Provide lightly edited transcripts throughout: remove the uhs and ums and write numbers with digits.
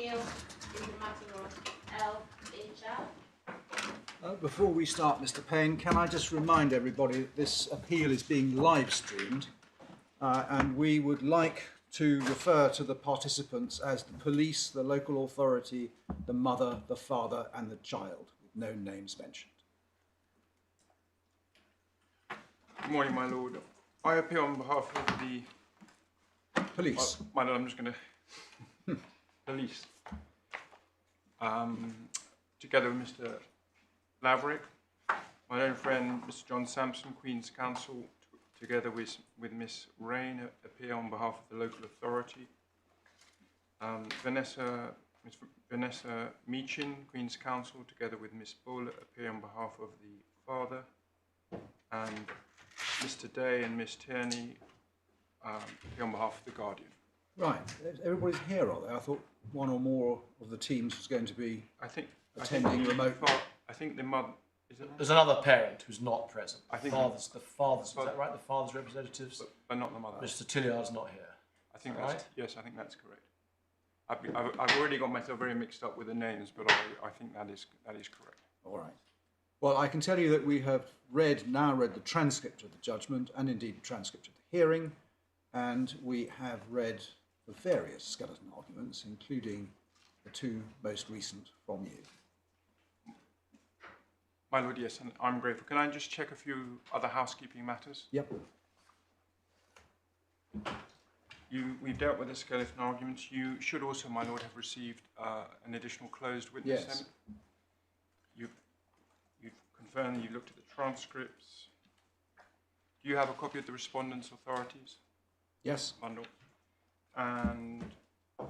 appeal in the matter of LHR. Before we start, Mr. Payne, can I just remind everybody that this appeal is being live streamed and we would like to refer to the participants as the police, the local authority, the mother, the father and the child, with no names mentioned. Good morning, my lord. I appeal on behalf of the Police. my lord, I'm just going to police. Together with Mr. Laverick, my own friend Mr. John Sampson, Queen's Counsel, together with Miss Rain, appear on behalf of the local authority. Miss Vanessa Meechin, Queen's Counsel, together with Miss Bull, appear on behalf of the father, and Mr. Day and Miss Tierney appear on behalf of the guardian. Right, everybody's here, are they? I thought one or more of the teams was going to be attending remotely. I think the mother. There's another parent who's not present. I think the father's. Is that right? The father's representatives. But not the mother. Mr. Tilliard's not here. I think that's right. Yes, I think that's correct. I've already got myself very mixed up with the names, but I think that is correct. All right. Well, I can tell you that we have now read the transcript of the judgment and indeed the transcript of the hearing, and we have read the various skeleton arguments, including the two most recent from you. My lord, yes, and I'm grateful. Can I just check a few other housekeeping matters? Yep. We've dealt with the skeleton arguments. You should also, my lord, have received an additional closed witness. Yes. You've confirmed that you looked at the transcripts. Do you have a copy of the respondent's authorities? Yes. Bundle. And do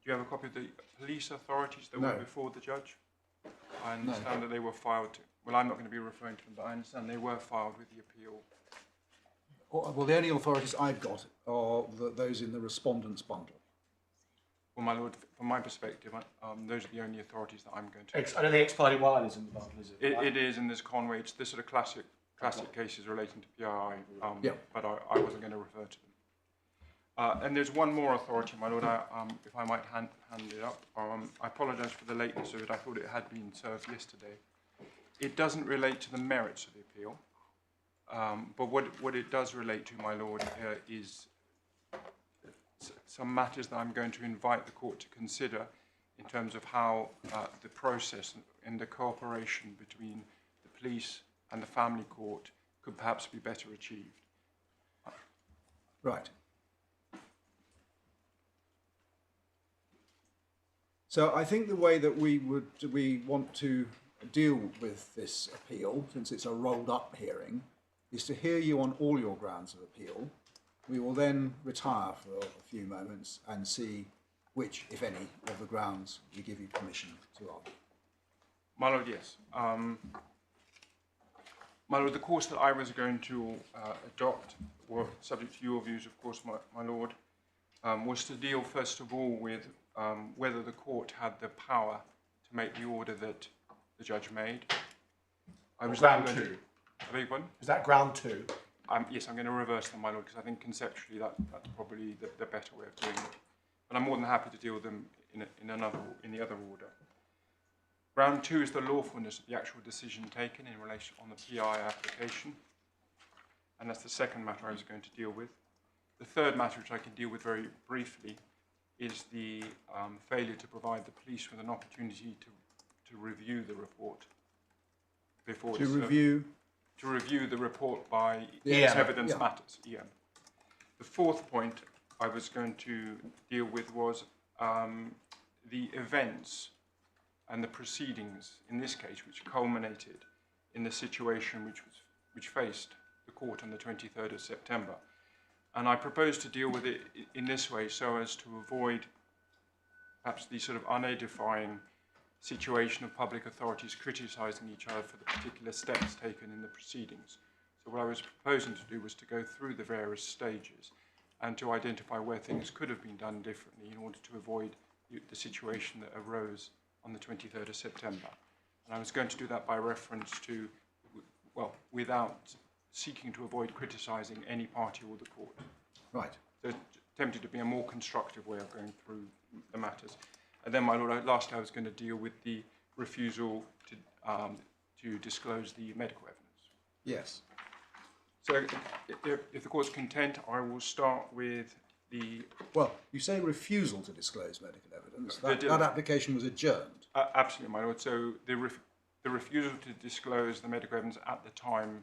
you have a copy of the police authorities that were before the judge? I understand that they were filed. Well, I'm not going to be referring to them, but I understand they were filed with the appeal. Well, the only authorities I've got are those in the respondent's bundle. Well, my lord, from my perspective, those are the only authorities that I'm going to. I don't think Ex parte Wild is in the bundle, is it? It is, and there's Conway. It's the sort of classic cases relating to PII, but I wasn't going to refer to them. And there's one more authority, my lord, if I might hand it up. I apologise for the lateness of it. I thought it had been served yesterday. It doesn't relate to the merits of the appeal, but what it does relate to, my lord, is some matters that I'm going to invite the court to consider in terms of how the process and the cooperation between the police and the family court could perhaps be better achieved. Right. So I think the way that we want to deal with this appeal, since it's a rolled up hearing, is to hear you on all your grounds of appeal. We will then retire for a few moments and see which, if any, of the grounds we give you permission to argue. My lord, yes. My lord, the course that I was going to adopt, or subject to your views, of course, my lord, was to deal first of all with whether the court had the power to make the order that the judge made. Ground two. I beg your pardon? Is that ground two? Yes, I'm going to reverse them, my lord, because I think conceptually that's probably the better way of doing it. But I'm more than happy to deal with them in the other order. Ground two is the lawfulness of the actual decision taken in relation on the PI application, and that's the second matter I was going to deal with. The third matter, which I can deal with very briefly, is the failure to provide the police with an opportunity to review the report before to review the report by EM. Evidence Matters, EM. The fourth point I was going to deal with was the events and the proceedings in this case, which culminated in the situation which faced the court on the 23rd of September. And I propose to deal with it in this way so as to avoid perhaps the sort of unedifying situation of public authorities criticising each other for the particular steps taken in the proceedings. So what I was proposing to do was to go through the various stages and to identify where things could have been done differently in order to avoid the situation that arose on the 23rd of September. And I was going to do that by reference to, well, without seeking to avoid criticising any party or the court. Right. So attempted to be a more constructive way of going through the matters. And then, my Lord, lastly, I was going to deal with the refusal to disclose the medical evidence. Yes. So, if the court's content, I will start with the... Well, you say refusal to disclose medical evidence. That delay. application was adjourned. Absolutely, my Lord. So, the refusal to disclose the medical evidence at the time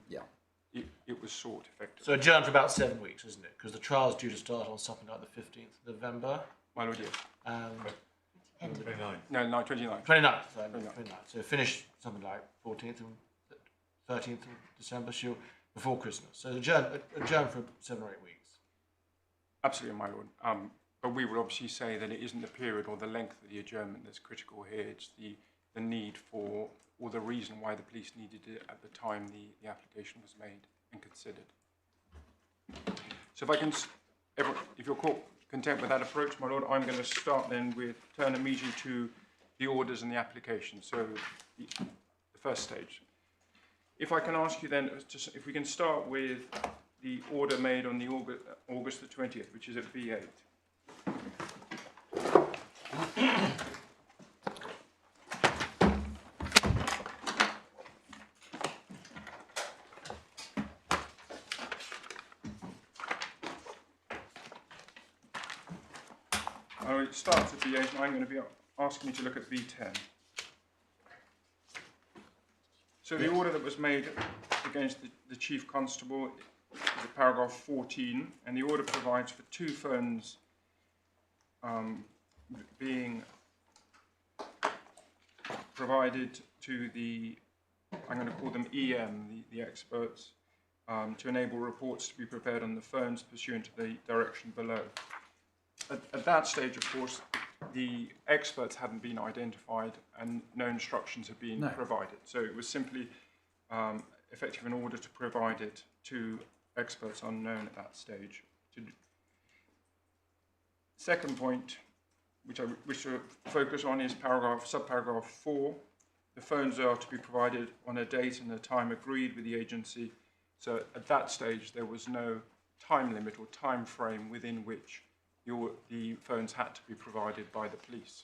it was sought effectively. So adjourned for about 7 weeks, isn't it? Because the trial's due to start on something like the 15th of November. My Lord, yes. And 29. No, 29th. 29th. So finish something like 14th and 13th of December, before Christmas. So adjourned for 7 or 8 weeks. Absolutely, my Lord. But we will obviously say that it isn't the period or the length of the adjournment that's critical here. It's the need for, or the reason why the police needed it at the time the application was made and considered. So if I can, if you're content with that approach, my Lord, I'm going to start then turn immediately to the orders and the application. So the first stage. If I can ask you then, if we can start with the order made on the August the 20th, which is at B8. It starts at B8, and I'm going to be asking you to look at B10. So the order that was made against the Chief Constable is at paragraph 14, and the order provides for 2 phones being provided to the, I'm going to call them EM, the experts, to enable reports to be prepared on the phones pursuant to the direction below. At that stage, of course, the experts hadn't been identified and no instructions had been provided. So it was simply effective in order to provide it to experts unknown at that stage. Second point, which I wish to focus on, is subparagraph 4. The phones are to be provided on a date and a time agreed with the agency. So at that stage, there was no time limit or time frame within which the phones had to be provided by the police.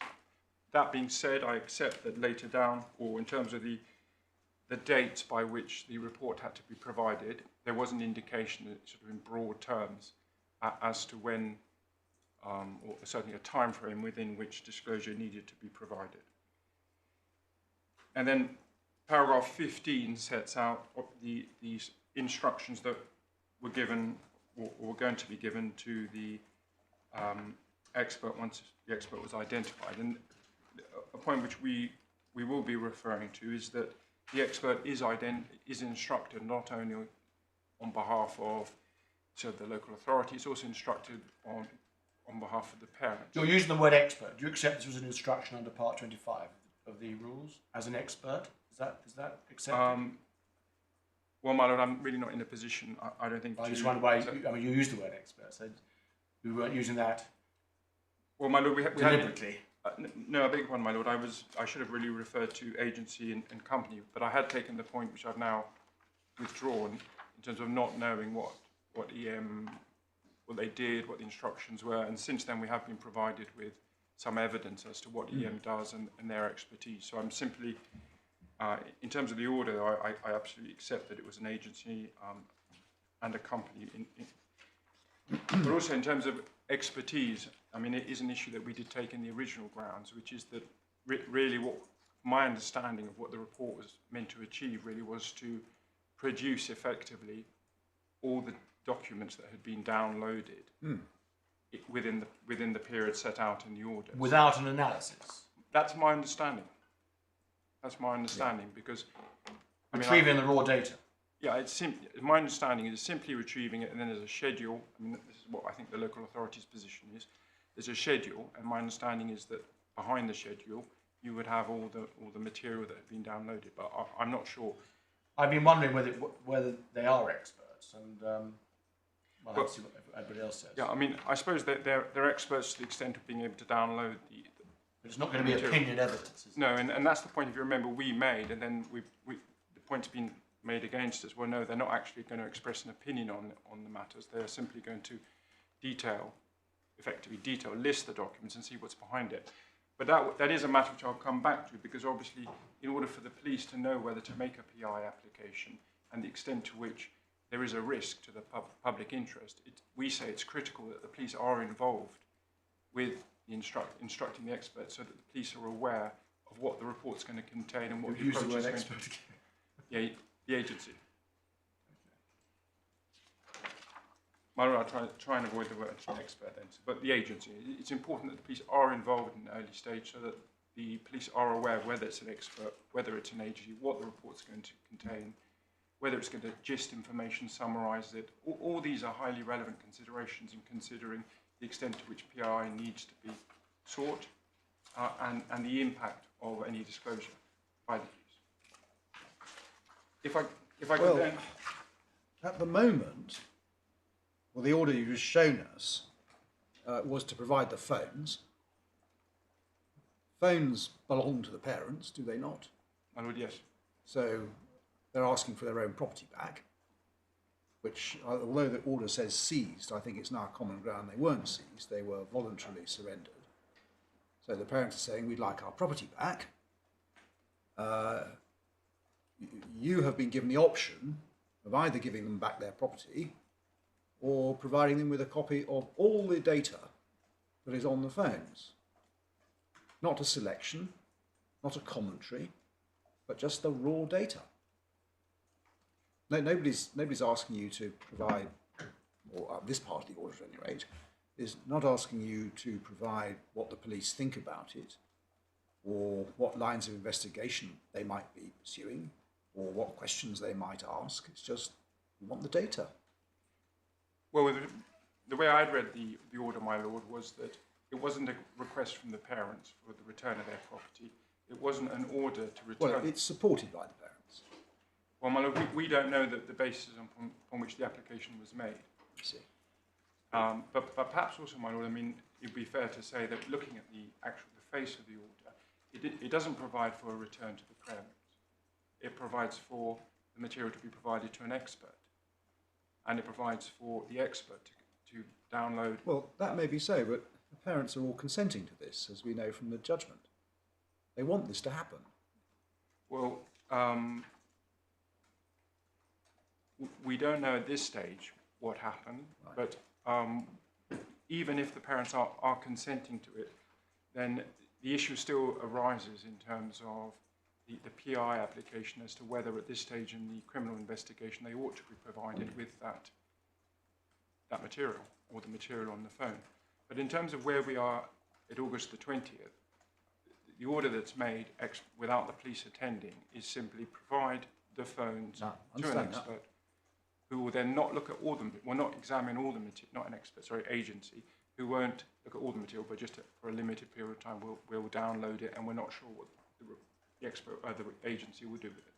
That being said, I accept that later down, or in terms of the dates by which the report had to be provided, there was an indication, sort of in broad terms, as to when, or certainly a time frame within which disclosure needed to be provided. And then paragraph 15 sets out these instructions that were given, or were going to be given to the expert once the expert was identified. And a point which we will be referring to is that the expert is instructed not only on behalf of the local authority, it's also instructed on behalf of the parents. You're using the word expert. Do you accept this was an instruction under Part 25 of the rules as an expert? Is that accepted? Well, my Lord, I'm really not in a position, I don't think. I just wonder why, you used the word expert, so we weren't using that. Well, my Lord, we deliberately. No, I beg your pardon, my Lord. I should have really referred to agency and company, but I had taken the point which I've now withdrawn in terms of not knowing what EM, what they did, what the instructions were, and since then we have been provided with some evidence as to what EM does and their expertise. So I'm simply, in terms of the order, I absolutely accept that it was an agency and a company. But also in terms of expertise, I mean, it is an issue that we did take in the original grounds, which is that really what my understanding of what the report was meant to achieve really was to produce effectively all the documents that had been downloaded within the period set out in the order. Without an analysis? That's my understanding. Because... Retrieving the raw data? Yeah, my understanding is simply retrieving it, and then there's a schedule. I mean, this is what I think the local authority's position is. There's a schedule, and my understanding is that behind the schedule, you would have all the material that had been downloaded. But I'm not sure. I've been wondering whether they are experts, and I'll have to see what everybody else says. Yeah, I mean, I suppose that they're experts to the extent of being able to download the but it's not going to be material. Opinion evidence, is it? No, and that's the point. If you remember, we made, and then the point's been made against us. Well, no, they're not actually going to express an opinion on the matters. They're simply going to effectively list the documents and see what's behind it. But that is a matter which I'll come back to, because obviously in order for the police to know whether to make a PI application and the extent to which there is a risk to the public interest, we say it's critical that the police are involved with the instructing the experts, so that the police are aware of what the report's going to contain and what the approach is going to be. Yeah, the agency. Well, I'll try and avoid the word expert then, but the agency. It's important that the police are involved in the early stage, so that the police are aware whether it's an expert, whether it's an agency, what the report's going to contain, whether it's going to gist information, summarise it. All these are highly relevant considerations in considering the extent to which PI needs to be sought and the impact of any disclosure by the police. If I could then... At the moment, well, the order you've just shown us was to provide the phones. Phones belong to the parents, do they not? My lord, yes. So they're asking for their own property back, which, although the order says seized, I think it's now common ground they weren't seized, they were voluntarily surrendered. So the parents are saying, we'd like our property back. You have been given the option of either giving them back their property or providing them with a copy of all the data that is on the phones. Not a selection, not a commentary, but just the raw data. No, nobody's asking you to provide, or this part of the order at any rate, is not asking you to provide what the police think about it, or what lines of investigation they might be pursuing, or what questions they might ask. It's just, we want the data. Well, the way I'd read the order, my lord, was that it wasn't a request from the parents for the return of their property. It wasn't an order to return. Well, it's supported by the parents. Well, my lord, we don't know the basis on which the application was made. I see. But perhaps also, my lord, I mean, it'd be fair to say that looking at the face of the order, it doesn't provide for a return to the parents. It provides for the material to be provided to an expert, and it provides for the expert to download. Well, that may be so, but the parents are all consenting to this, as we know from the judgment. They want this to happen. Well, we don't know at this stage what happened, right. But even if the parents are consenting to it, then the issue still arises in terms of the PI application as to whether at this stage in the criminal investigation they ought to be provided with that material, or the material on the phone. But in terms of where we are at August the 20th, the order that's made without the police attending is simply provide the phones to an expert who will then not look at all the, will not examine all the material, not an expert, sorry, agency, who won't look at all the material, but just for a limited period of time we'll download it, and we're not sure what the expert or the agency will do with it.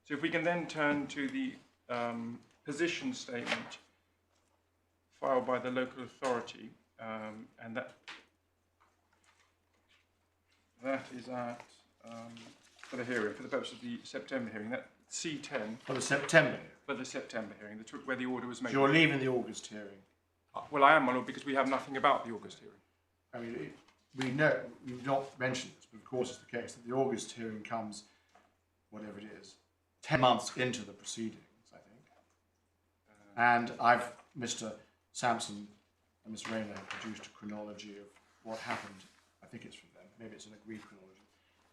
So if we can then turn to the position statement filed by the local authority, and that is at, for the hearing, for the purpose of the September hearing, that C10. For the September hearing? For the September hearing, where the order was made. So you're leaving the August hearing? Well, I am, my lord, because we have nothing about the August hearing. I mean, we know, you've not mentioned this, but of course it's the case that the August hearing comes, whatever it is, 10 months into the proceedings, I think. And Mr. Sampson and Mr. Rayner have produced a chronology of what happened. I think it's from them, maybe it's an agreed chronology,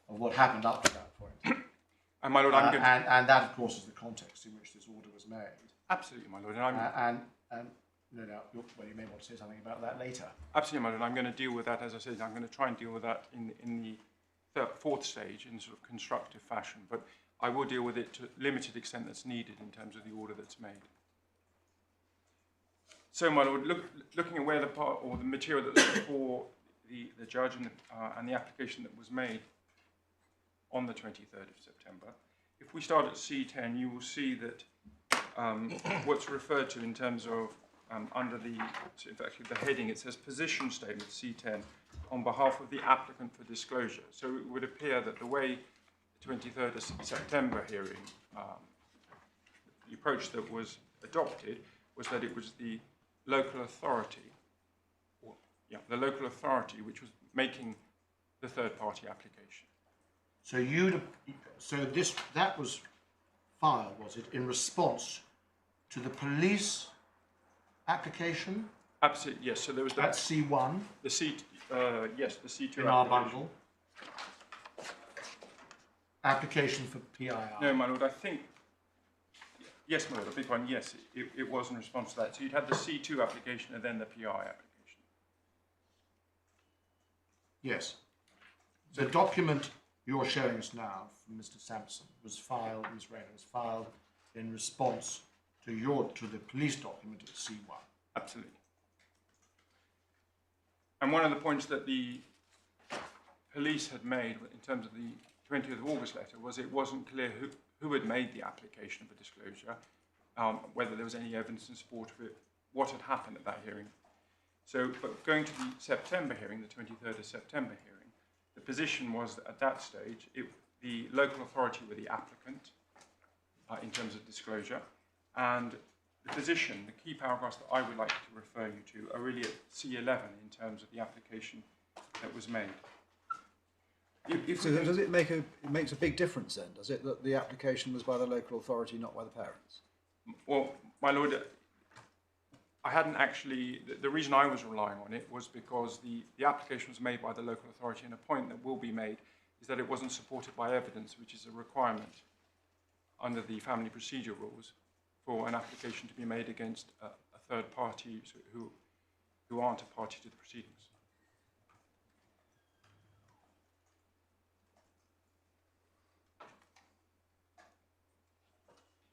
of what happened up to that point. And my lord, I'm going to... and that, of course, is the context in which this order was made. Absolutely, my lord. And no doubt, well, you may want to say something about that later. Absolutely, my lord. I'm going to deal with that, as I said, I'm going to try and deal with that in the fourth stage in sort of constructive fashion, but I will deal with it to a limited extent that's needed in terms of the order that's made. So, my lord, looking at where the part or the material that was before the judge and the application that was made on the 23rd of September, if we start at C10, you will see that what's referred to in terms of under the heading, it says position statement C10 on behalf of the applicant for disclosure. So it would appear that the way the 23rd of September hearing, the approach that was adopted was that it was the local authority, the local authority which was making the third-party application. So that was filed, was it, in response to the police application? Absolutely, yes. So there was That's C1 the C, yes, the C2 in our application. bundle. Application for PII. No, my lord, I think, yes, my lord, I beg your pardon, yes, it was in response to that. So you'd had the C2 application and then the PI application. Yes. The document you're showing us now from Mr. Sampson was filed, Ms. Rayner, was filed in response to the police document at C1. Absolutely. And one of the points that the police had made in terms of the 20th of August letter was it wasn't clear who had made the application of a disclosure, whether there was any evidence in support of it, what had happened at that hearing. So, but going to the September hearing, the 23rd of September hearing, the position was that at that stage, the local authority were the applicant in terms of disclosure, and the position, the key paragraphs that I would like to refer you to are really at C11 in terms of the application that was made. So does it make it makes a big difference then, does it, that the application was by the local authority, not by the parents? Well, my lord, I hadn't actually, the reason I was relying on it was because the application was made by the local authority, and a point that will be made is that it wasn't supported by evidence, which is a requirement under the family procedure rules for an application to be made against a third party who aren't a party to the proceedings.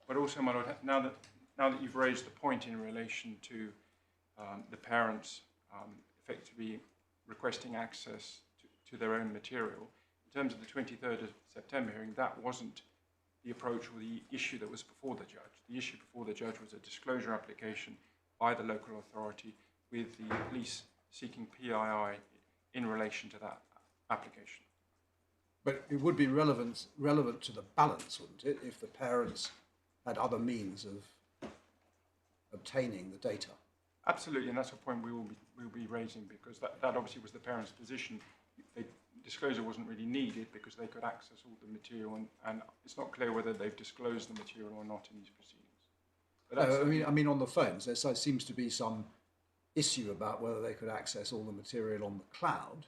But also, my lord, now that you've raised the point in relation to the parents effectively requesting access to their own material, in terms of the 23rd of September hearing, that wasn't the approach or the issue that was before the judge. The issue before the judge was a disclosure application by the local authority with the police seeking PII in relation to that application. But it would be relevant to the balance, wouldn't it, if the parents had other means of obtaining the data? Absolutely, and that's a point we'll be raising, because that obviously was the parents' position. Disclosure wasn't really needed because they could access all the material, and it's not clear whether they've disclosed the material or not in these proceedings. But No, I mean on the phones, there seems to be some issue about whether they could access all the material on the cloud,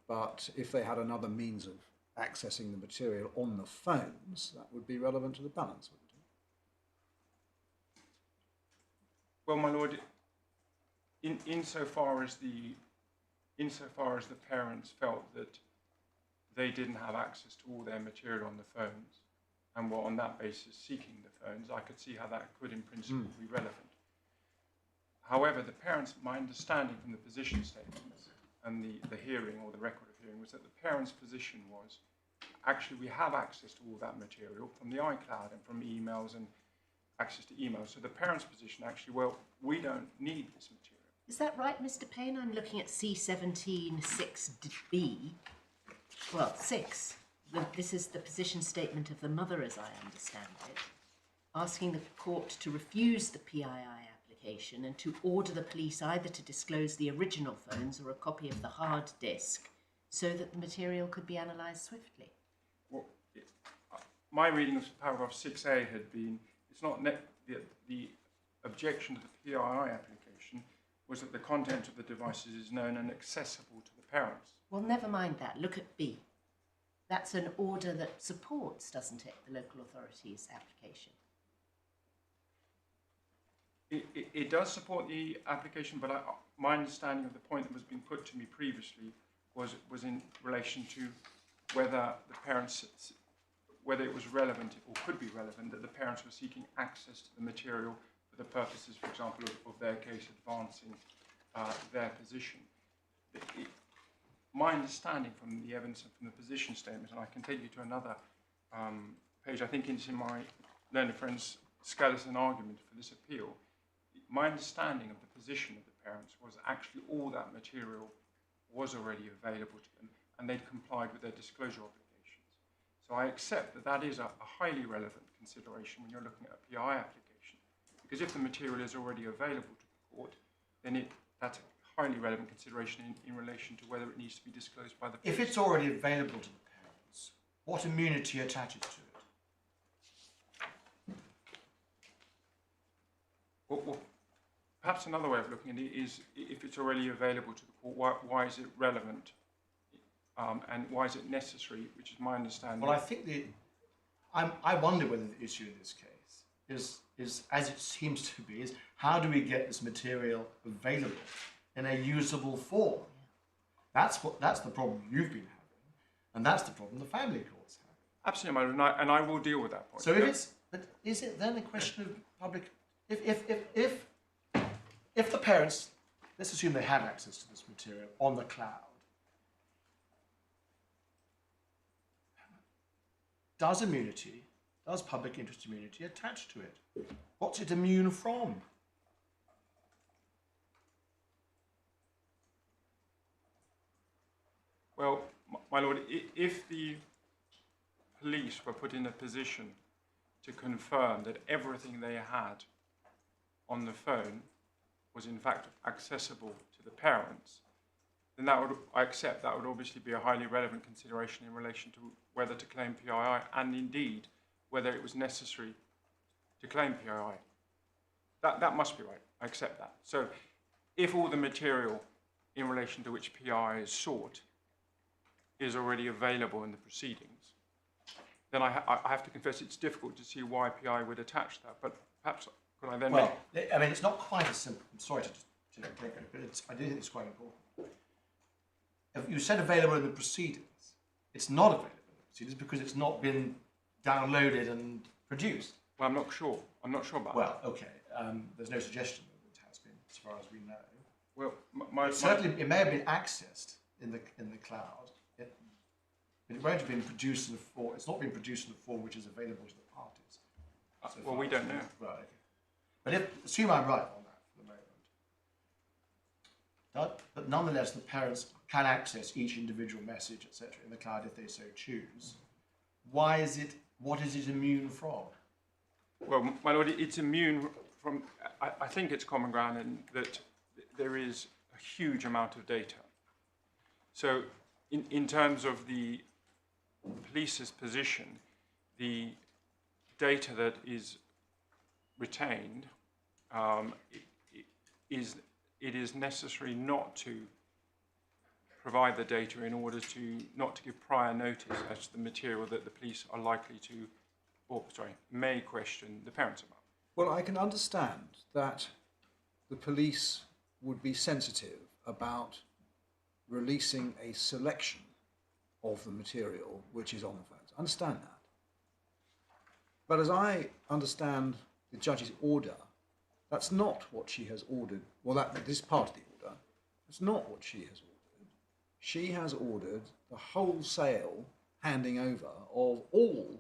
but if they had another means of accessing the material on the phones, that would be relevant to the balance, wouldn't it? well, my lord, insofar as the parents felt that they didn't have access to all their material on the phones and were on that basis seeking the phones, I could see how that could in principle be relevant. However, the parents, my understanding from the position statements and the hearing or the record of hearing was that the parents' position was, actually we have access to all that material from the iCloud and from emails and access to emails. So the parents' position actually, well, we don't need this material. Is that right, Mr. Payne? I'm looking at C17 6B. Well, 6. This is the position statement of the mother, as I understand it, asking the court to refuse the PII application and to order the police either to disclose the original phones or a copy of the hard disk so that the material could be analysed swiftly. Well, my reading of paragraph 6A had been, it's not the objection to the PII application was that the content of the devices is known and accessible to the parents. Well, never mind that. Look at B. That's an order that supports, doesn't it, the local authority's application? It does support the application, but my understanding of the point that was being put to me previously was in relation to whether the parents, whether it was relevant or could be relevant that the parents were seeking access to the material for the purposes, for example, of their case advancing their position. My understanding from the evidence and from the position statement, and I can take you to another page, I think it's in my learned friend's skeleton argument for this appeal. My understanding of the position of the parents was actually all that material was already available to them and they'd complied with their disclosure obligations. So I accept that that is a highly relevant consideration when you're looking at a PI application, because if the material is already available to the court, then that's a highly relevant consideration in relation to whether it needs to be disclosed by the police. If it's already available to the parents, what immunity attaches to it? Well, perhaps another way of looking at it is, if it's already available to the court, why is it relevant? And why is it necessary, which is my understanding. Well, I think I wonder whether the issue in this case is, as it seems to be, is how do we get this material available in a usable form? That's the problem you've been having, and that's the problem the family court's having. Absolutely, my lord, and I will deal with that point. So but is it then a question of public? If the parents, let's assume they have access to this material on the cloud, does public interest immunity attach to it? What's it immune from? Well, my lord, if the police were put in a position to confirm that everything they had on the phone was in fact accessible to the parents, then I accept that would obviously be a highly relevant consideration in relation to whether to claim PII, and indeed whether it was necessary to claim PII. That must be right. I accept that. So if all the material in relation to which PII is sought is already available in the proceedings, then I have to confess it's difficult to see why PI would attach that. But perhaps could I then Well, I mean, it's not quite as simple. I'm sorry to break it, but I do think it's quite important. If you said available in the proceedings, it's not available in the proceedings because it's not been downloaded and produced. Well, I'm not sure. I'm not sure about that. Well, okay. There's no suggestion that it has been, as far as we know. Well, Certainly, it may have been accessed in the cloud. But it won't have been produced in a form. It's not been produced in a form which is available to the parties. well, we don't know. Right. Okay. But assume I'm right on that for the moment. But nonetheless, the parents can access each individual message, etc., in the cloud if they so choose. Why is it? What is it immune from? Well, my lord, it's immune from. I think it's common ground in that there is a huge amount of data. So, in terms of the police's position, the data that is retained, it is necessary not to provide the data in order to not to give prior notice as to the material that the police are likely to, may question the parents about. Well, I can understand that the police would be sensitive about releasing a selection of the material which is on the phones. I understand that. But as I understand the judge's order, that's not what she has ordered. Well, this part of the order, that's not what she has ordered. She has ordered the wholesale handing over of all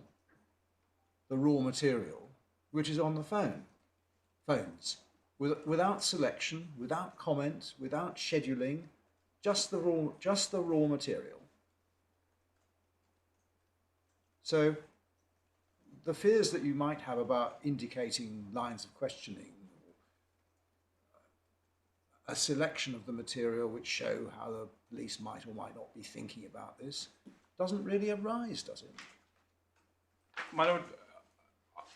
the raw material which is on the phones, without selection, without comment, without scheduling, just the raw material. So the fears that you might have about indicating lines of questioning, a selection of the material which show how the police might or might not be thinking about this, doesn't really arise, does it? My lord,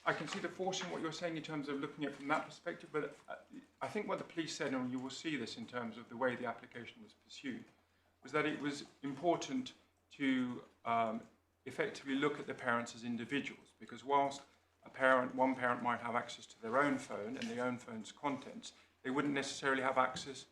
I can see the force in what you're saying in terms of looking at it from that perspective, but I think what the police said, and you will see this in terms of the way the application was pursued, was that it was important to effectively look at the parents as individuals, because whilst one parent might have access to their own phone and their own phone's contents, they wouldn't necessarily have access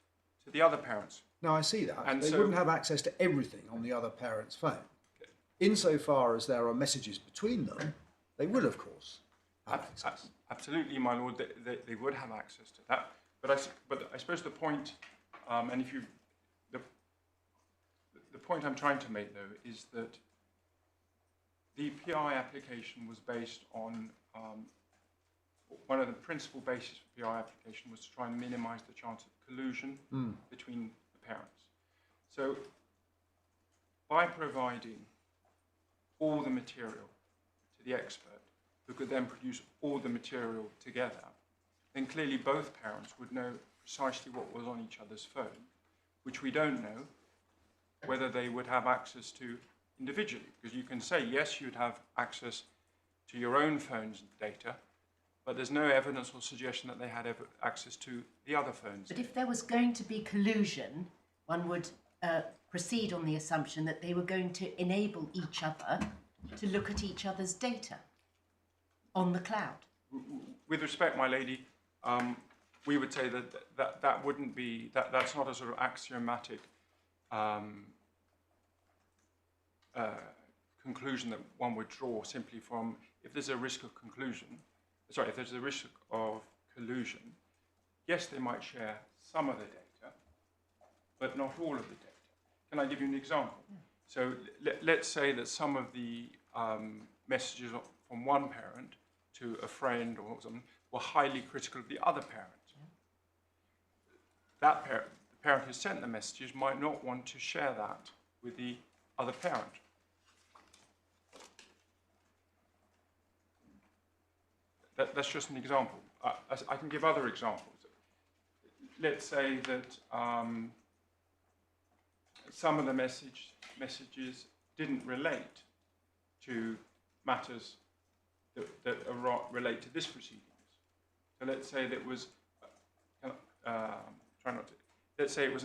to the other parents. No, I see that. And they wouldn't have access to everything on the other parent's phone. Okay. Insofar as there are messages between them, they will, of course, have access. Absolutely, my lord, they would have access to that. But I suppose the point, the point I'm trying to make, though, is that the PI application was based on, one of the principal bases for PI application was to try and minimise the chance of collusion between the parents. So by providing all the material to the expert, who could then produce all the material together, then clearly both parents would know precisely what was on each other's phone, which we don't know whether they would have access to individually. Because you can say, yes, you'd have access to your own phone's data, but there's no evidence or suggestion that they had access to the other phones. But if there was going to be collusion, one would proceed on the assumption that they were going to enable each other to look at each other's data on the cloud. With respect, my lady, we would say that wouldn't be, that's not a sort of axiomatic conclusion that one would draw simply from, if there's a risk of if there's a risk of collusion, yes, they might share some of the data, but not all of the data. Can I give you an example? Yeah. So let's say that some of the messages from one parent to a friend or something were highly critical of the other parent. Yeah. The parent who sent the messages might not want to share that with the other parent. That's just an example. I can give other examples. Let's say that some of the messages didn't relate to matters that relate to this proceedings. So let's say that was, let's say it was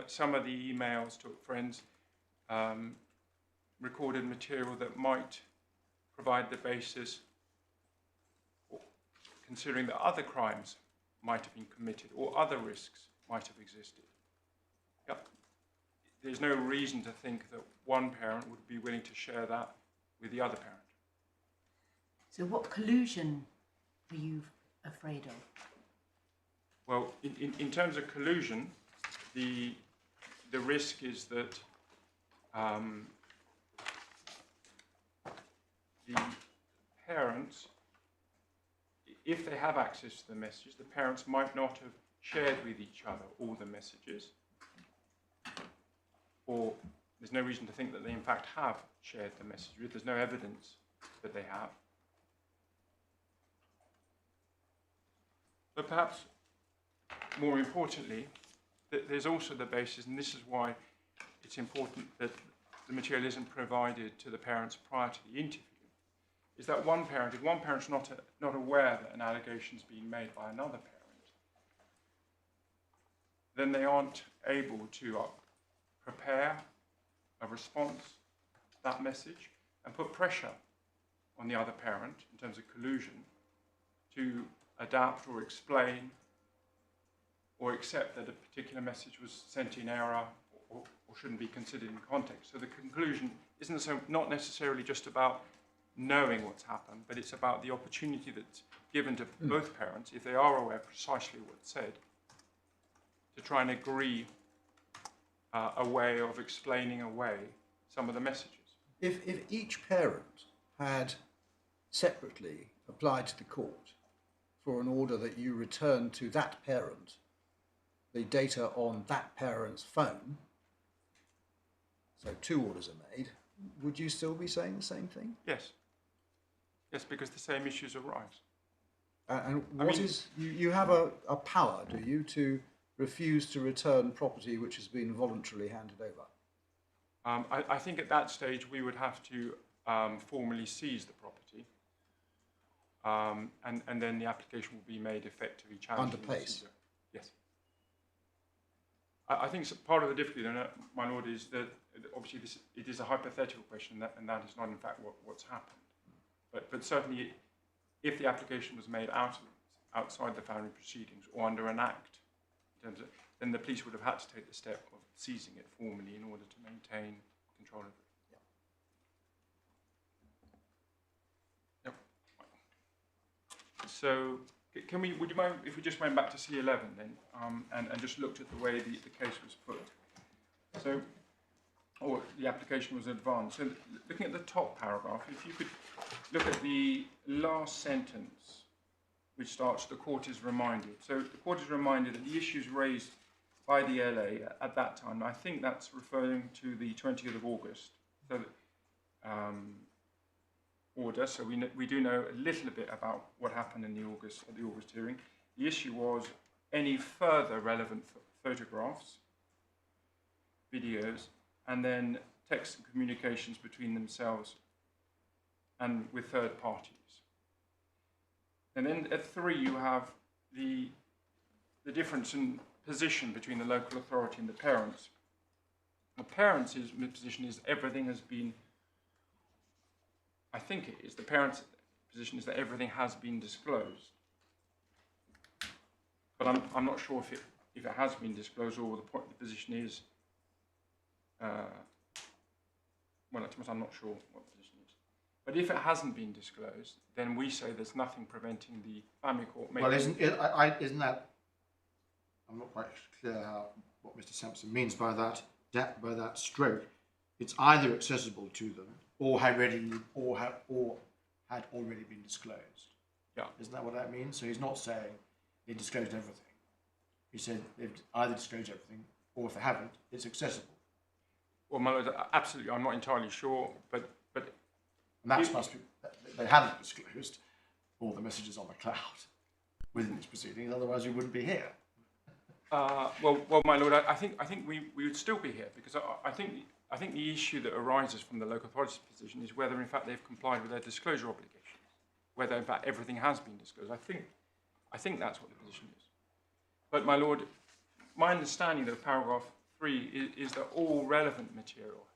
some of the emails to friends recorded material that might provide the basis, considering that other crimes might have been committed or other risks might have existed. Yep. There's no reason to think that one parent would be willing to share that with the other parent. So what collusion are you afraid of? Well, in terms of collusion, the risk is that the parents, if they have access to the messages, the parents might not have shared with each other all the messages, or there's no reason to think that they in fact have shared the messages. There's no evidence that they have. But perhaps more importantly, there's also the basis, and this is why it's important that the material isn't provided to the parents prior to the interview, is that if one parent's not aware that an allegation's been made by another parent, then they aren't able to prepare a response to that message and put pressure on the other parent in terms of collusion to adapt or explain or accept that a particular message was sent in error or shouldn't be considered in context. So the conclusion isn't not necessarily just about knowing what's happened, but it's about the opportunity that's given to both parents, if they are aware precisely what's said, to try and agree a way of explaining away some of the messages. If each parent had separately applied to the court for an order that you return to that parent the data on that parent's phone, so 2 orders are made, would you still be saying the same thing? Yes. Yes, because the same issues arise. And you have a power, do you, to refuse to return property which has been voluntarily handed over? I think at that stage we would have to formally seize the property, and then the application will be made effectively challenging under pace. Yes. I think part of the difficulty, my lord, is that obviously it is a hypothetical question, and that is not in fact what's happened. But certainly, if the application was made outside the family proceedings or under an act, then the police would have had to take the step of seizing it formally in order to maintain control of it. Yep. So, would you mind if we just went back to C11 then, and just looked at the way the case was put? So, or the application was advanced. So, looking at the top paragraph, if you could look at the last sentence, which starts, "The court is reminded." So, the court is reminded that the issues raised by the LA at that time, I think that's referring to the 20th of August. So, order. So we do know a little bit about what happened in the August hearing. The issue was any further relevant photographs, videos, and then text and communications between themselves and with third parties. And then at 3, you have the difference in position between the local authority and the parents. The parents' position is everything has been, I think it is, the parents' position is that everything has been disclosed. But I'm not sure if it has been disclosed or the position is, well, I'm not sure what the position is. But if it hasn't been disclosed, then we say there's nothing preventing the family court making... Well, isn't that... I'm not quite clear what Mr. Sampson means by that stroke. It's either accessible to them or had already been disclosed. Yeah. Isn't that what that means? So he's not saying they disclosed everything. He said they've either disclosed everything or if they haven't, it's accessible. Well, my lord, absolutely, I'm not entirely sure, but and that must be they haven't disclosed all the messages on the cloud within this proceeding. Otherwise, we wouldn't be here. Well, my lord, I think we would still be here because I think the issue that arises from the local authority's position is whether in fact they've complied with their disclosure obligations, whether in fact everything has been disclosed. I think that's what the position is. But my lord, my understanding of paragraph 3 is that all relevant material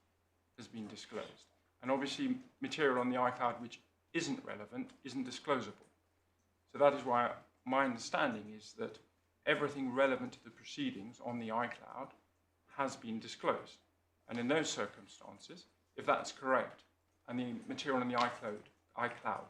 has been disclosed, and obviously material on the iCloud which isn't relevant isn't disclosable. So that is why my understanding is that everything relevant to the proceedings on the iCloud has been disclosed. And in those circumstances, if that's correct, and the material on the iCloud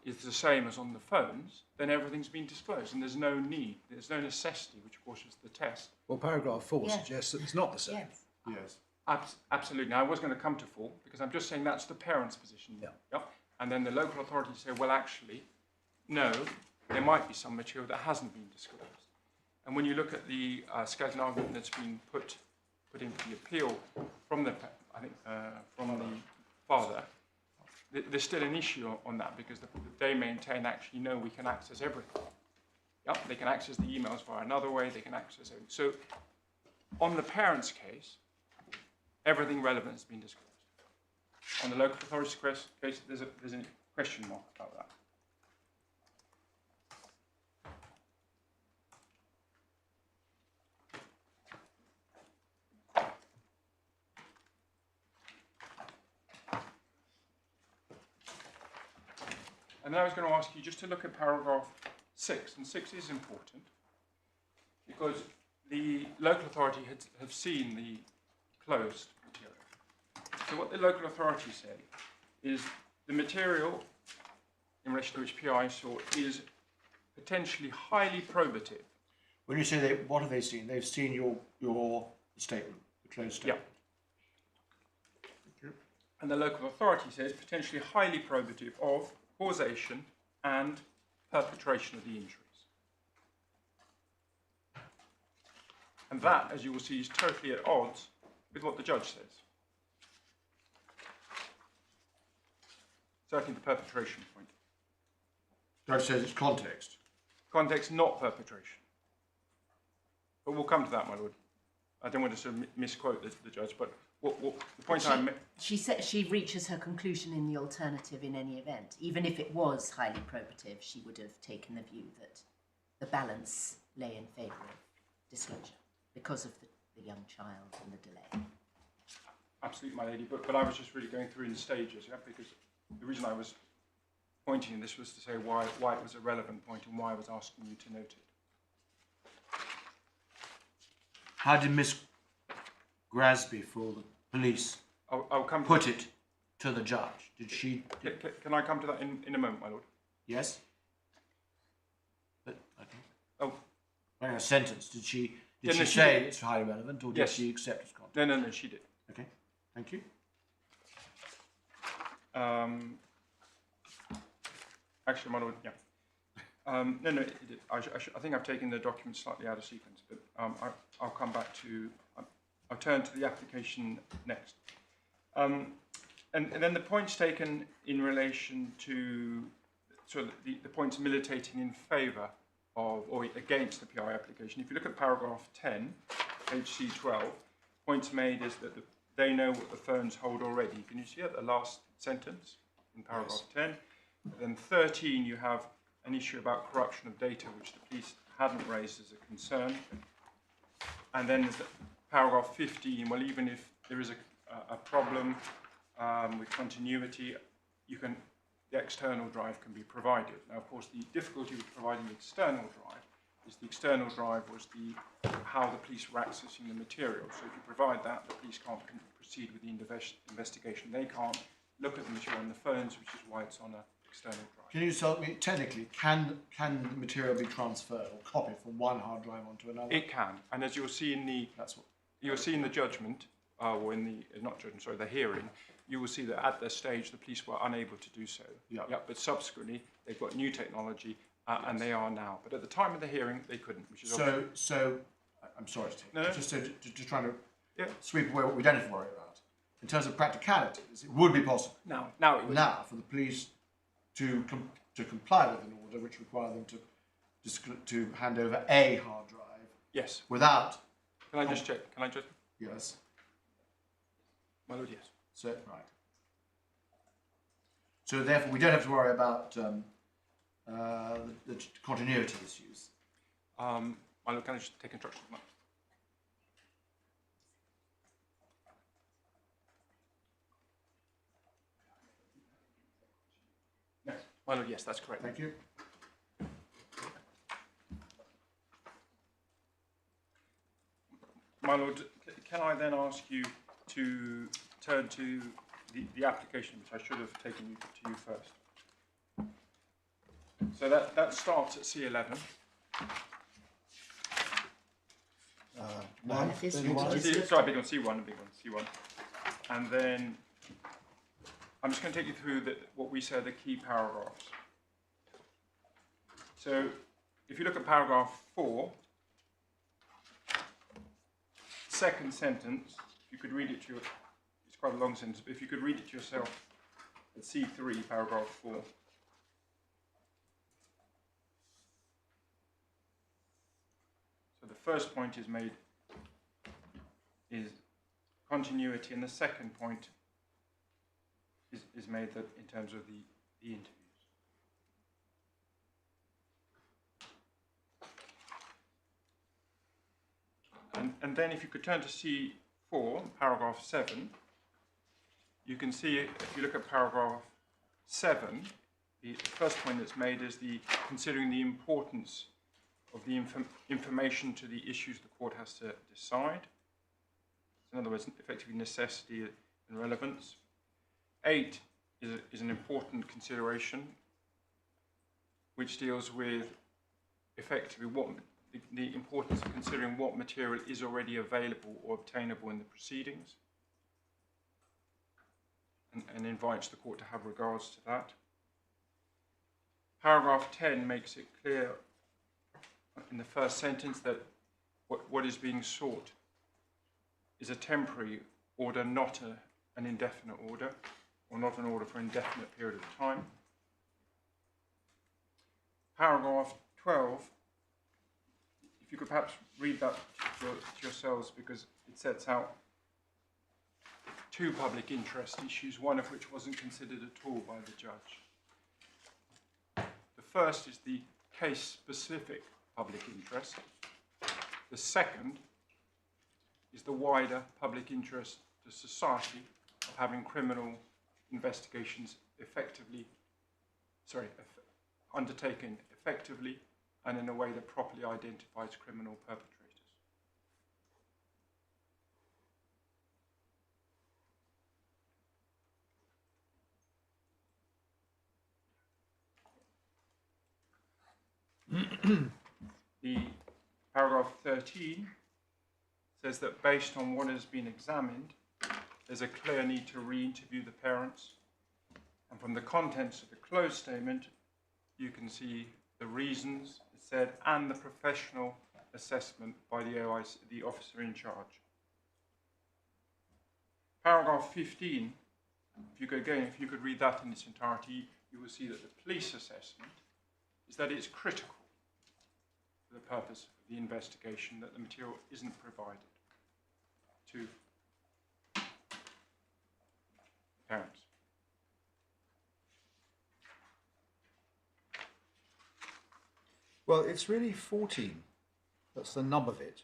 is the same as on the phones, then everything's been disclosed, and there's no necessity, which of course is the test. Well, paragraph 4 suggests that it's not the same. Yes. Yes. Absolutely. Now, I was going to come to 4, because I'm just saying that's the parent's position. Yeah. And then the local authorities say, well, actually, no, there might be some material that hasn't been disclosed. And when you look at the skeleton argument that's been put into the appeal from the father, there's still an issue on that because they maintain actually, no, we can access everything. Yep, they can access the emails via another way, they can access everything. So on the parent's case, everything relevant has been disclosed. On the local authority's case, there's a question mark about that. And then I was going to ask you just to look at paragraph 6, and 6 is important because the local authority have seen the closed material. So what the local authority said is the material in relation to which PI sought is potentially highly probative. When you say what have they seen? They've seen your statement, the closed statement. Yeah. And the local authority says potentially highly probative of causation and perpetration of the injuries. And that, as you will see, is totally at odds with what the judge says. Certainly the perpetration point. Judge says it's context. Context, not perpetration. But we'll come to that, my lord. I don't want to sort of misquote the judge, but what the point she said she reaches her conclusion in the alternative in any event. Even if it was highly probative, she would have taken the view that the balance lay in favour of disclosure because of the young child and the delay. Absolutely, my lady, but I was just really going through in stages, yeah, because the reason I was pointing this was to say why it was a relevant point and why I was asking you to note it. How did Miss Grasby for the police I'll come put it to the judge? Did she... Can I come to that in a moment, my lord? Yes? But, okay. Oh. In a sentence, did she Yeah, no, she say did. it's highly relevant, or did Yes. she accept its content? No, she did. Okay, thank you. Actually, my lord, yeah. No, it did. I think I've taken the document slightly out of sequence, but I'll come back to... I'll turn to the application next. And then the points taken in relation to sort of the points militating in favour or against the PI application. If you look at paragraph 10, page C12, points made is that they know what the phones hold already. Can you see it, the last sentence in paragraph 10? Then 13, you have an issue about corruption of data, which the police hadn't raised as a concern. And then there's paragraph 15, well, even if there is a problem with continuity, the external drive can be provided. Now, of course, the difficulty with providing the external drive is the external drive was how the police were accessing the material. So if you provide that, the police can't proceed with the investigation. They can't look at the material on the phones, which is why it's on an external drive. Can you tell me, technically, can the material be transferred or copied from one hard drive onto another? It can, and as you'll see in the judgment, or in the hearing, you will see that at this stage the police were unable to do so. Yeah. But subsequently they've got new technology, and they are now. But at the time of the hearing, they couldn't. Which is so I'm sorry to take. No. Just trying to sweep away what we don't have to worry about. In terms of practicalities, it would be possible now it would. now for the police to comply with an order which requires them to hand over a hard drive. Yes. Without. Can I just check? Can I just? Yes. My lord, yes. So right. So therefore, we don't have to worry about the continuity issues. My lord, can I just take instructions? Yes. My lord, yes, that's correct. Thank you. My lord, can I then ask you to turn to the application, which I should have taken to you first. So that starts at C11. One of his then you want registered- Sorry, big on C1. And then I'm just going to take you through what we say are the key paragraphs. So if you look at paragraph 4, second sentence, if you could read it to your, it's quite a long sentence, but if you could read it to yourself at C3, paragraph 4. So the first point is made is continuity, and the second point is made that in terms of the interviews. And then if you could turn to C4, paragraph 7, you can see, if you look at paragraph 7, the first point that's made is considering the importance of the information to the issues the court has to decide. In other words, effectively necessity and relevance. 8 is an important consideration, which deals with effectively the importance of considering what material is already available or obtainable in the proceedings, and invites the court to have regards to that. Paragraph 10 makes it clear in the first sentence that what is being sought is a temporary order, not an indefinite order, or not an order for an indefinite period of time. Paragraph 12, if you could perhaps read that to yourselves, because it sets out two public interest issues, one of which wasn't considered at all by the judge. The first is the case-specific public interest. The second is the wider public interest to society of having criminal investigations undertaken effectively and in a way that properly identifies criminal perpetrators. The paragraph 13 says that based on what has been examined, there's a clear need to re-interview the parents. And from the contents of the closed statement, you can see the reasons it said and the professional assessment by the OIC, the officer in charge. Paragraph 15, if you could read that in its entirety, you will see that the police assessment is that it's critical for the purpose of the investigation that the material isn't provided to parents. Well, it's really 14. That's the nub of it.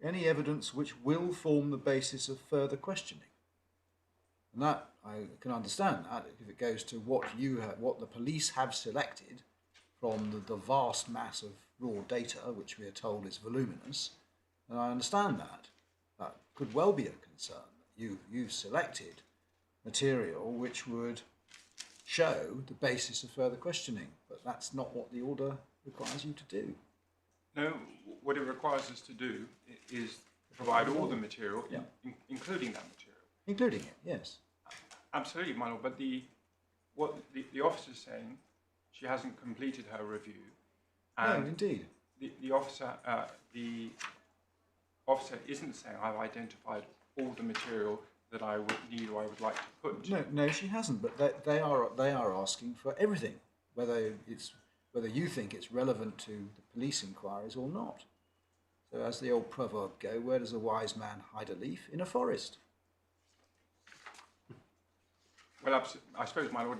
Any evidence which will form the basis of further questioning. And that, I can understand that, if it goes to what the police have selected from the vast mass of raw data, which we are told is voluminous, then I understand that. That could well be a concern. You've selected material which would show the basis of further questioning, but that's not what the order requires you to do. No, what it requires us to do is provide all the material, Yeah. including that material. Including it, yes. Absolutely, my lord, but what the officer's saying, she hasn't completed her review. And No, indeed. the officer isn't saying I've identified all the material that I would need or I would like to put. No, she hasn't. But they are asking for everything, whether you think it's relevant to the police inquiries or not. So, as the old proverb go, where does a wise man hide a leaf? In a forest. Well, I suppose, my lord,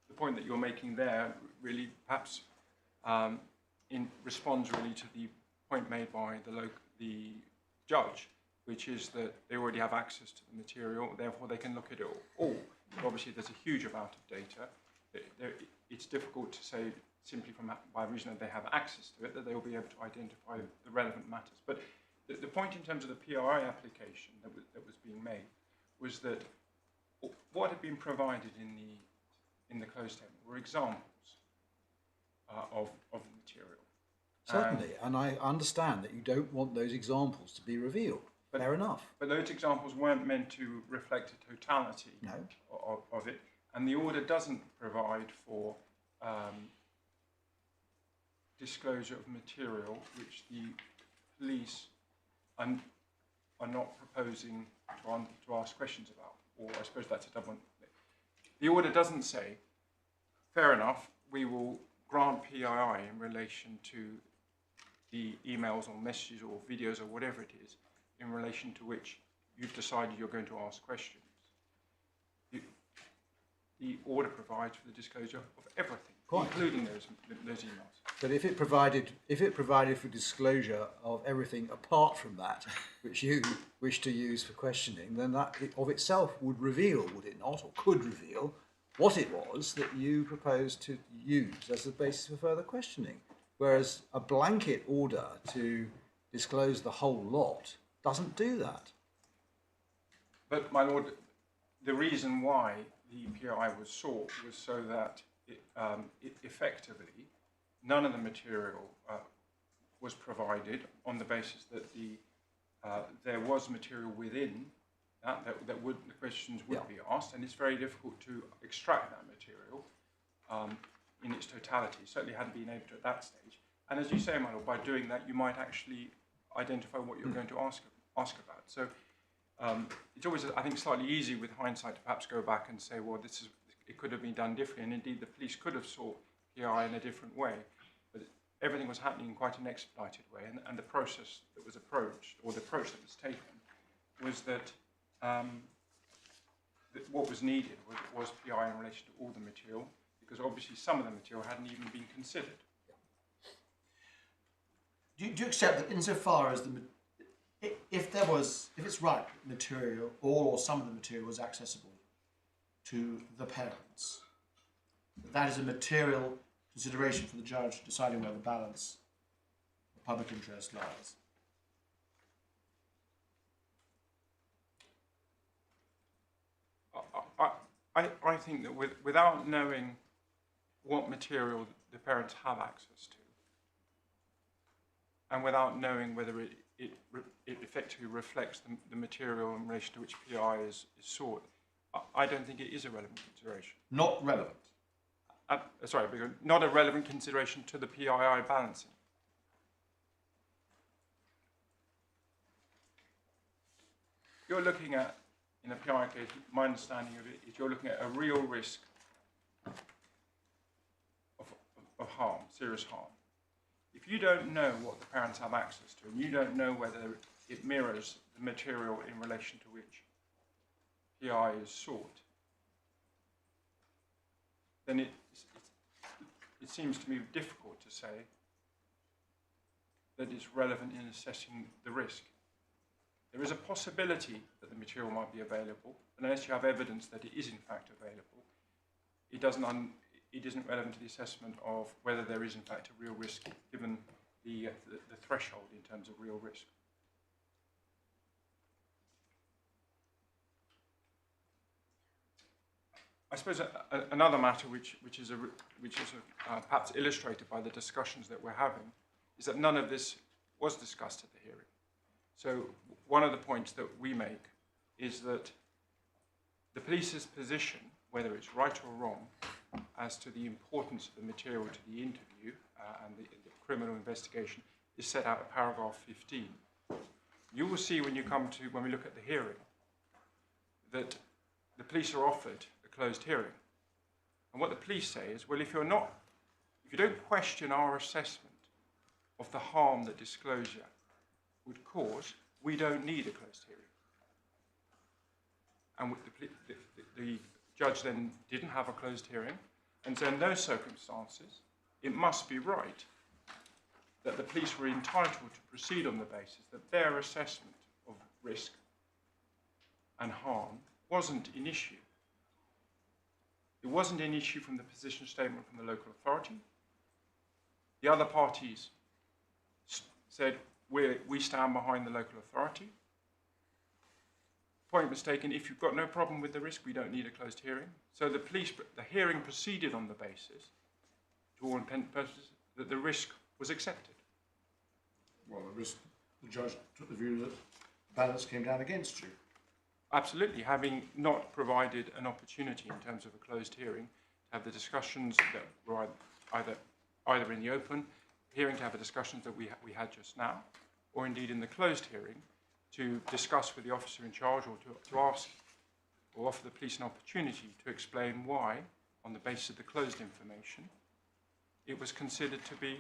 the point that you're making there really perhaps responds really to the point made by the judge, which is that they already have access to the material, therefore they can look at it all. Obviously, there's a huge amount of data. It's difficult to say simply by reason that they have access to it that they will be able to identify the relevant matters. But the point in terms of the PRI application that was being made was that what had been provided in the closed statement were examples of the material. Certainly, and I understand that you don't want those examples to be revealed. Fair enough. But those examples weren't meant to reflect a totality of it, and the order doesn't provide for disclosure of material which the police are not proposing to ask questions about, or I suppose that's a double. The order doesn't say, fair enough, we will grant PII in relation to the emails or messages or videos or whatever it is, in relation to which you've decided you're going to ask questions. The order provides for the disclosure of everything, including those emails. But if it provided for disclosure of everything apart from that, which you wish to use for questioning, then that of itself would reveal, would it not, or could reveal, what it was that you proposed to use as the basis for further questioning. Whereas a blanket order to disclose the whole lot doesn't do that. But, my lord, the reason why the PI was sought was so that it effectively none of the material was provided on the basis that there was material within that the questions would be asked, and it's very difficult to extract that material in its totality. Certainly hadn't been able to at that stage. And as you say, my lord, by doing that, you might actually identify what you're going to ask about. So it's always, I think, slightly easy with hindsight to perhaps go back and say, well, it could have been done differently, and indeed the police could have sought PI in a different way. But everything was happening in quite an expedited way, and the process that was approached, or the approach that was taken, was that what was needed was PI in relation to all the material, because obviously some of the material hadn't even been considered. Do you accept that insofar as if it's right, material, all or some of the material was accessible to the parents, that is a material consideration for the judge deciding where the balance of public interest lies? I think that without knowing what material the parents have access to, and without knowing whether it effectively reflects the material in relation to which PI is sought, I don't think it is a relevant consideration. Not relevant? Not a relevant consideration to the PII balancing. You're looking at, in a PI case, my understanding of it is you're looking at a real risk of of harm, serious harm. If you don't know what the parents have access to, and you don't know whether it mirrors the material in relation to which PI is sought, then it seems to me difficult to say that it's relevant in assessing the risk. There is a possibility that the material might be available, but unless you have evidence that it is in fact available, it isn't relevant to the assessment of whether there is in fact a real risk, given the threshold in terms of real risk. I suppose another matter which is perhaps illustrated by the discussions that we're having is that none of this was discussed at the hearing. So one of the points that we make is that the police's position, whether it's right or wrong, as to the importance of the material to the interview and the criminal investigation, is set out in paragraph 15. You will see when we look at the hearing that the police are offered a closed hearing. And what the police say is, well, if you don't question our assessment of the harm that disclosure would cause, we don't need a closed hearing. And the judge then didn't have a closed hearing, and so in those circumstances, it must be right that the police were entitled to proceed on the basis that their assessment of risk and harm wasn't an issue. It wasn't an issue from the position statement from the local authority. The other parties said, we stand behind the local authority. Point was taken, if you've got no problem with the risk, we don't need a closed hearing. So the hearing proceeded on the basis, to all intent and purposes, that the risk was accepted. Well, the judge took the view that the balance came down against you. Absolutely, having not provided an opportunity in terms of a closed hearing to have the discussions that were either in the open hearing, to have the discussions that we had just now, or indeed in the closed hearing, to discuss with the officer in charge, or to ask or offer the police an opportunity to explain why, on the basis of the closed information, it was considered to be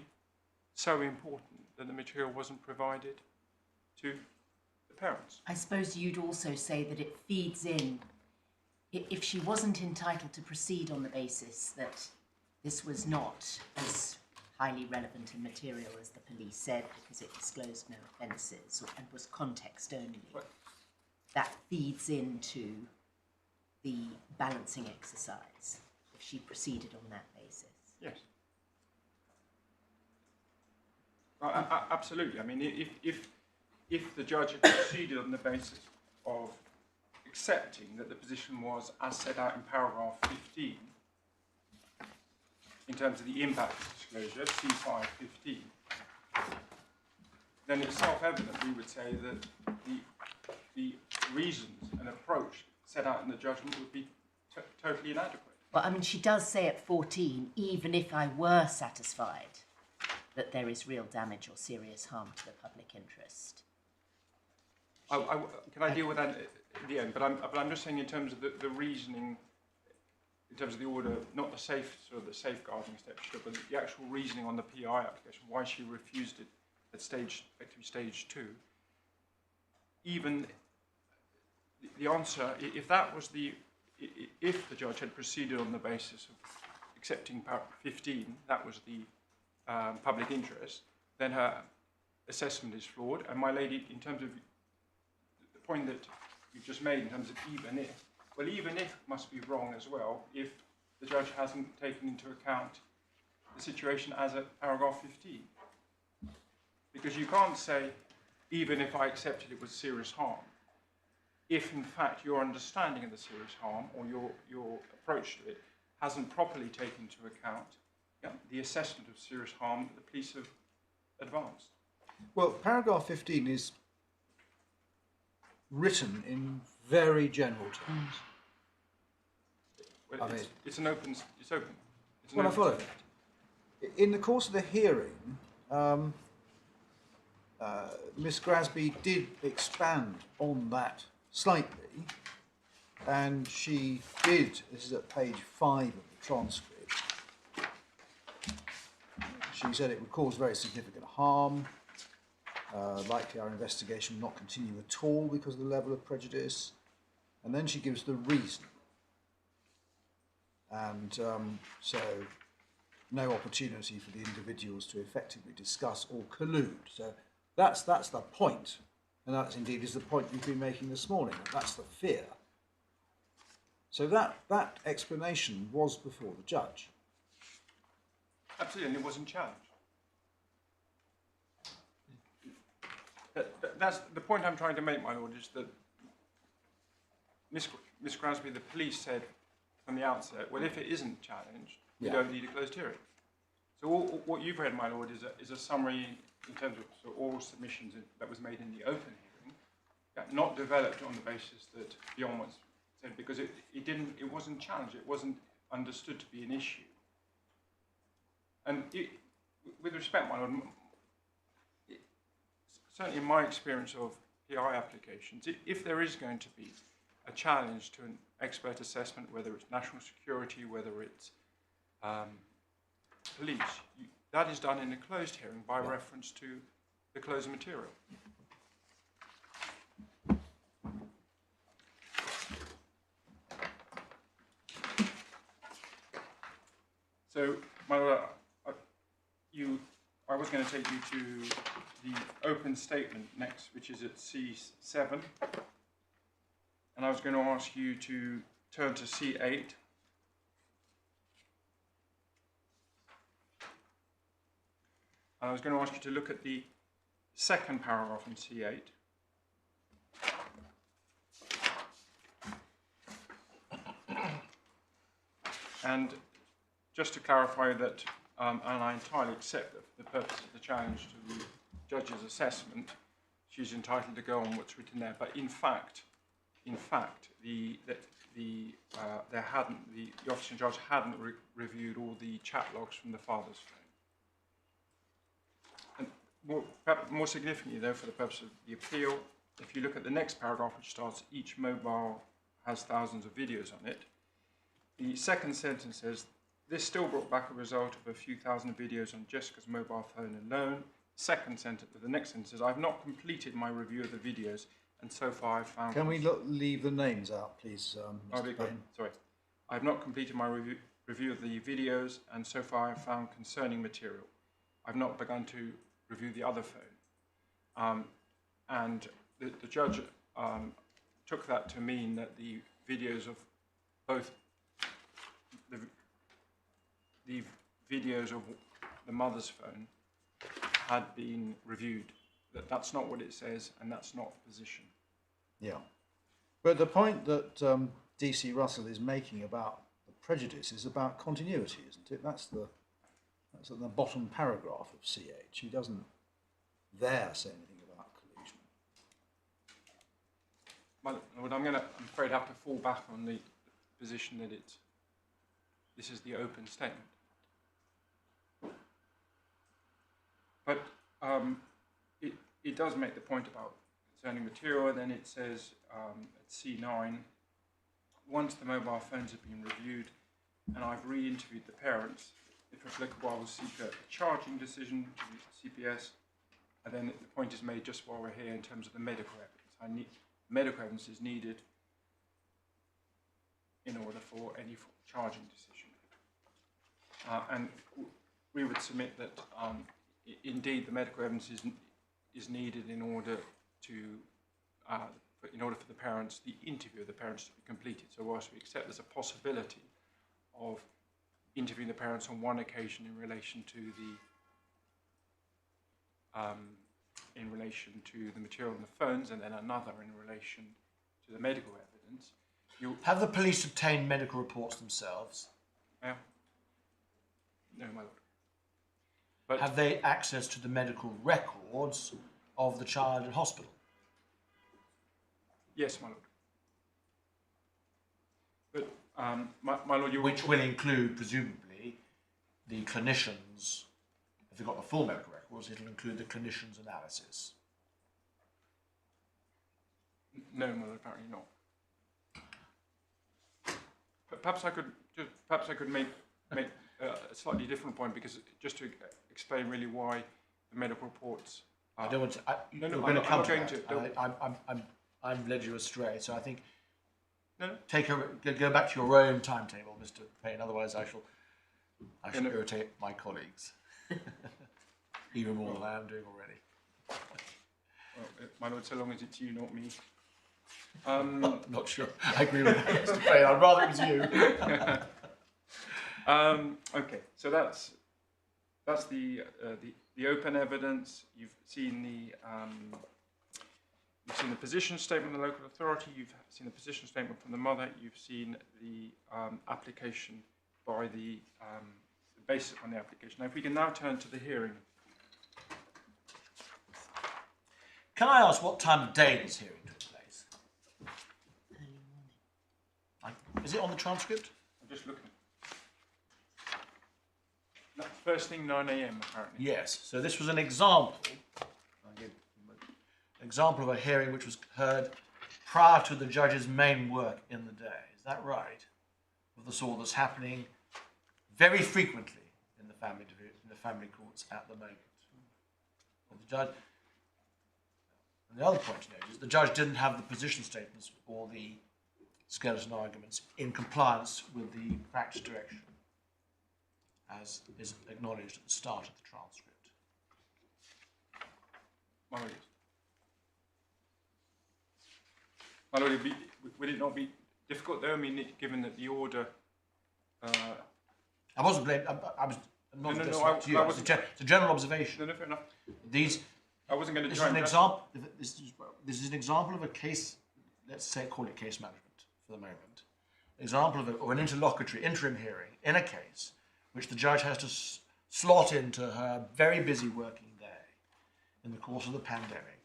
so important that the material wasn't provided to the parents. I suppose you'd also say that it feeds in, if she wasn't entitled to proceed on the basis that this was not as highly relevant and material as the police said because it disclosed no offences and was context only, Right. that feeds into the balancing exercise if she proceeded on that basis. Yes. Absolutely. I mean, if the judge had proceeded on the basis of accepting that the position was as set out in paragraph 15, in terms of the impact of disclosure, C515, then it's self-evident, we would say, that the reasons and approach set out in the judgment would be totally inadequate. Well, I mean, she does say at 14, even if I were satisfied that there is real damage or serious harm to the public interest. Can I deal with that at the end? But I'm just saying in terms of the reasoning, in terms of the order, not the safeguarding steps, but the actual reasoning on the PI application, why she refused it at effectively stage 2. Even the answer, if the judge had proceeded on the basis of accepting paragraph 15, that was the public interest, then her assessment is flawed. And my lady, in terms of the point that you've just made in terms of even if, well, even if must be wrong as well if the judge hasn't taken into account the situation as at paragraph 15. Because you can't say, even if I accepted it was serious harm, if in fact your understanding of the serious harm or your approach to it hasn't properly taken into account the assessment of serious harm that the police have advanced. Well, paragraph 15 is written in very general terms. Well, it's open. Well, I follow that. In the course of the hearing, Miss Grasby did expand on that slightly, and she did, this is at page 5 of the transcript, she said it would cause very significant harm. Likely our investigation will not continue at all because of the level of prejudice. And then she gives the reason. And so no opportunity for the individuals to effectively discuss or collude. So that's the point. And that indeed is the point you've been making this morning. That's the fear. So that explanation was before the judge. Absolutely, and it wasn't challenged. That's the point I'm trying to make, my lord, is that Miss Grasby, the police said from the outset, well, if it isn't challenged, we don't need a closed hearing. So what you've read, my lord, is a summary in terms of sort of oral submissions that was made in the open hearing, not developed on the basis that beyond what's said, because it wasn't challenged, it wasn't understood to be an issue. And with respect, my lord, certainly in my experience of PI applications, if there is going to be a challenge to an expert assessment, whether it's national security, whether it's police, that is done in a closed hearing by reference to the closed material. So, my lord, I was going to take you to the open statement next, which is at C7. And I was going to ask you to turn to C8. And I was going to ask you to look at the second paragraph in C8. And just to clarify that, and I entirely accept that for the purpose of the challenge to the judge's assessment, she's entitled to go on what's written there. But in fact, the officer in charge hadn't reviewed all the chat logs from the father's phone. And more significantly, though, for the purpose of the appeal, if you look at the next paragraph, which starts, each mobile has thousands of videos on it, the second sentence says, this still brought back a result of a few thousand videos on Jessica's mobile phone alone. Second sentence, the next sentence says, I've not completed my review of the videos, and so far I've found... Can we leave the names out, please, Mr. Payne? Sorry. I've not completed my review of the videos, and so far I've found concerning material. I've not begun to review the other phone. And the judge took that to mean that the videos of both the videos of the mother's phone had been reviewed. That's not what it says, and that's not the position. Yeah. But the point that D.C. Russell is making about the prejudice is about continuity, isn't it? That's at the bottom paragraph of C8. He doesn't there say anything about collusion. Well, I'm afraid, have to fall back on the position that this is the open statement. But it does make the point about concerning material, and then it says at C9, once the mobile phones have been reviewed and I've re-interviewed the parents, if applicable, I will seek a charging decision to the CPS, and then the point is made just while we're here in terms of the medical evidence. Medical evidence is needed in order for any charging decision. And we would submit that indeed the medical evidence is needed in order for the parents, the interview of the parents to be completed. So whilst we accept there's a possibility of interviewing the parents on one occasion in relation to the material on the phones, and then another in relation to the medical evidence. Have the police obtained medical reports themselves? Yeah. No, my lord. But have they access to the medical records of the child in hospital? Yes, my lord. But my lord, which will include presumably the clinicians. If they've got the full medical records, it'll include the clinicians' analysis. No, my lord, apparently not. But perhaps I could make a slightly different point, because just to explain really why the medical reports. I don't want to. No, you're I'm going to not come going to to. that. I've led you astray. So I think No. go back to your own timetable, Mr. Payne. Otherwise, I shall irritate my colleagues even more than I am doing already. Well, my lord, so long as it's you, not me. Not sure. I agree with that, Mr. Payne. I'd rather it was you. Okay, so that's the open evidence. You've seen the position statement of the local authority. You've seen the position statement from the mother. You've seen the application by the basis on the application. Now, if we can now turn to the hearing. Can I ask what time of day this hearing took place? Early morning. Is it on the transcript? I'm just looking. No, first thing 9 a.m. apparently. Yes. So this was an example. An example of a hearing which was heard prior to the judge's main work in the day. Is that right? Of the sort that's happening very frequently in the family courts at the moment. Well, the judge. And the other point to note is the judge didn't have the position statements or the skeleton arguments in compliance with the practice direction, as is acknowledged at the start of the transcript. My lord, yes. My lord, would it not be difficult though? I mean, given that the order. I wasn't blamed. I was not No, addressing I- it to you. I It's wasn't- it's a general observation. No, fair enough. These. I wasn't going to This try is an and example. This is an example of a case. Let's say call it case management for the moment. Example of an interlocutory interim hearing in a case which the judge has to slot into her very busy working day in the course of the pandemic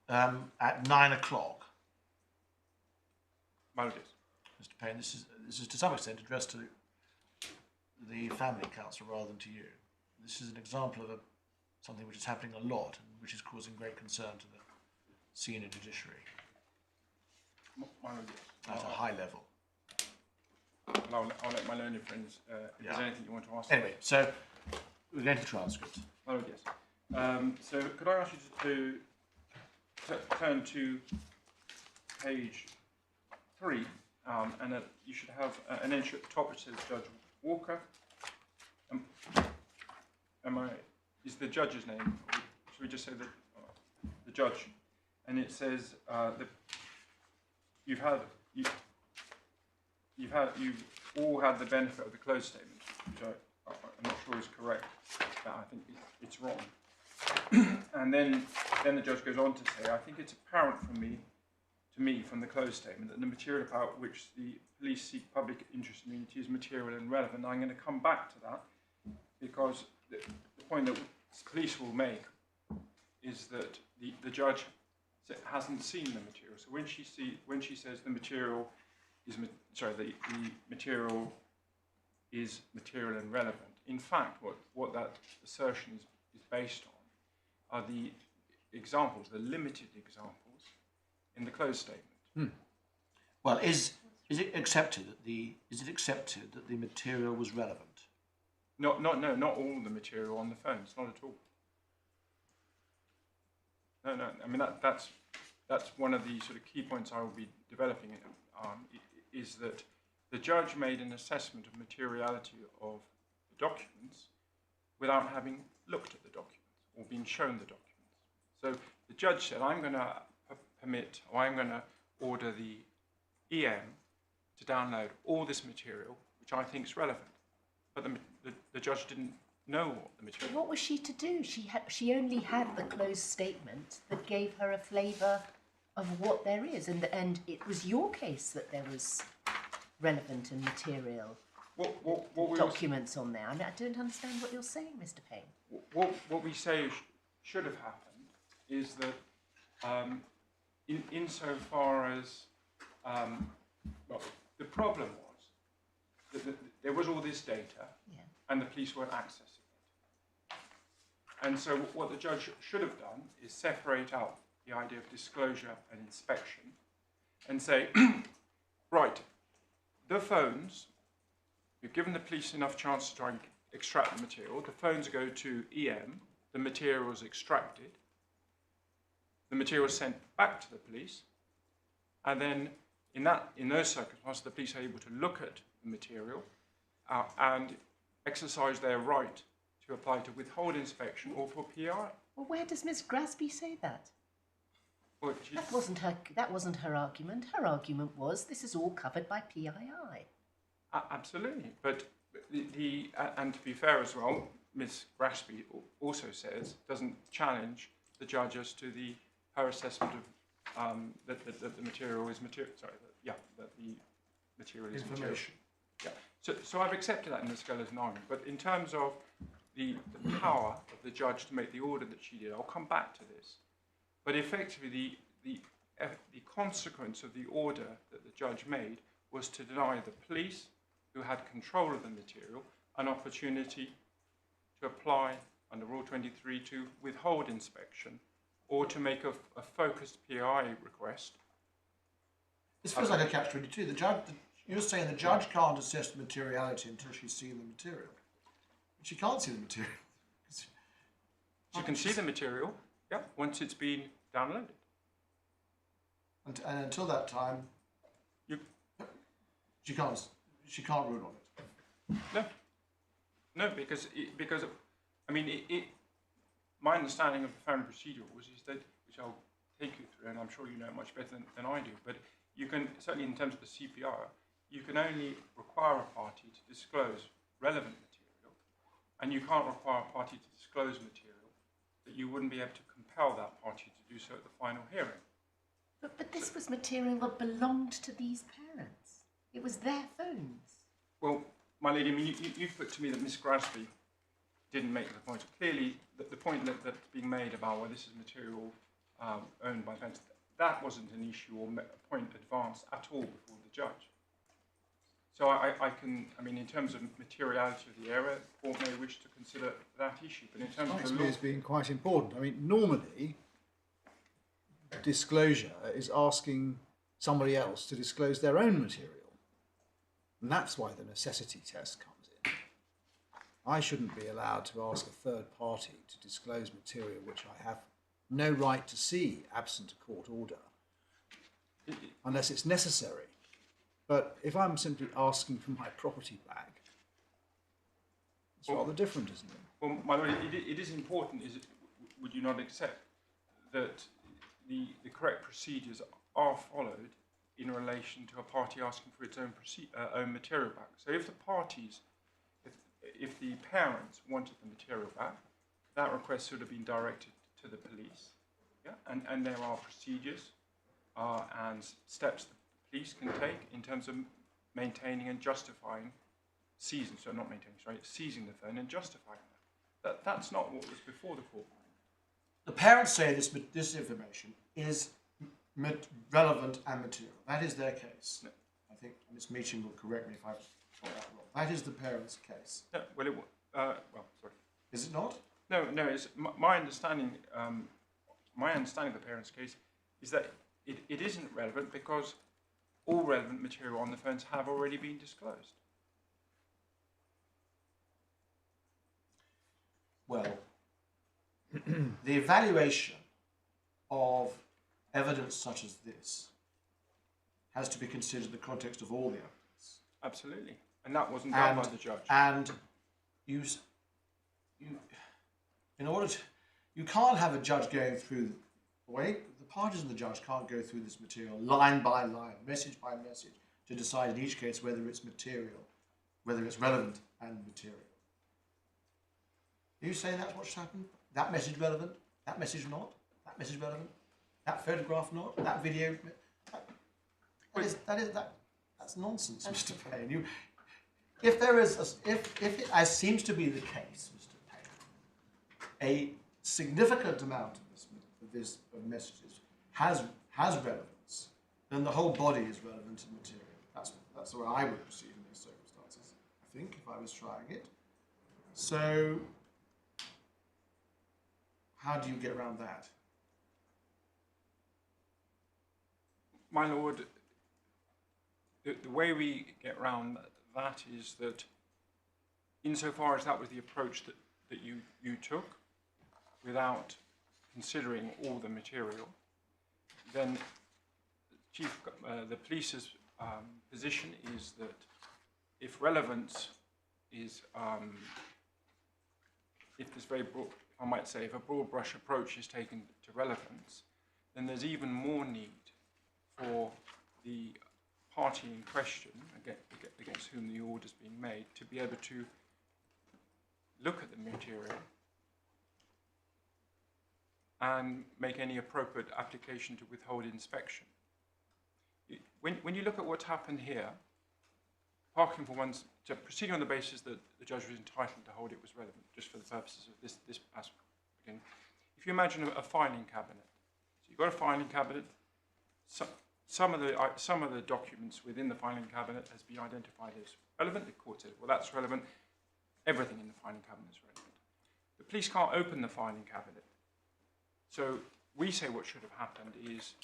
at 9 o'clock. My lord, yes. Mr. Payne, this is to some extent addressed to the family counsel rather than to you. This is an example of something which is happening a lot and which is causing great concern to the senior judiciary My lord, yes. at a high level. I'll let my learned friends, if there's anything you want to ask. Anyway, so we're going to the transcript. My lord, yes. So could I ask you to turn to page 3, and you should have an entry at the top which says Judge Walker. Is the judge's name? Or should we just say the judge? And it says that you've all had the benefit of the closed statement, which I'm not sure is correct. I think it's wrong. And then the judge goes on to say, I think it's apparent to me from the closed statement that the material about which the police seek public interest immunity is material and relevant. I'm going to come back to that because the point that police will make is that the judge hasn't seen the material. So when she says the material is the material is material and relevant. In fact, what that assertion is based on are the examples, the limited examples in the closed statement. Well, is it accepted that the material was relevant? Not all the material on the phones, not at all. No. I mean that's one of the sort of key points I will be developing. Is that the judge made an assessment of materiality of the documents without having looked at the documents or been shown the documents. So the judge said, I'm going to permit, or I'm going to order the EM to download all this material, which I think is relevant. But the judge didn't know what the material was. What was she to do? She only had the closed statement that gave her a flavour of what there is, and it was your case that there was relevant and material documents on there. I mean, I don't understand what you're saying, Mr. Payne. What we say should have happened is that insofar as the problem was that there was all this data and the police weren't accessing it. And so what the judge should have done is separate out the idea of disclosure and inspection and say, right, the phones You've given the police enough chance to try and extract the material. The phones go to EM. The material is extracted. The material is sent back to the police. And then in those circumstances, the police are able to look at the material and exercise their right to apply to withhold inspection or for PI. Well, where does Miss Grasby say that? Well, That wasn't her argument. Her argument was this is all covered by PII. Absolutely, but and to be fair as well, Ms. Grasby also says doesn't challenge the judge as to her assessment of that the material is material. Sorry, that the material is material. Yeah. So I've accepted that in the skeleton argument, but in terms of the power of the judge to make the order that she did, I'll come back to this. But effectively, the consequence of the order that the judge made was to deny the police, who had control of the material, an opportunity to apply under Rule 23 to withhold inspection or to make a focused PI request. This feels like a catch-22. You're saying the judge can't assess the materiality until she's seen the material. She can't see the material. She can see the material, yeah, once it's been downloaded. And until that time, she can't rule on it. No, because I mean, my understanding of the phone procedure is that, which I'll take you through, and I'm sure you know it much better than I do, but you can, certainly in terms of the CPR, you can only require a party to disclose relevant material, and you can't require a party to disclose material that you wouldn't be able to compel that party to do so at the final hearing. But this was material that belonged to these parents. It was their phones. Well, my lady, I mean, you put to me that Miss Grasby didn't make the point. Clearly, the point that's being made about whether this is material owned by parents, that wasn't an issue or a point advanced at all before the judge. So I mean, in terms of materiality of the error, the court may wish to consider that issue. But in terms of the law, as being quite important. I mean, normally, disclosure is asking somebody else to disclose their own material. And that's why the necessity test comes in. I shouldn't be allowed to ask a third party to disclose material which I have no right to see absent a court order, unless it's necessary. But if I'm simply asking for my property back, it's rather different, isn't it? well, my lord, it is important, would you not accept, that the correct procedures are followed in relation to a party asking for its own material back. So if the parties, if the parents wanted the material back, that request should have been directed to the police. Yeah? And there are procedures and steps that the police can take in terms of maintaining and justifying seizing the phone and justifying that. That's not what was before the court. The parents say this information is relevant and material. That is their case. No. I think Ms. Meacham will correct me if I've got that wrong. That is the parents' case. No, well, sorry. Is it not? No. It's my understanding. My understanding of the parents' case is that it isn't relevant because all relevant material on the phones have already been disclosed. Well, the evaluation of evidence such as this has to be considered in the context of all the evidence. Absolutely, and that wasn't done by the judge. And you can't have a judge going through the parties and the judge can't go through this material line by line, message by message, to decide in each case whether it's material, whether it's relevant and material. Are you saying that's what's happened? That message relevant? That message not? That message relevant? That photograph not? That video? That's nonsense, Mr. Payne. If it, as seems to be the case, Mr. Payne, a significant amount of messages has relevance, then the whole body is relevant and material. That's the way I would proceed in these circumstances, I think, if I was trying it. So, how do you get around that? My lord, the way we get around that is that insofar as that was the approach that you took, without considering all the material, then the police's position is that if relevance is, if this very broad, I might say, if a broad brush approach is taken to relevance, then there's even more need for the party in question, against whom the order is being made, to be able to look at the material and make any appropriate application to withhold inspection. When you look at what's happened here, parking for one's, proceeding on the basis that the judge was entitled to hold it was relevant, just for the purposes of this aspect. Again, if you imagine a filing cabinet, so you've got a filing cabinet, some of the documents within the filing cabinet has been identified as relevant. The court said, well, that's relevant. Everything in the filing cabinet is relevant. The police can't open the filing cabinet. So we say what should have happened is,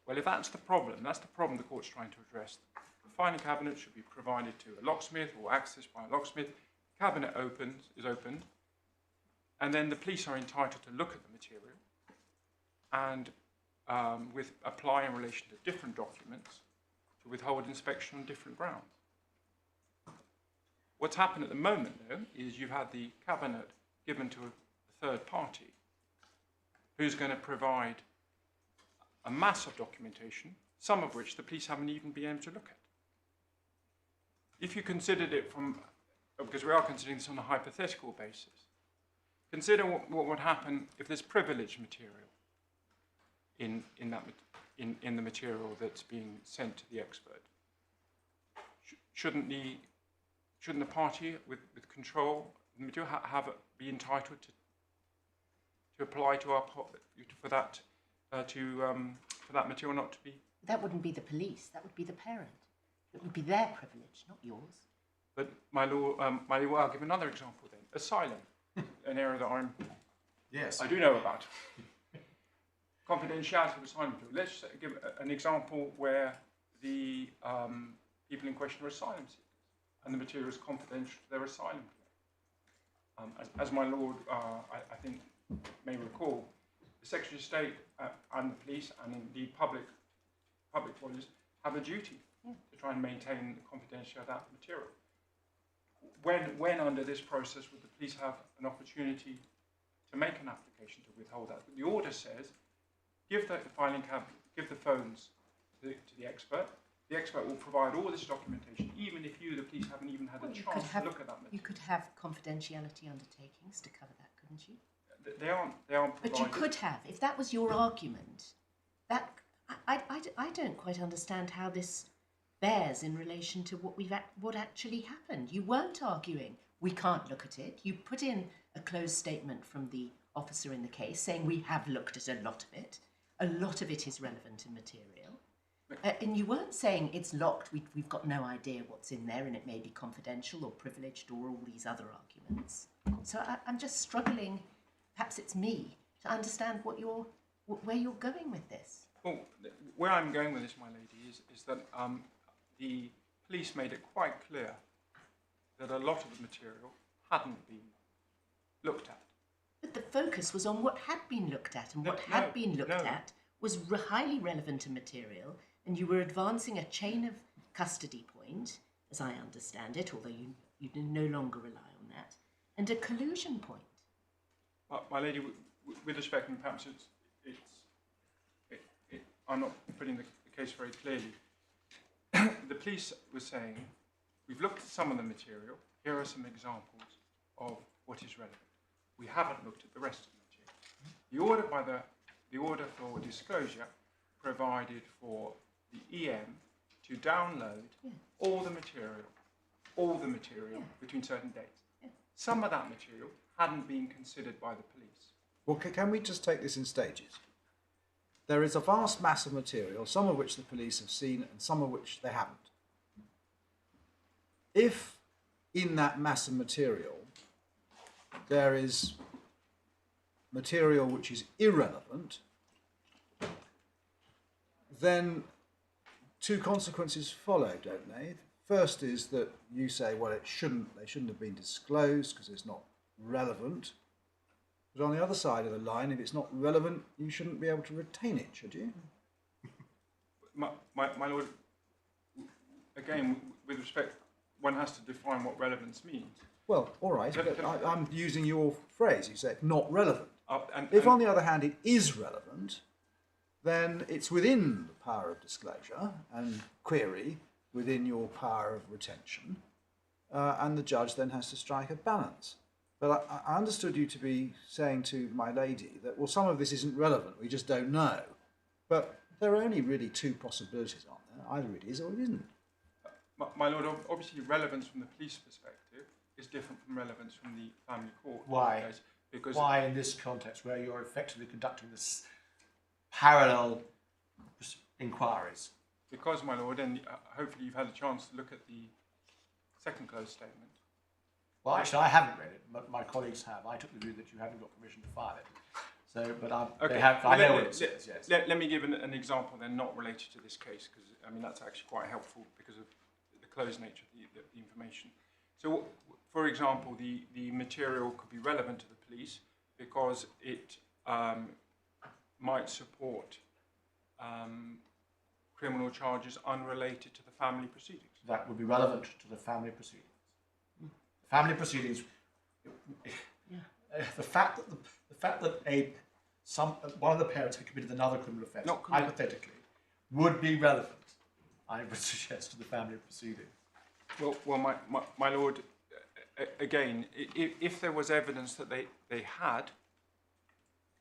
well, if that's the problem the court's trying to address. The filing cabinet should be provided to a locksmith or accessed by a locksmith. Cabinet is opened, and then the police are entitled to look at the material and apply in relation to different documents to withhold inspection on different grounds. What's happened at the moment, though, is you've had the cabinet given to a third party who's going to provide a mass of documentation, some of which the police haven't even been able to look at. If you considered it from, because we are considering this on a hypothetical basis, consider what would happen if there's privileged material in the material that's being sent to the expert. Shouldn't the party with control of the material be entitled to apply to for that material not to be? That wouldn't be the police. That would be the parent. It would be their privilege, not yours. But my lord, I'll give another example then. Asylum, an area that I do know about. Confidentiality of asylum. Let's give an example where the people in question are asylum seekers, and the material is confidential to their asylum claim. As my lord, I think, may recall, the Secretary of State and the police, and indeed public bodies, have a duty to try and maintain the confidentiality of that material. When under this process would the police have an opportunity to make an application to withhold that? The order says, give the filing cabinet, give the phones to the expert. The expert will provide all this documentation, even if you, the police, haven't even had a chance to look at that material. You could have confidentiality undertakings to cover that, couldn't you? They aren't provided. But you could have, if that was your argument. That I don't quite understand how this bears in relation to what actually happened. You weren't arguing, we can't look at it. You put in a closed statement from the officer in the case saying we have looked at a lot of it. A lot of it is relevant and material. And you weren't saying it's locked, we've got no idea what's in there and it may be confidential or privileged or all these other arguments. So I'm just struggling, perhaps it's me, to understand where you're going with this. Well, where I'm going with this, my lady, is that the police made it quite clear that a lot of the material hadn't been looked at. But the focus was on what had been looked at, and what had been looked at was highly relevant and material, and you were advancing a chain of custody point, as I understand it, although you no longer rely on that, and a collusion point. My lady, with respect, and perhaps I'm not putting the case very clearly. The police were saying, we've looked at some of the material, here are some examples of what is relevant. We haven't looked at the rest of the material. The order for disclosure provided for the EM to download all the material between certain dates. Some of that material hadn't been considered by the police. Well, can we just take this in stages? There is a vast mass of material, some of which the police have seen and some of which they haven't. If in that mass of material there is material which is irrelevant, then two consequences follow, don't they? First is that you say, well, they shouldn't have been disclosed because it's not relevant. But on the other side of the line, if it's not relevant, you shouldn't be able to retain it, should you? My lord, again, with respect, one has to define what relevance means. Well, all right, but I'm using your phrase. You say not relevant. And If, on the other hand, it is relevant, then it's within the power of disclosure and query within your power of retention, and the judge then has to strike a balance. But I understood you to be saying to my lady that, well, some of this isn't relevant, we just don't know. But there are only really two possibilities, aren't there? Either it is or it isn't. my lord, obviously relevance from the police perspective is different from relevance from the family court. Why? Because why in this context where you're effectively conducting this parallel inquiries? Because, my lord, and hopefully you've had a chance to look at the second closed statement. Well, actually, I haven't read it, but my colleagues have. I took the view that you haven't got permission to file it. So, but Okay. they have. I know what it says. Yes. Let me give an example then, not related to this case, because I mean that's actually quite helpful because of the closed nature of the information. So, for example, the material could be relevant to the police because it might support criminal charges unrelated to the family proceedings. That would be relevant to the family proceedings. The family proceedings. The fact that one of the parents had committed another criminal offence, hypothetically, would be relevant, I would suggest, to the family proceeding. Well, my lord, again, if there was evidence that they had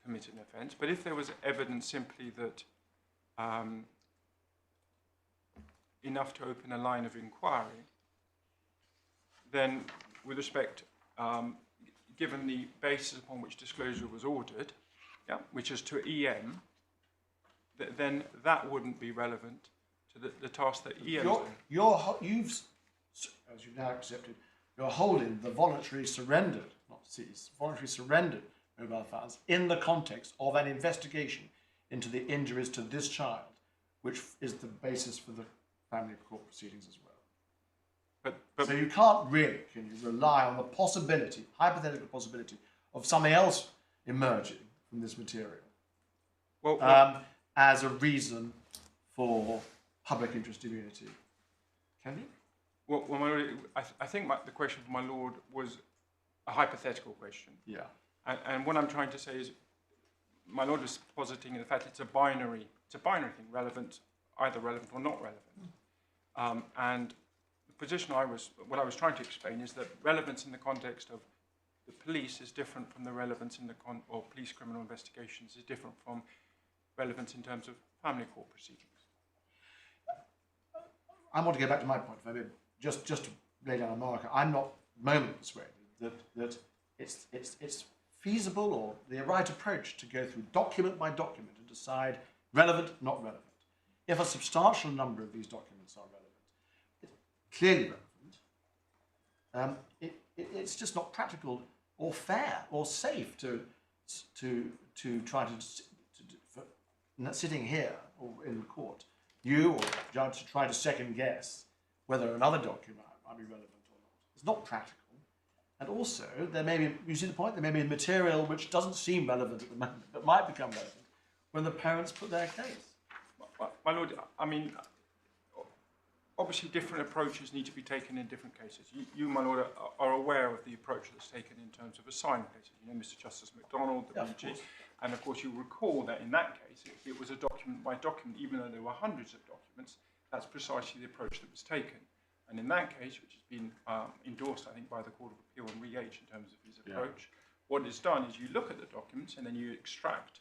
committed an offence, but if there was evidence simply that enough to open a line of inquiry, then with respect, given the basis upon which disclosure was ordered, which is to EM, then that wouldn't be relevant to the task that EM is as you've now accepted, you're holding the voluntary surrendered, not seized, voluntary surrendered mobile phones in the context of an investigation into the injuries to this child, which is the basis for the family court proceedings as well. But so you can't really, can you, rely on the possibility, hypothetical possibility, of something else emerging from this material as a reason for public interest immunity. Can you? Well, my lord, I think the question for my lord was a hypothetical question. Yeah. And what I'm trying to say is, my lord was positing the fact it's a binary thing, relevant, either relevant or not relevant. And the position what I was trying to explain is that relevance in the context of the police is different from the relevance in or police criminal investigations is different from relevance in terms of family court proceedings. I want to go back to my point, if I may, just to lay down a marker. I'm not moment persuaded that it's feasible or the right approach to go through document by document and decide relevant, not relevant. If a substantial number of these documents are relevant, clearly relevant, it's just not practical or fair or safe to try for sitting here or in the court, you or the judge to try to second guess whether another document might be relevant or not. It's not practical. And also, there may be, you see the point, there may be material which doesn't seem relevant at the moment, but might become relevant when the parents put their case. My lord, I mean, obviously different approaches need to be taken in different cases. You my lord, are aware of the approach that's taken in terms of asylum cases. You know, Mr. Justice MacDonald, the BG, and of course you recall that in that case, it was a document by document, even though there were hundreds of documents. That's precisely the approach that was taken. And in that case, which has been endorsed, I think, by the Court of Appeal and Re-H in terms of his approach, what is done is you look at the documents and then you extract,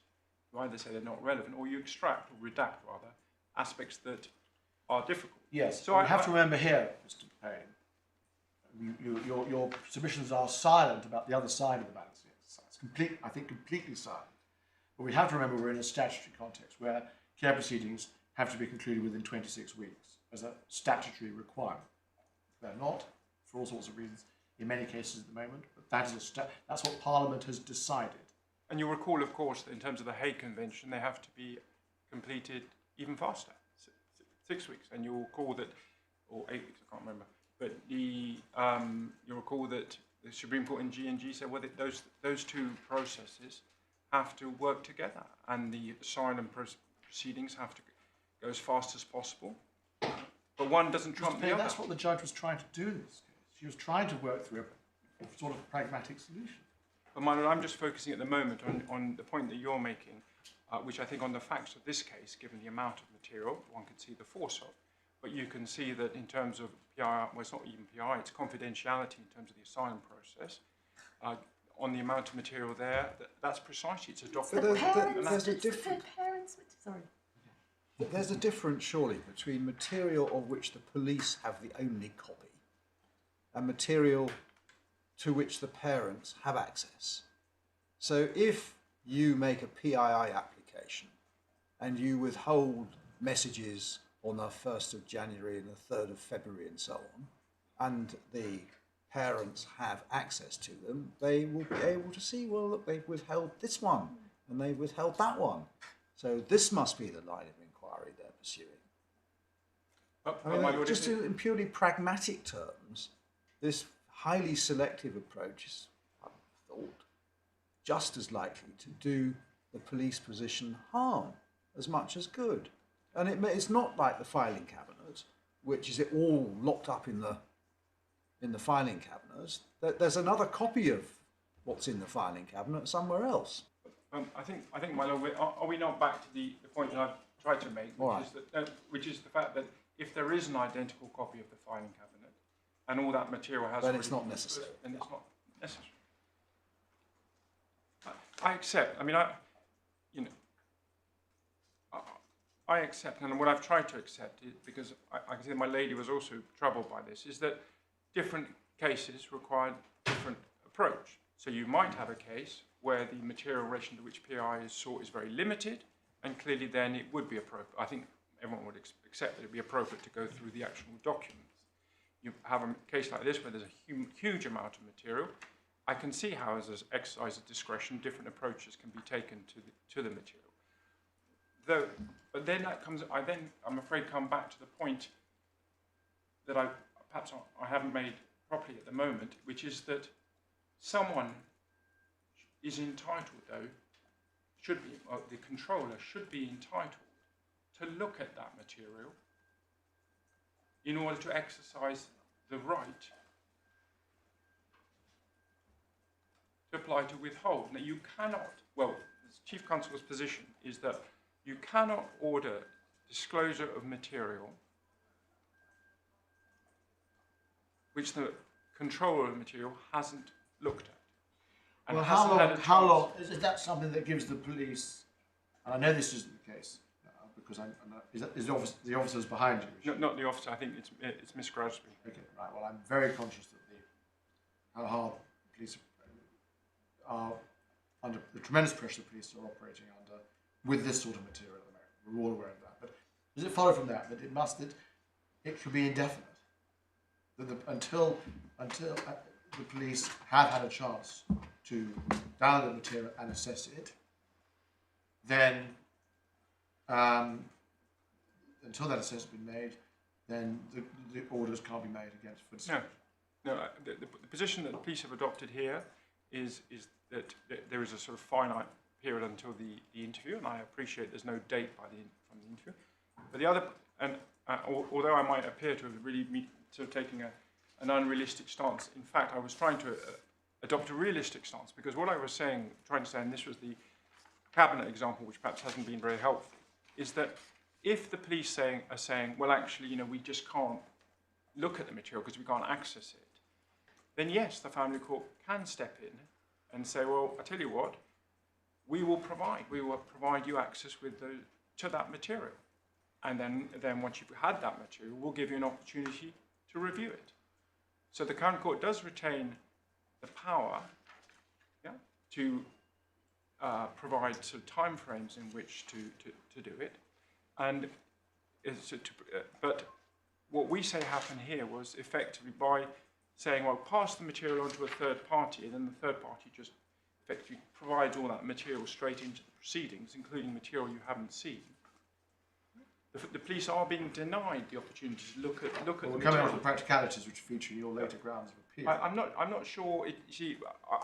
you either say they're not relevant, or you extract, or redact rather, aspects that are difficult. Yes, so you have to remember here, Mr. Payne, your submissions are silent about the other side of the balance here. It's I think completely silent. But we have to remember we're in a statutory context where care proceedings have to be concluded within 26 weeks as a statutory requirement. They're not, for all sorts of reasons, in many cases at the moment, but that's what Parliament has decided. And you'll recall, of course, that in terms of the Hague Convention, they have to be completed even faster, 6 weeks. And you'll recall that or 8 weeks, I can't remember. But you'll recall that the Supreme Court in G&G said, well, that those two processes have to work together, and the asylum proceedings have to go as fast as possible. But one doesn't trump the other. That's what the judge was trying to do in this case. She was trying to work through a sort of pragmatic solution. But my lord, I'm just focusing at the moment on the point that you're making, which I think on the facts of this case, given the amount of material, one can see the force of. But you can see that in terms of PI, well, it's not even PI, it's confidentiality in terms of the asylum process. On the amount of material there, that's precisely, it's a document. There's a difference. Sorry. There's a difference, surely, between material of which the police have the only copy and material to which the parents have access. So if you make a PII application and you withhold messages on the 1st of January and the 3rd of February and so on, and the parents have access to them, they will be able to see, well, look, they've withheld this one and they've withheld that one. So this must be the line of inquiry they're pursuing. I mean, just in purely pragmatic terms, this highly selective approach is, I thought, just as likely to do the police position harm as much as good. And it's not like the filing cabinet, which is it all locked up in the filing cabinets. There's another copy of what's in the filing cabinet somewhere else. I think, my lord, are we not back to the point that I've tried to make, which is the fact that if there is an identical copy of the filing cabinet and all that material has, then it's not necessary. Then it's not necessary. I accept. I mean, I accept, and what I've tried to accept is, because I can see that my lady was also troubled by this, is that different cases require different approach. So you might have a case where the material relation to which PI is sought is very limited, and clearly then it would be appropriate. I think everyone would accept that it would be appropriate to go through the actual documents. You have a case like this where there's a huge amount of material. I can see how, as an exercise of discretion, different approaches can be taken to the material. But then that comes. I'm afraid, come back to the point that I haven't made properly at the moment, which is that someone is entitled, though, the controller should be entitled to look at that material in order to exercise the right to apply to withhold. Now, you cannot, well, the Chief Constable's position is that you cannot order disclosure of material which the controller of the material hasn't looked at. And Well, how long, is that something that gives the police, and I know this isn't the case, because is the officers behind you? Not the officer, I think it's Miss Grosby. Okay, right, well, I'm very conscious that how hard police are under the tremendous pressure the police are operating under with this sort of material at the moment. We're all aware of that. But does it follow from that it should be indefinite? That until the police have had a chance to download the material and assess it, then until that assessment has been made, then the orders can't be made against. No. The position that the police have adopted here is that there is a sort of finite period until the interview, and I appreciate there's no date from the interview. But the other, and although I might appear to have really sort of taking an unrealistic stance, in fact, I was trying to adopt a realistic stance, because what I was trying to say, and this was the cabinet example, which perhaps hasn't been very helpful, is that if the police are saying, well, actually, we just can't look at the material because we can't access it, then yes, the family court can step in and say, well, I tell you what, we will provide you access to that material. And then once you've had that material, we'll give you an opportunity to review it. So the Crown Court does retain the power to provide sort of timeframes in which to do it. And but what we say happened here was effectively by saying, well, pass the material on to a third party, and then the third party just effectively provides all that material straight into the proceedings, including material you haven't seen. The police are being denied the opportunity to look at Well, the we're coming on to material. the practicalities which feature in your later grounds of appeal. I'm not sure. You see,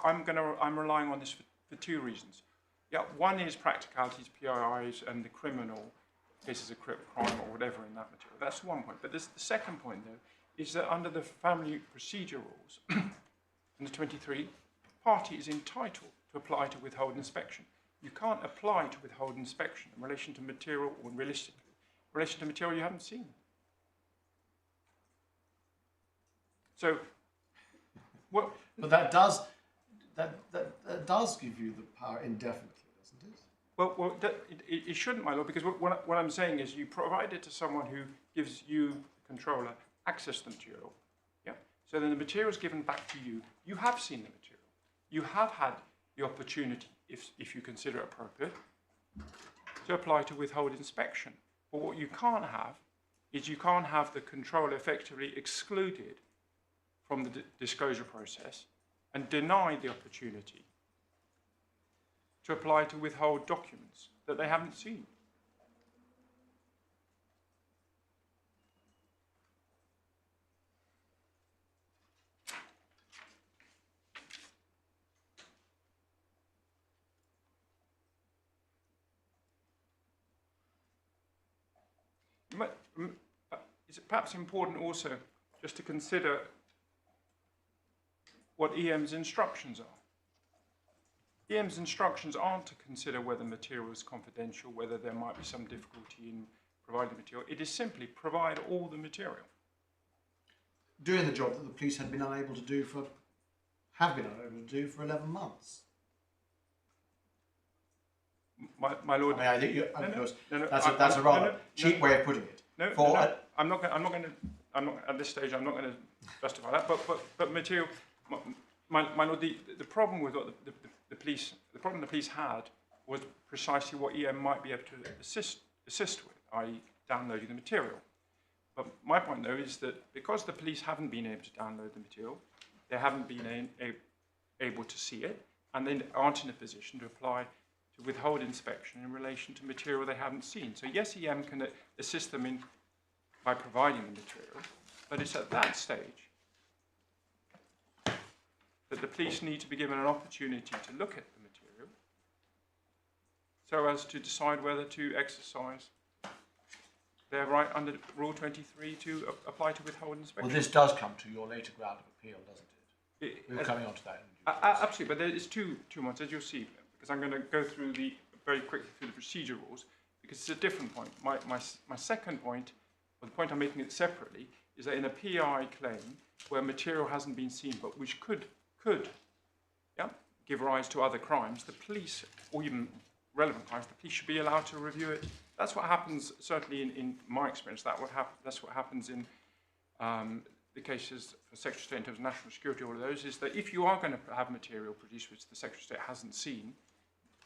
I'm relying on this for two reasons. Yeah, one is practicalities, PIIs, and the criminal cases of crime or whatever in that material. That's one point. But the second point, though, is that under the family procedure rules, under 23, party is entitled to apply to withhold inspection. You can't apply to withhold inspection in relation to material, or realistically, in relation to material you haven't seen. So, what? But that does give you the power indefinitely, doesn't it? Well, it shouldn't, my lord, because what I'm saying is you provide it to someone who gives you, the controller, access to the material. Yeah. So then the material is given back to you. You have seen the material. You have had the opportunity, if you consider it appropriate, to apply to withhold inspection. But what you can't have is you can't have the controller effectively excluded from the disclosure process and denied the opportunity to apply to withhold documents that they haven't seen. It's perhaps important also just to consider what EM's instructions are. EM's instructions aren't to consider whether material is confidential, whether there might be some difficulty in providing the material. It is simply provide all the material. Doing the job that the police have been unable to do for 11 months. My lord, I mean, I think you, no, that's a rather cheap way of putting it. I'm not going to. At this stage. I'm not going to justify that. But material. My lord, the problem with what the police had was precisely what EM might be able to assist with, i.e., downloading the material. But my point, though, is that because the police haven't been able to download the material, they haven't been able to see it, and they aren't in a position to apply to withhold inspection in relation to material they haven't seen. So yes, EM can assist them by providing the material, but it's at that stage that the police need to be given an opportunity to look at the material so as to decide whether to exercise their right under Rule 23 to apply to withhold inspection. Well, this does come to your later ground of appeal, doesn't it? We're coming on to that. Absolutely, but there is two months, as you'll see, because I'm going to go through very quickly through the procedure rules, because it's a different point. My second point, or the point I'm making it separately, is that in a PI claim where material hasn't been seen, but which could give rise to other crimes, the police, or even relevant crimes, the police should be allowed to review it. That's what happens, certainly in my experience, that's what happens in the cases for Secretary of State in terms of national security, all of those, is that if you are going to have material produced which the Secretary of State hasn't seen,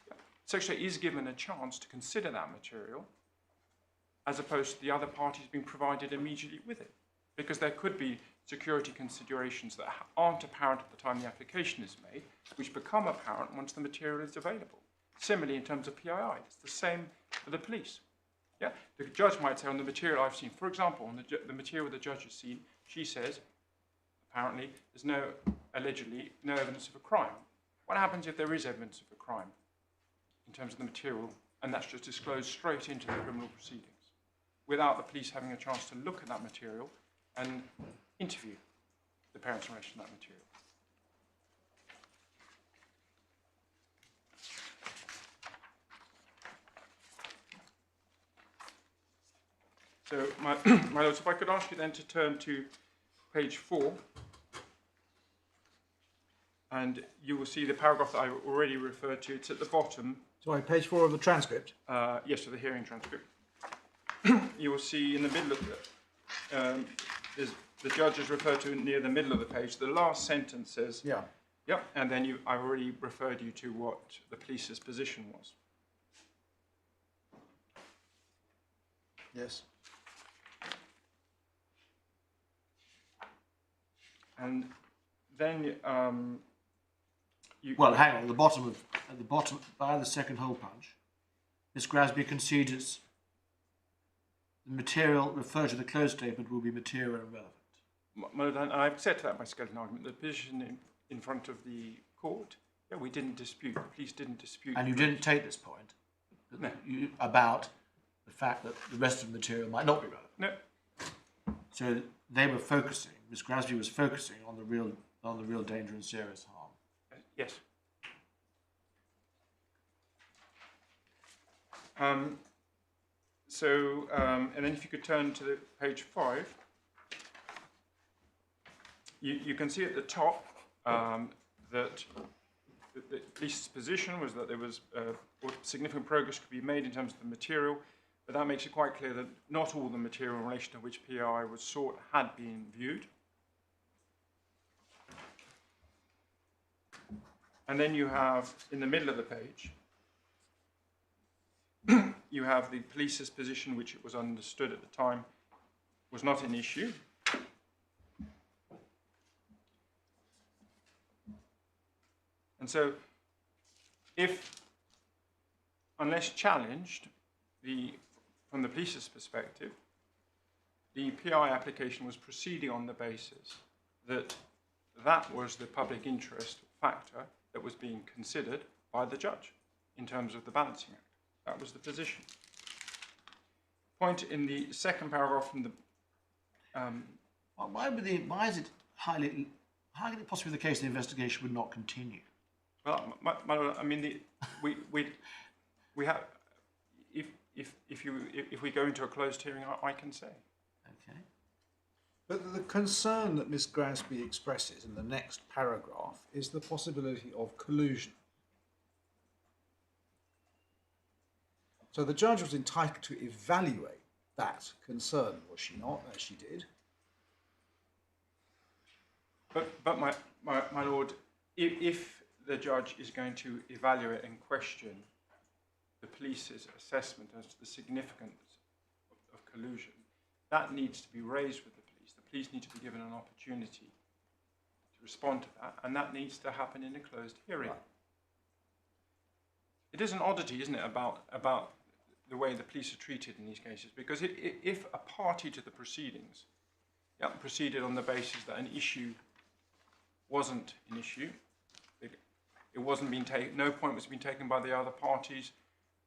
the Secretary of State is given a chance to consider that material as opposed to the other parties being provided immediately with it. Because there could be security considerations that aren't apparent at the time the application is made, which become apparent once the material is available. Similarly, in terms of PII, it's the same for the police. Yeah, the judge might say on the material I've seen, for example, on the material the judge has seen, she says, apparently, there's allegedly no evidence of a crime. What happens if there is evidence of a crime in terms of the material, and that's just disclosed straight into the criminal proceedings, without the police having a chance to look at that material and interview the parents in relation to that material? So, my lords, if I could ask you then to turn to page 4, and you will see the paragraph that I already referred to. It's at the bottom. Sorry, page 4 of the transcript. Yes, of the hearing transcript. You will see in the middle of the judge is referred to near the middle of the page. The last sentence says, Yeah. Yep, and then I've already referred you to what the police's position was. Yes. And then Well, hang on. At the bottom, by the second hole punch, Miss Grasby concedes the material referred to the closed statement will be material and relevant. My Lord, and I've said to that by skeleton argument, the position in front of the court, yeah, we didn't dispute, the police didn't dispute. And you didn't take this point No. about the fact that the rest of the material might not be relevant. No. So they were focusing, Miss Grasby was focusing on the real danger and serious harm. Yes. And then if you could turn to page 5, you can see at the top that the police's position was that there was significant progress could be made in terms of the material, but that makes it quite clear that not all the material in relation to which PI was sought had been viewed. And then you have, in the middle of the page, you have the police's position, which it was understood at the time was not an issue. And so, unless challenged, from the police's perspective, the PI application was proceeding on the basis that that was the public interest factor that was being considered by the judge in terms of the Balancing Act. That was the position. Point in the second paragraph from the... Why is it highly... How can it possibly be the case the investigation would not continue? Well, I mean, we have... If we go into a closed hearing, I can say. Okay. But the concern that Miss Grasby expresses in the next paragraph is the possibility of collusion. So the judge was entitled to evaluate that concern, was she not, as she did? But my lord, if the judge is going to evaluate and question the police's assessment as to the significance of collusion, that needs to be raised with the police. The police need to be given an opportunity to respond to that, and that needs to happen in a closed hearing. Right. It is an oddity, isn't it, about the way the police are treated in these cases, because if a party to the proceedings proceeded on the basis that an issue wasn't an issue, it wasn't being taken, no point was being taken by the other parties,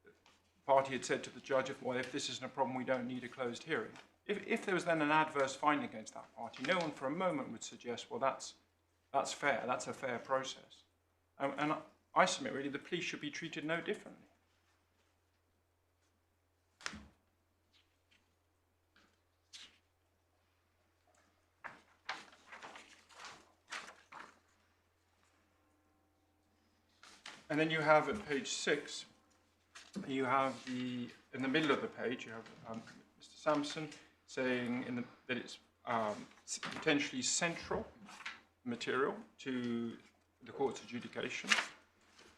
the party had said to the judge, if this isn't a problem, we don't need a closed hearing. If there was then an adverse finding against that party, no one for a moment would suggest, well, that's fair, that's a fair process. And I submit, really, the police should be treated no differently. And then you have at page 6, you have in the middle of the page, you have Mr. Sampson saying that it's potentially central material to the court's adjudication.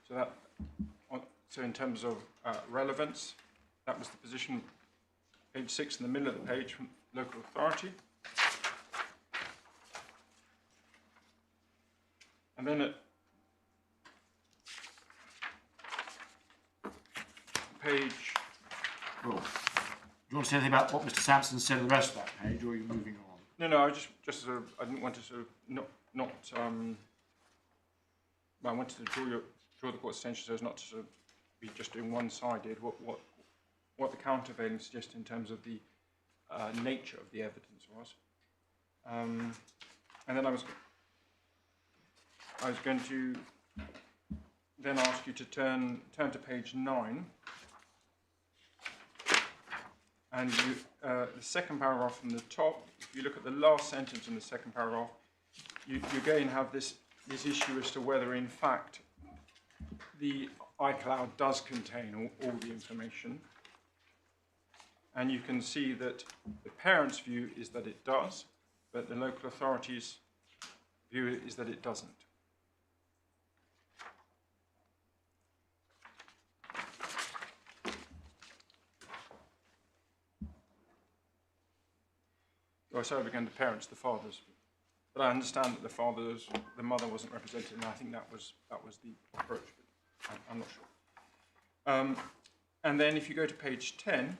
So in terms of relevance, that was the position, page 6 in the middle of the page from local authority. And then at page... Well, do you want to say anything about what Mr. Sampson said on the rest of that page, or are you moving on? No, I just sort of, I didn't want to sort of I wanted to draw the court's attention so as not to sort of be just doing one-sided. What the countervailing suggests in terms of the nature of the evidence was, and then I was going to then ask you to turn to page 9, and the second paragraph from the top. If you look at the last sentence in the second paragraph, you again have this issue as to whether, in fact, the iCloud does contain all the information. And you can see that the parents' view is that it does, but the local authorities' view is that it doesn't. Oh, sorry, again, the parents, the fathers. But I understand that the mother wasn't represented, and I think that was the approach. But I'm not sure. And then if you go to page 10,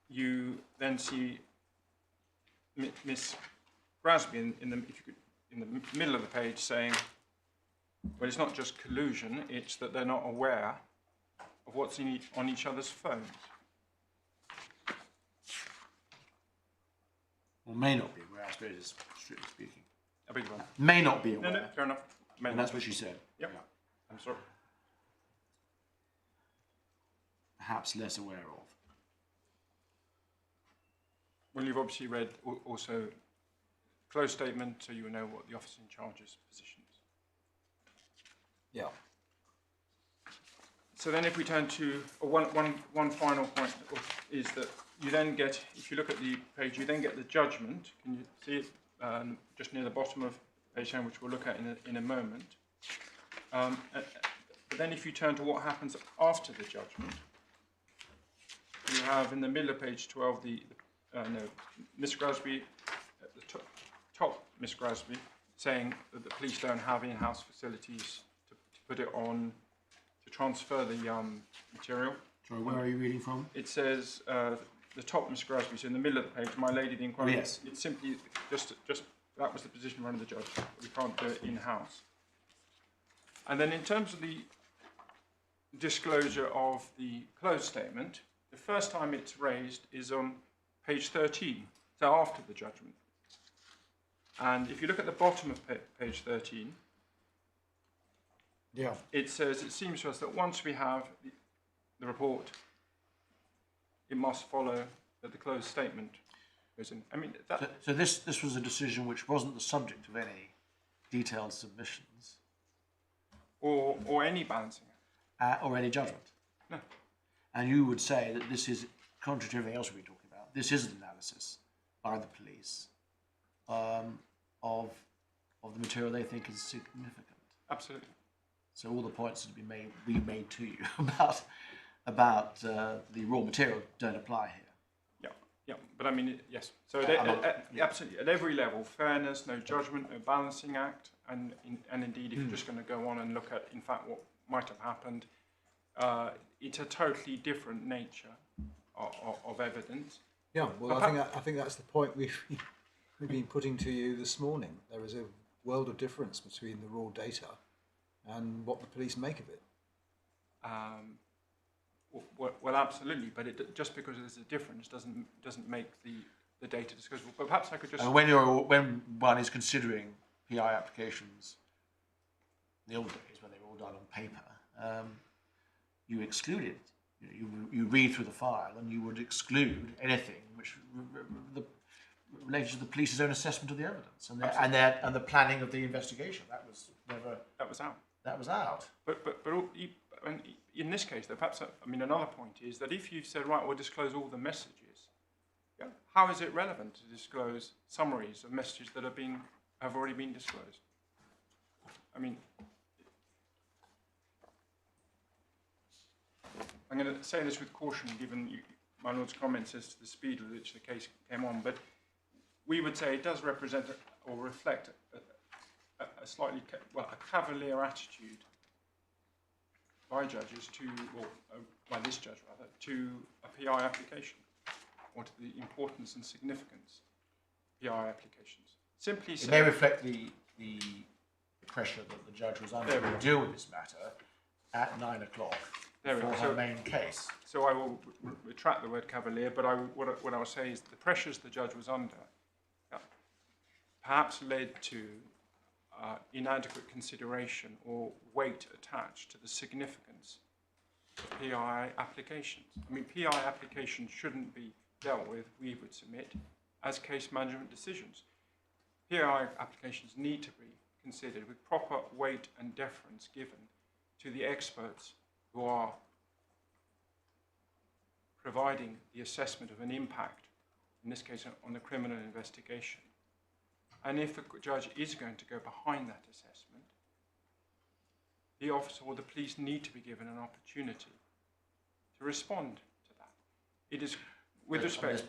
you then see Miss Grasby in the middle of the page saying, well, it's not just collusion, it's that they're not aware of what's on each other's phones. Or may not be aware, I suppose, strictly speaking. I beg your pardon. May not be aware. No, fair enough. May And not. that's what she said. Yep. Yeah. I'm sorry. Perhaps less aware of. Well, you've obviously read also closed statement, so you know what the officer in charge's position is. Yeah. So then if we turn to one final point is that you then get, if you look at the page, you then get the judgment. Can you see it just near the bottom of page 10, which we'll look at in a moment. But then if you turn to what happens after the judgment, you have in the middle of page 12 Miss Grasby, at the top Miss Grasby, saying that the police don't have in-house facilities to put it on, to transfer the material. Sorry, where are you reading from? It says, the top Miss Grasby, so in the middle of the page, my lady, the inquiry. Oh, yes. It's simply, just that was the position of the judge. We can't do it in-house. And then in terms of the disclosure of the closed statement, the first time it's raised is on page 13, so after the judgment. And if you look at the bottom of page 13, Yeah. it says, it seems to us that once we have the report, it must follow that the closed statement goes in. I mean, that... So this was a decision which wasn't the subject of any detailed submissions. Or any balancing act. Or any judgment. No. And you would say that this is, contrary to everything else we've been talking about, this is an analysis by the police of the material they think is significant. Absolutely. So all the points that have been made to you about the raw material don't apply here. Yeah. But I mean, yes. So absolutely, at every level, fairness, no judgment, no balancing act, and indeed, if you're just going to go on and look at, in fact, what might have happened, it's a totally different nature of evidence. Yeah, well, I think that's the point we've been putting to you this morning. There is a world of difference between the raw data and what the police make of it. Well, absolutely, but just because there's a difference doesn't make the data disclosable. But perhaps I could just... when one is considering PI applications, in the old days when they were all done on paper, you excluded. You read through the file and you would exclude anything which related to the police's own assessment of the evidence and the planning of the investigation. That was out. That was out. But in this case, though, perhaps another point is that if you've said, right, we'll disclose all the messages, how is it relevant to disclose summaries of messages that have already been disclosed? I mean, I'm going to say this with caution, given my Lord's comments as to the speed with which the case came on, but we would say it does represent or reflect a slightly, a cavalier attitude by judges by this judge rather, to a PI application, or to the importance and significance of PI applications. Simply It say, may reflect the pressure that the judge was under to deal with this matter at 9 o'clock for her main case. So I will retract the word cavalier, but what I will say is the pressures the judge was under perhaps led to inadequate consideration or weight attached to the significance of PI applications. I mean, PI applications shouldn't be dealt with, we would submit, as case management decisions. PI applications need to be considered with proper weight and deference given to the experts who are providing the assessment of an impact, in this case on the criminal investigation. And if the judge is going to go behind that assessment, the officer or the police need to be given an opportunity to respond to that. It is, with respect...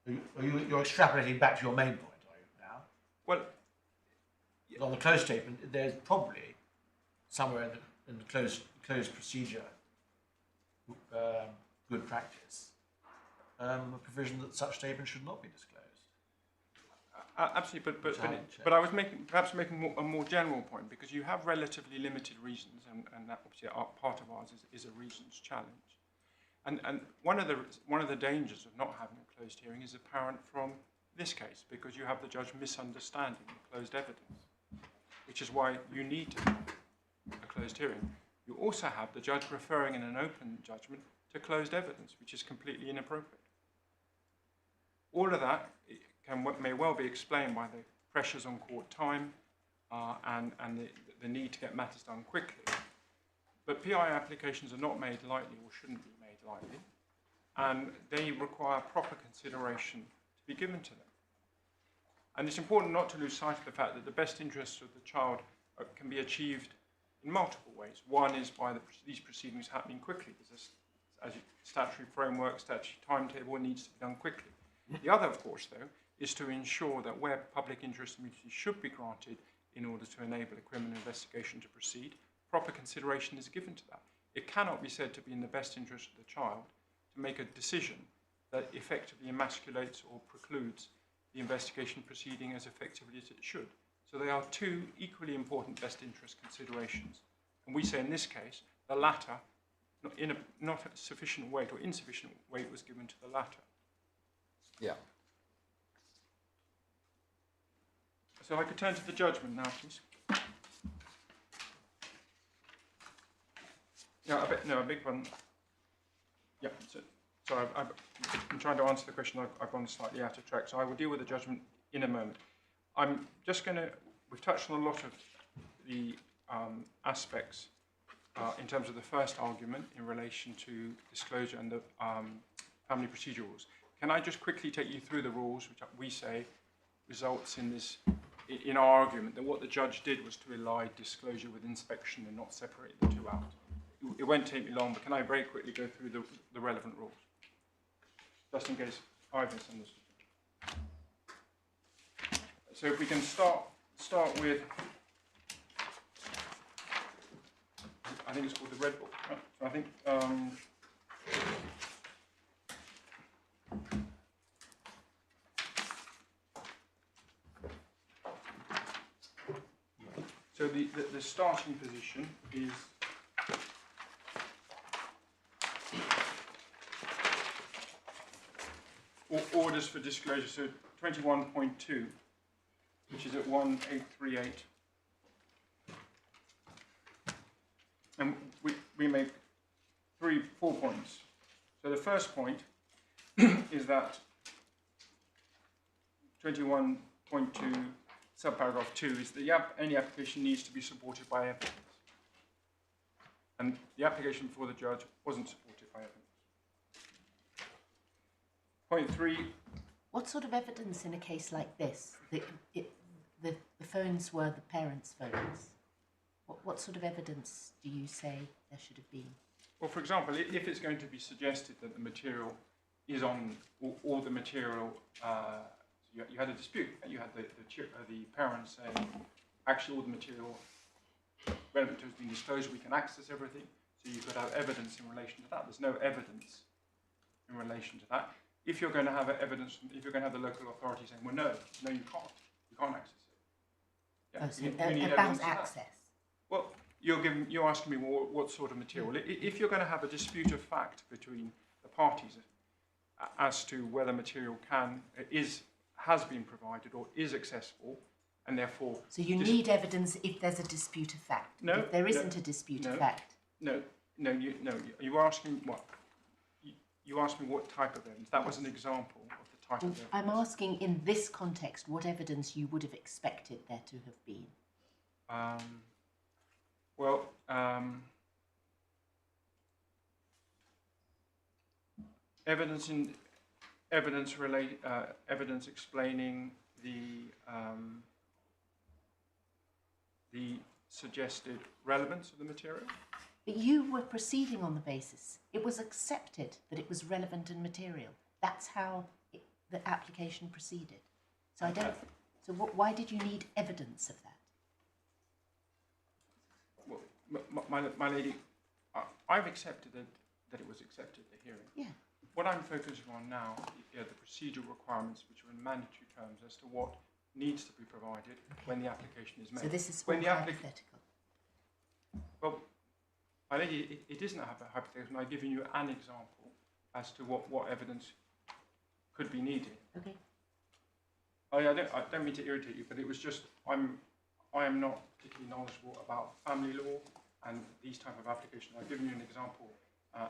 You're extrapolating back to your main point, are you, now? Well... On the closed statement, there's probably somewhere in the closed procedure good practice a provision that such statements should not be disclosed. Absolutely, Which I haven't checked. but I was perhaps making a more general point, because you have relatively limited reasons, and that obviously part of ours is a reasons challenge. And one of the dangers of not having a closed hearing is apparent from this case, because you have the judge misunderstanding the closed evidence, which is why you need to have a closed hearing. You also have the judge referring in an open judgment to closed evidence, which is completely inappropriate. All of that may well be explained by the pressures on court time and the need to get matters done quickly. But PI applications are not made lightly, or shouldn't be made lightly, and they require proper consideration to be given to them. And it's important not to lose sight of the fact that the best interests of the child can be achieved in multiple ways. One is by these proceedings happening quickly. There's a statutory framework, statutory timetable, it needs to be done quickly. The other, of course, though, is to ensure that where public interest immunity should be granted in order to enable a criminal investigation to proceed, proper consideration is given to that. It cannot be said to be in the best interest of the child to make a decision that effectively emasculates or precludes the investigation proceeding as effectively as it should. So they are two equally important best interest considerations. And we say in this case, the latter, not sufficient weight or insufficient weight was given to the latter. Yeah. So I could turn to the judgment now, please. Yeah, a big one. Yeah, so I'm trying to answer the question. I've gone slightly out of track, so I will deal with the judgment in a moment. I'm just going to, we've touched on a lot of the aspects in terms of the first argument in relation to disclosure and the family procedure rules. Can I just quickly take you through the rules, which we say results in this, in our argument, that what the judge did was to elide disclosure with inspection and not separate the two out. It won't take me long, but can I very quickly go through the relevant rules, just in case I've misunderstood. So if we can start with, I think it's called the Red Book. Right? So I think so the starting position is orders for disclosure. So 21.2, which is at 1838. And we make 4 points. So the first point is that 21.2 subparagraph 2 is that any application needs to be supported by evidence. And the application before the judge wasn't supported by evidence. Point 3. What sort of evidence in a case like this? The phones were the parents' phones. What sort of evidence do you say there should have been? Well, for example, if it's going to be suggested that the material is on, or the material, you had a dispute, you had the parents saying, actually all the material relevant to has been disclosed, we can access everything, so you could have evidence in relation to that. There's no evidence in relation to that. If you're going to have evidence, if you're going to have the local authority saying, well, no, you can't access it. Yeah, So you need about evidence of that. access. Well, you're asking me what sort of material. If you're going to have a dispute of fact between the parties as to whether material has been provided or is accessible, and therefore... So you need evidence if there's a dispute of fact. No. If there isn't a dispute of fact. No. You were asking what? You asked me what type of evidence. That was an example of the type of evidence. I'm asking in this context what evidence you would have expected there to have been. Evidence explaining the suggested relevance of the material. But you were proceeding on the basis. It was accepted that it was relevant and material. That's how the application proceeded. So I don't. So why did you need evidence of that? Well, my lady, I've accepted that it was accepted, the hearing. Yeah. what I'm focusing on now are the procedural requirements, which are in mandatory terms as to what needs to be provided when the application is made. So this is all when the hypothetical. Well, I think it isn't a hypothetical, and I've given you an example as to what evidence could be needed. Okay. I don't mean to irritate you, but it was just I am not particularly knowledgeable about family law and these type of applications. I've given you an example,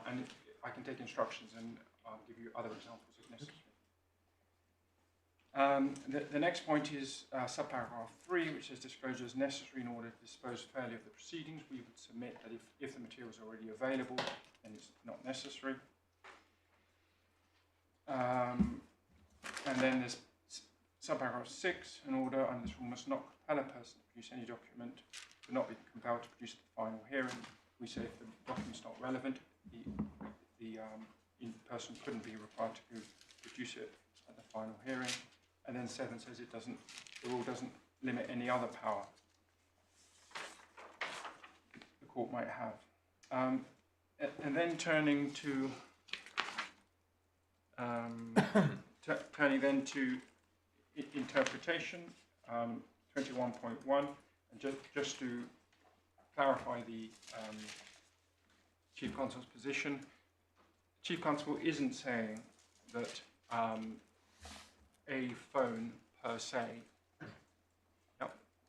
and I can take instructions and give you other examples if necessary. The next point is subparagraph 3, which says disclosure is necessary in order to dispose fairly of the proceedings. We would submit that if the material is already available, then it's not necessary. And then there's subparagraph 6, an order under this rule must not compel a person to produce any document, but not be compelled to produce at the final hearing. We say if the document's not relevant, the person couldn't be required to produce it at the final hearing. And then 7 says the rule doesn't limit any other power the court might have. And then turning to interpretation, 21.1, and just to clarify the Chief Constable's position, Chief Constable isn't saying that a phone per se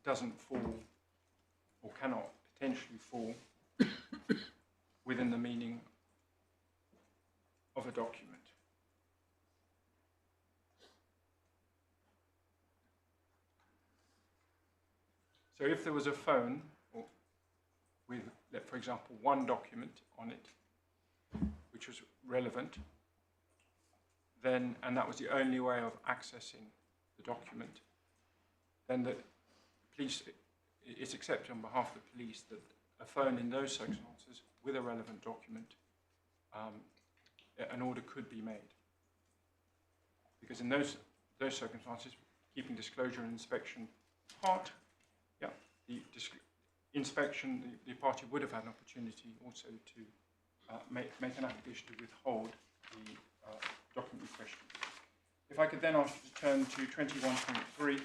doesn't fall or cannot potentially fall within the meaning of a document. So if there was a phone with, for example, one document on it, which was relevant, then, and that was the only way of accessing the document, then the police, it's accepted on behalf of the police that a phone in those circumstances with a relevant document, an order could be made. Because in those circumstances, keeping disclosure and inspection apart, the inspection, the party would have had an opportunity also to make an application to withhold the document in question. If I could then ask you to turn to 21.3.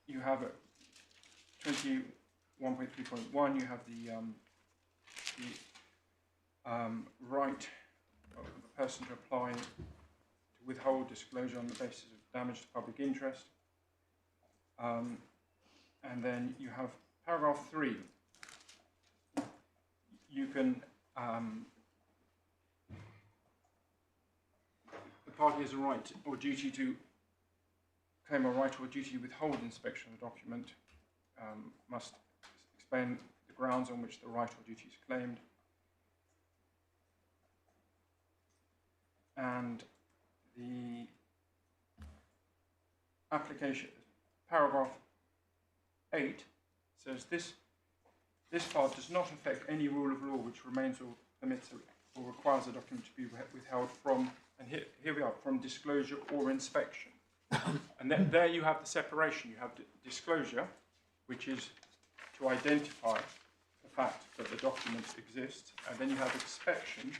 You have 21.3.1. You have the right of the person to apply to withhold disclosure on the basis of damage to public interest. And then you have paragraph 3. You can, the party has a right or duty to claim a right or duty to withhold inspection of a document, must explain the grounds on which the right or duty is claimed. And the application, paragraph 8 says this part does not affect any rule of law which remains or permits or requires a document to be withheld from, and here we are, from disclosure or inspection. And there you have the separation. You have disclosure, which is to identify the fact that the document exists, and then you have inspection,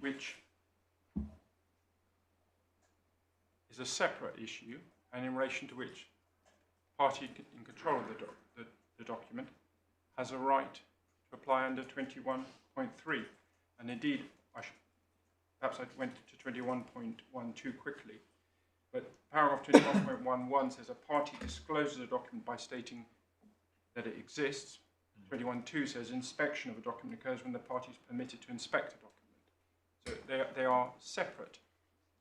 which is a separate issue, and in relation to which party in control of the document has a right to apply under 21.3. And indeed, perhaps I went to 21.1 too quickly, but paragraph 21.11 says a party discloses a document by stating that it exists. 21.2 says inspection of a document occurs when the party is permitted to inspect a document. So they are separate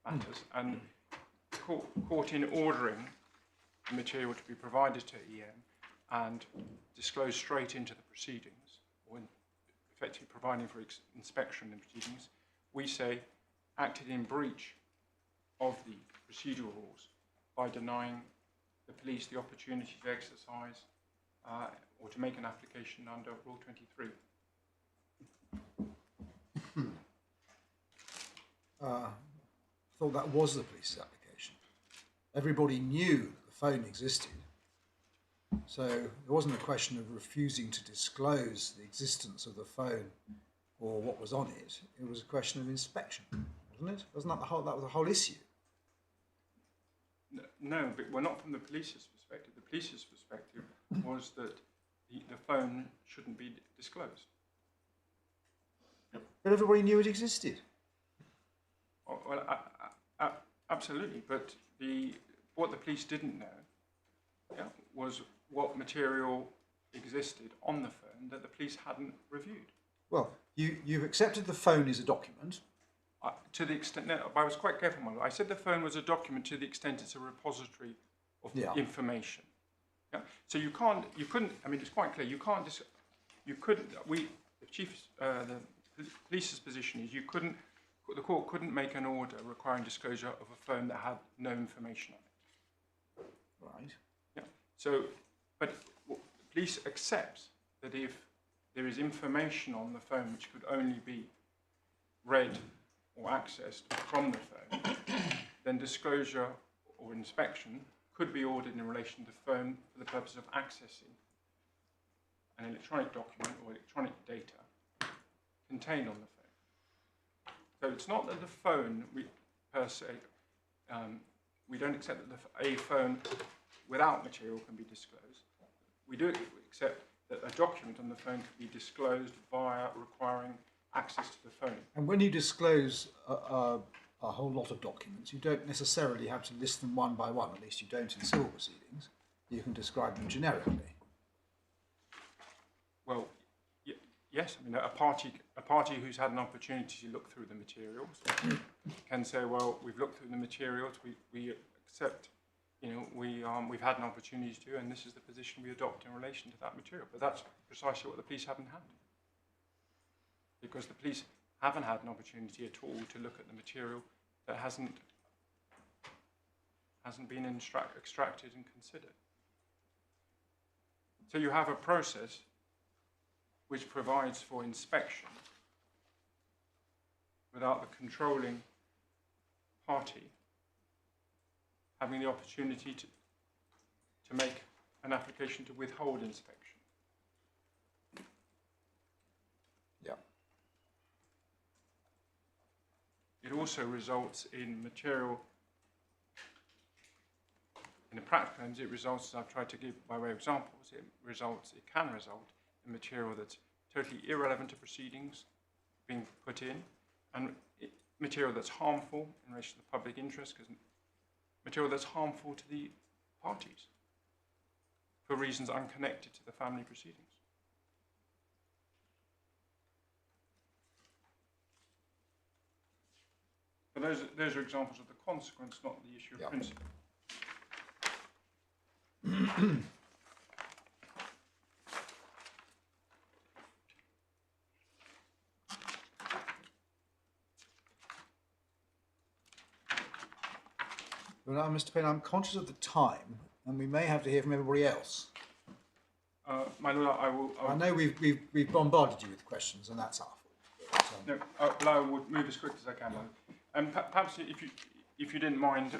matters, and the court in ordering the material to be provided to EM and disclosed straight into the proceedings, or effectively providing for inspection in proceedings, we say acted in breach of the procedural rules by denying the police the opportunity to exercise or to make an application under Rule 23. I thought that was the police's application. Everybody knew the phone existed. So it wasn't a question of refusing to disclose the existence of the phone or what was on it. It was a question of inspection, wasn't it? Wasn't that that was the whole issue? No, but well, not from the police's perspective. The police's perspective was that the phone shouldn't be disclosed. But everybody knew it existed. Well, absolutely, but what the police didn't know was what material existed on the phone that the police hadn't reviewed. Well, you've accepted the phone is a document. To the extent, no, I was quite careful. I said the phone was a document to the extent it's a repository of information. Yeah. So you couldn't. I mean, it's quite clear. You can't just. You couldn't. The police's position is you couldn't. The court couldn't make an order requiring disclosure of a phone that had no information on it. Right. Yeah. So, but the police accepts that if there is information on the phone which could only be read or accessed from the phone, then disclosure or inspection could be ordered in relation to the phone for the purpose of accessing an electronic document or electronic data contained on the phone. So it's not that the phone, per se, we don't accept that a phone without material can be disclosed. We do accept that a document on the phone can be disclosed via requiring access to the phone. And when you disclose a whole lot of documents, you don't necessarily have to list them one by one. At least you don't in civil proceedings. You can describe them generically. Well, yes. I mean, a party who's had an opportunity to look through the materials can say, well, we've looked through the materials. We accept. We've had an opportunity to, and this is the position we adopt in relation to that material. But that's precisely what the police haven't had. Because the police haven't had an opportunity at all to look at the material that hasn't been extracted and considered. So you have a process which provides for inspection without the controlling party having the opportunity to make an application to withhold inspection. Yeah. It also results in material, in the practical terms, it results, as I've tried to give by way of examples, it can result in material that's totally irrelevant to proceedings being put in, and material that's harmful in relation to the public interest, because material that's harmful to the parties for reasons unconnected to the family proceedings. But those are examples of the consequence, not the issue of principle. Well, now, Mr. Payne, I'm conscious of the time, and we may have to hear from everybody else. My Lord, I will. I know we've bombarded you with questions, and that's our fault. No, but I would move as quick as I can. And perhaps, if you didn't mind,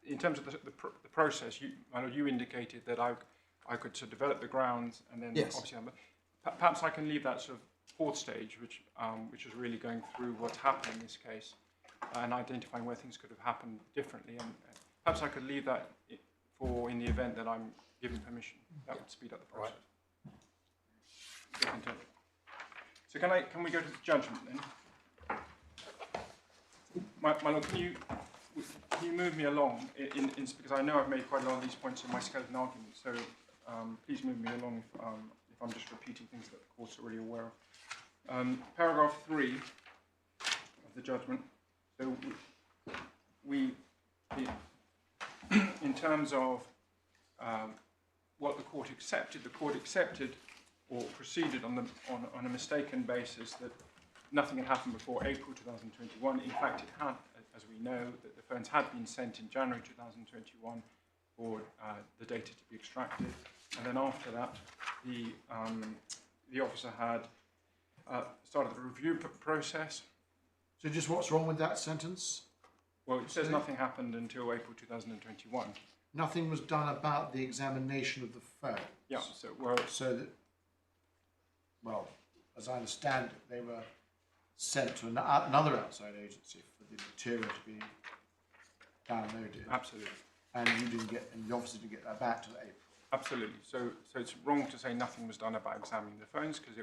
in terms of the process, my Lord, you indicated that I could sort of develop the grounds, and then obviously, perhaps I can leave that sort of fourth stage, which is really going through what's happened in this case, and identifying where things could have happened differently, and perhaps I could leave that for in the event that I'm given permission. That would speed up the process. Right. So can we go to the judgment then? My Lord, can you move me along because I know I've made quite a lot of these points in my skeleton argument, so please move me along if I'm just repeating things that the court's already aware of. Paragraph 3 of the judgment. So in terms of what the court accepted or proceeded on a mistaken basis that nothing had happened before April 2021. In fact, it had, as we know, that the phones had been sent in January 2021 for the data to be extracted, and then after that, the officer had started the review process. So just what's wrong with that sentence? Well, it says nothing happened until April 2021. Nothing was done about the examination of the phones. Yeah, so, well, So that, well, as I understand it, they were sent to another outside agency for the material to be downloaded. absolutely. And you didn't get, and you obviously didn't get that back till April. Absolutely. So it's wrong to say nothing was done about examining the phones because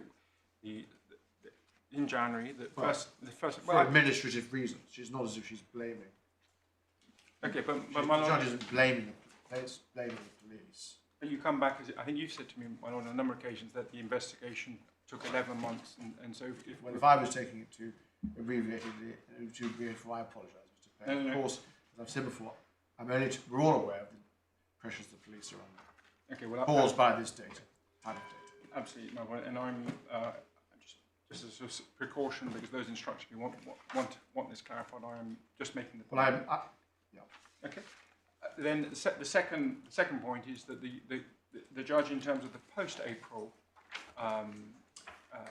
in January, the first. For administrative reasons. It's not as if she's blaming. Okay, but The my lord, judge isn't blaming it's blaming the police. but you come back, I think you've said to me on a number of occasions that the investigation took 11 months, and so If I was taking it to abbreviated I apologise, Mr. Payne. No. Of course, as I've said before, we're all aware of the pressures the police are under. okay, well, Caused by this data, kind of data. absolutely, no, and I'm just as a precaution because those instructions we want this clarified. I am just making the point. Well, yeah. Okay. Then the second point is that the judge, in terms of the post-April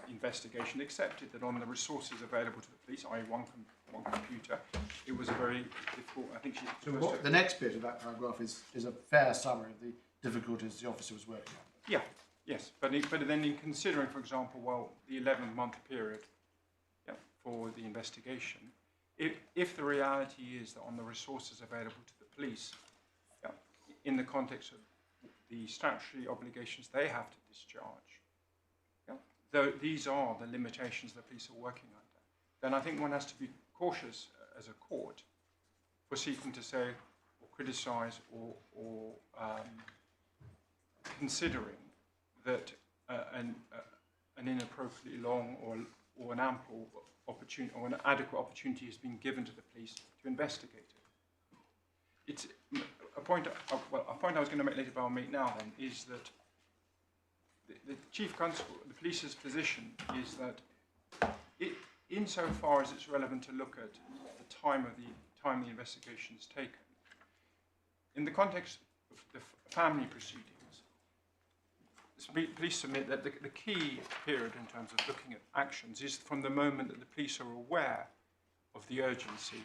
investigation, accepted that on the resources available to the police, i.e. one computer, it was a very difficult. I think So the next bit of that paragraph is a fair summary of the difficulties the officer was working on. Yeah. Yes, but then in considering, for example, well, the 11-month period, for the investigation, if the reality is that on the resources available to the police, in the context of the statutory obligations they have to discharge, though these are the limitations the police are working under, then I think one has to be cautious as a court for seeking to say or criticise or considering that an inappropriately long or an ample opportunity or an adequate opportunity has been given to the police to investigate it. It's a point I was going to make later, but I'll make now. Then is that the chief constable, the police's position is that insofar as it's relevant to look at the time the investigation is taken, in the context of the family proceedings. Police submit that the key period in terms of looking at actions is from the moment that the police are aware of the urgency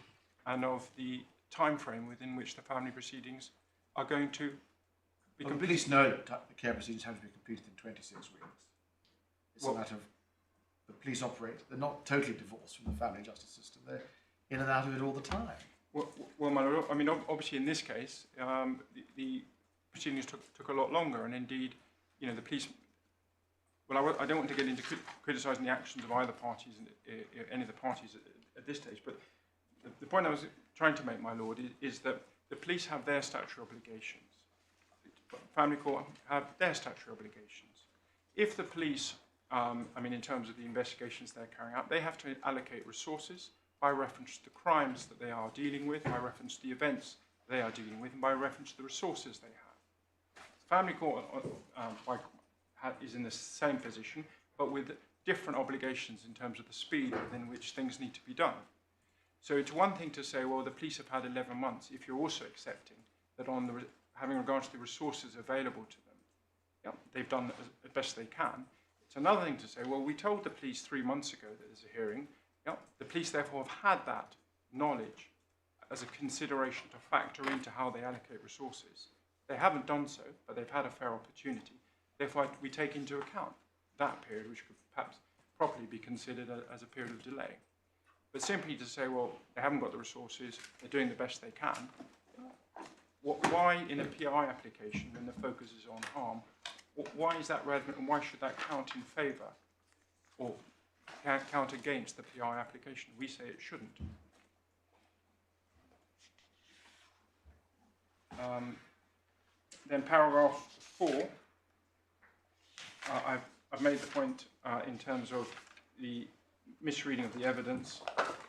and of the time frame within which the family proceedings are going to be Well, the completed. police know that the care proceedings have to be completed in 26 weeks. It's a matter of the police operate, they're not totally divorced from the family justice system. They're in and out of it all the time. Well, my lord, I mean, obviously in this case, the proceedings took a lot longer, and indeed, the police. Well, I don't want to get into criticising the actions of either parties, any of the parties at this stage, but the point I was trying to make, my lord, is that the police have their statutory obligations. Family court have their statutory obligations. If the police, in terms of the investigations they're carrying out, they have to allocate resources by reference to the crimes that they are dealing with, by reference to the events they are dealing with, and by reference to the resources they have. Family court is in the same position, but with different obligations in terms of the speed within which things need to be done. So it's one thing to say, well, the police have had 11 months, if you're also accepting that having regard to the resources available to them, they've done as best they can. It's another thing to say, well, we told the police 3 months ago that there's a hearing. The police therefore have had that knowledge as a consideration to factor into how they allocate resources. They haven't done so, but they've had a fair opportunity. Therefore, we take into account that period, which could perhaps properly be considered as a period of delay. But simply to say, well, they haven't got the resources, they're doing the best they can. Why in a PI application, when the focus is on harm, why is that relevant, and why should that count in favour or count against the PI application? We say it shouldn't. Then paragraph 4, I've made the point in terms of the misreading of the evidence.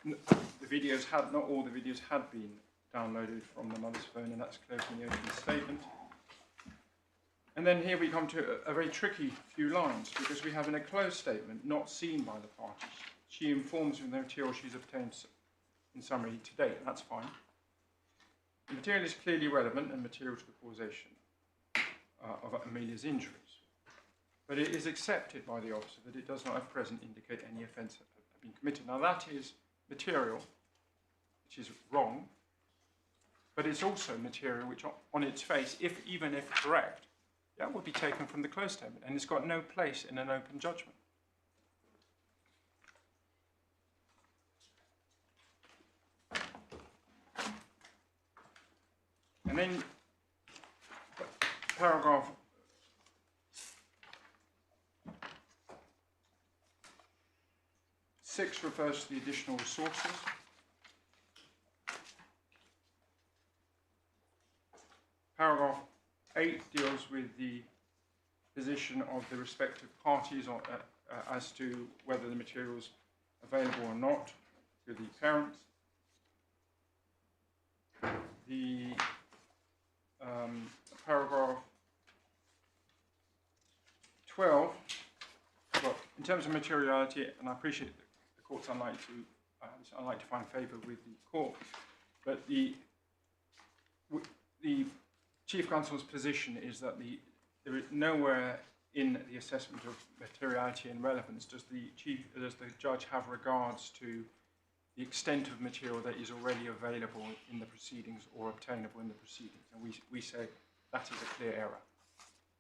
The videos not all the videos had been downloaded from the mother's phone, and that's clear from the opening statement. And then here we come to a very tricky few lines, because we have in a closed statement, not seen by the parties. She informs me of the material she's obtained in summary to date, and that's fine. The material is clearly relevant and material to the causation of Amelia's injuries. But it is accepted by the officer that it does not at present indicate any offence had been committed. Now that is material, which is wrong, but it's also material which on its face, even if correct, that would be taken from the close statement, and it's got no place in an open judgment. And then paragraph 6 refers to the additional resources. Paragraph 8 deals with the position of the respective parties as to whether the material is available or not to the parents. The paragraph 12, well, in terms of materiality, and I appreciate that the court's unlikely to find favour with the court, but the Chief Counsel's position is that there is nowhere in the assessment of materiality and relevance does the judge have regards to the extent of material that is already available in the proceedings or obtainable in the proceedings, and we say that is a clear error.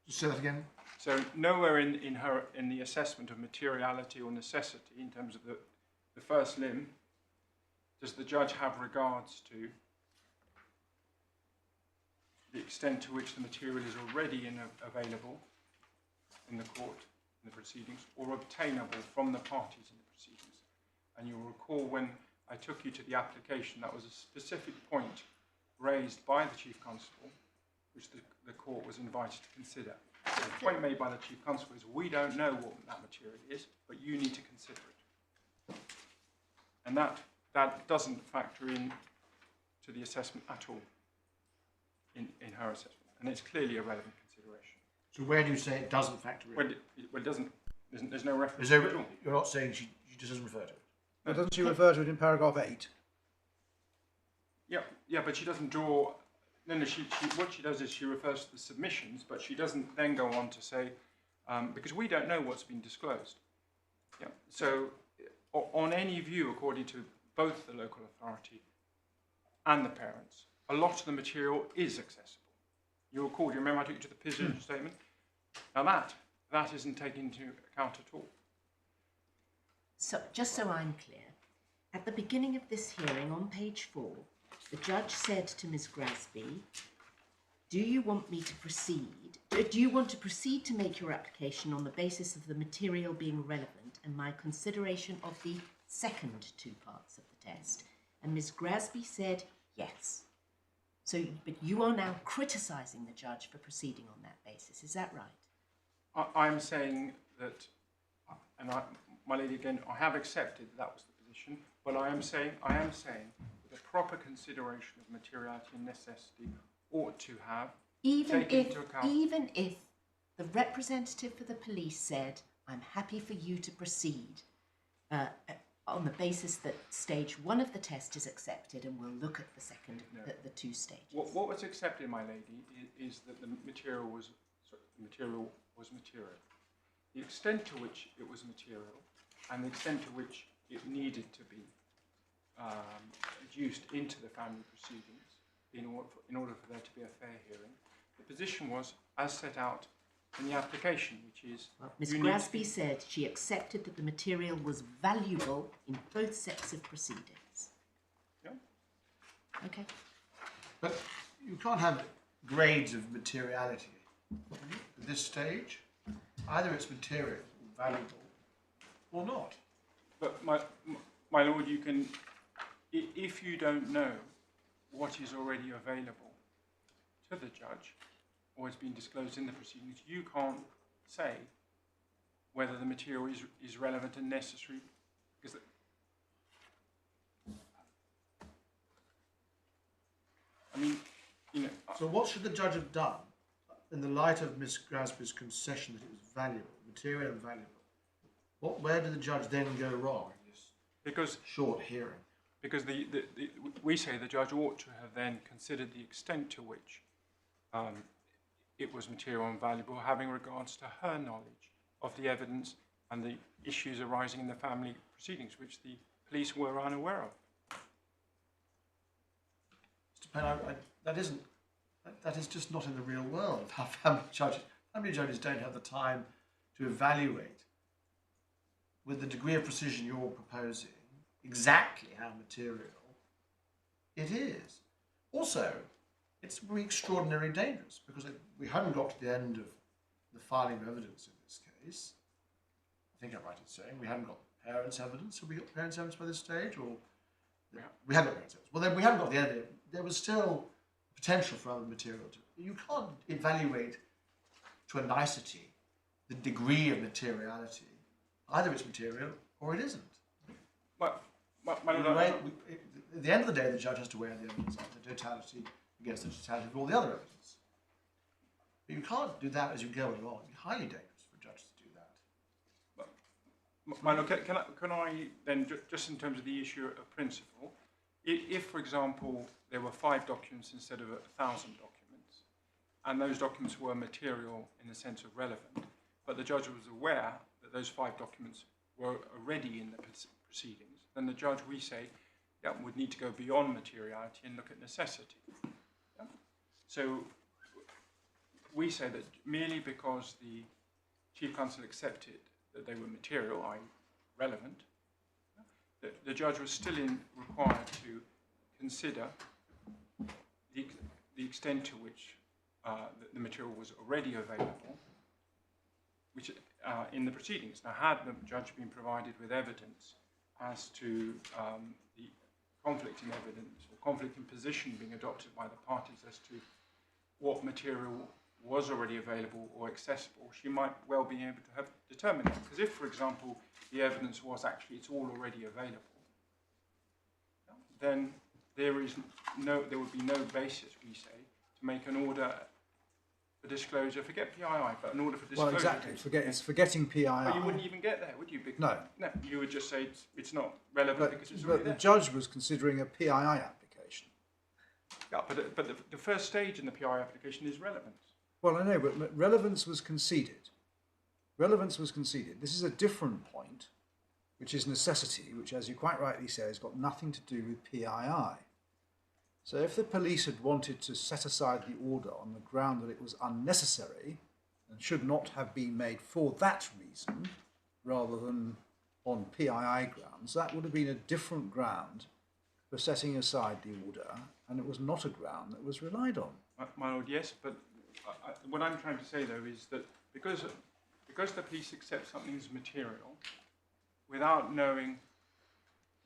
Just say that again. So nowhere in the assessment of materiality or necessity in terms of the first limb does the judge have regards to the extent to which the material is already available in the court, in the proceedings, or obtainable from the parties in the proceedings. And you'll recall when I took you to the application, that was a specific point raised by the Chief Constable, which the court was invited to consider. So the point made by the Chief Constable is, we don't know what that material is, but you need to consider it. And that doesn't factor in to the assessment at all in her assessment. And it's clearly a relevant consideration. So where do you say it doesn't factor in? Well, it doesn't, there's no reference Is there, to it at all. you're not saying she just doesn't refer to it? Well, doesn't she refer to it in paragraph 8? Yeah, but she doesn't draw. No, what she does is she refers to the submissions, but she doesn't then go on to say, because we don't know what's been disclosed. Yeah. So, on any view, according to both the local authority and the parents, a lot of the material is accessible. You recall, do you remember I took you to the position statement? Now that isn't taken into account at all. So, just so I'm clear, at the beginning of this hearing, on page 4, the judge said to Ms. Grasby, do you want to proceed to make your application on the basis of the material being relevant and my consideration of the second 2 parts of the test? And Ms. Grasby said, yes. So, but you are now criticising the judge for proceeding on that basis, is that right? I'm saying that, and my lady, again, I have accepted that was the position, but I am saying that a proper consideration of materiality and necessity ought to have Even taken into account. Even if the representative for the police said, I'm happy for you to proceed on the basis that stage 1 of the test is accepted and we'll look at the second, the 2 stages. What was accepted, my lady, is that the material was material. The extent to which it was material and the extent to which it needed to be reduced into the family proceedings in order for there to be a fair hearing. The position was as set out in the application, which is... Well, Ms. Grasby said she accepted that the material was valuable in both sets of proceedings. Yeah. Okay. But you can't have grades of materiality at this stage. Either it's material or valuable or not. But my lord, you can, if you don't know what is already available to the judge or has been disclosed in the proceedings, you can't say whether the material is relevant and necessary. Because I mean, you know. So what should the judge have done in the light of Miss Grasby's concession that it was valuable, material and valuable? Where did the judge then go wrong in this short hearing? Because we say the judge ought to have then considered the extent to which it was material and valuable, having regards to her knowledge of the evidence and the issues arising in the family proceedings, which the police were unaware of. Mr. that isn't. That is just not in the real world. Family judges don't have the time to evaluate with the degree of precision you're proposing exactly how material it is. Also, it's very extraordinarily dangerous because we haven't got to the end of the filing of evidence in this case. I think I'm right in saying we haven't got parents' evidence. Have we got parents' evidence by this stage? Or we haven't got parents' evidence. Well, then we haven't got the end of it. There was still potential for other material. You can't evaluate to a nicety the degree of materiality. Either it's material or it isn't. But At the end of the day, the judge has to weigh the evidence, the totality against the totality of all the other evidence. But you can't do that as you go along. It's highly dangerous for a judge to do that. Milo, can I then, just in terms of the issue of principle, if, for example, there were 5 documents instead of 1,000 documents, and those documents were material in the sense of relevant, but the judge was aware that those 5 documents were already in the proceedings, then the judge, we say, would need to go beyond materiality and look at necessity. Yeah? So we say that merely because the Chief Counsel accepted that they were material, i.e. relevant, the judge was still required to consider the extent to which the material was already available, which in the proceedings. Now, had the judge been provided with evidence as to the conflict in evidence or conflict in position being adopted by the parties as to what material was already available or accessible, she might well be able to have determined that. Because if, for example, the evidence was actually it's all already available, then there would be no basis, we say, to make an order for disclosure. Forget PII, but an order for disclosure. Well, exactly. It's forgetting PII. But you wouldn't even get there, would you? No. No, you would just say it's not relevant because it's already But the there. judge was considering a PII application. Yeah, but the first stage in the PII application is relevance. Well, I know, but relevance was conceded. Relevance was conceded. This is a different point, which is necessity, which, as you quite rightly say, has got nothing to do with PII. So if the police had wanted to set aside the order on the ground that it was unnecessary and should not have been made for that reason, rather than on PII grounds, that would have been a different ground for setting aside the order, and it was not a ground that was relied on. My lord, yes, but what I'm trying to say, though, is that because the police accept something as material without knowing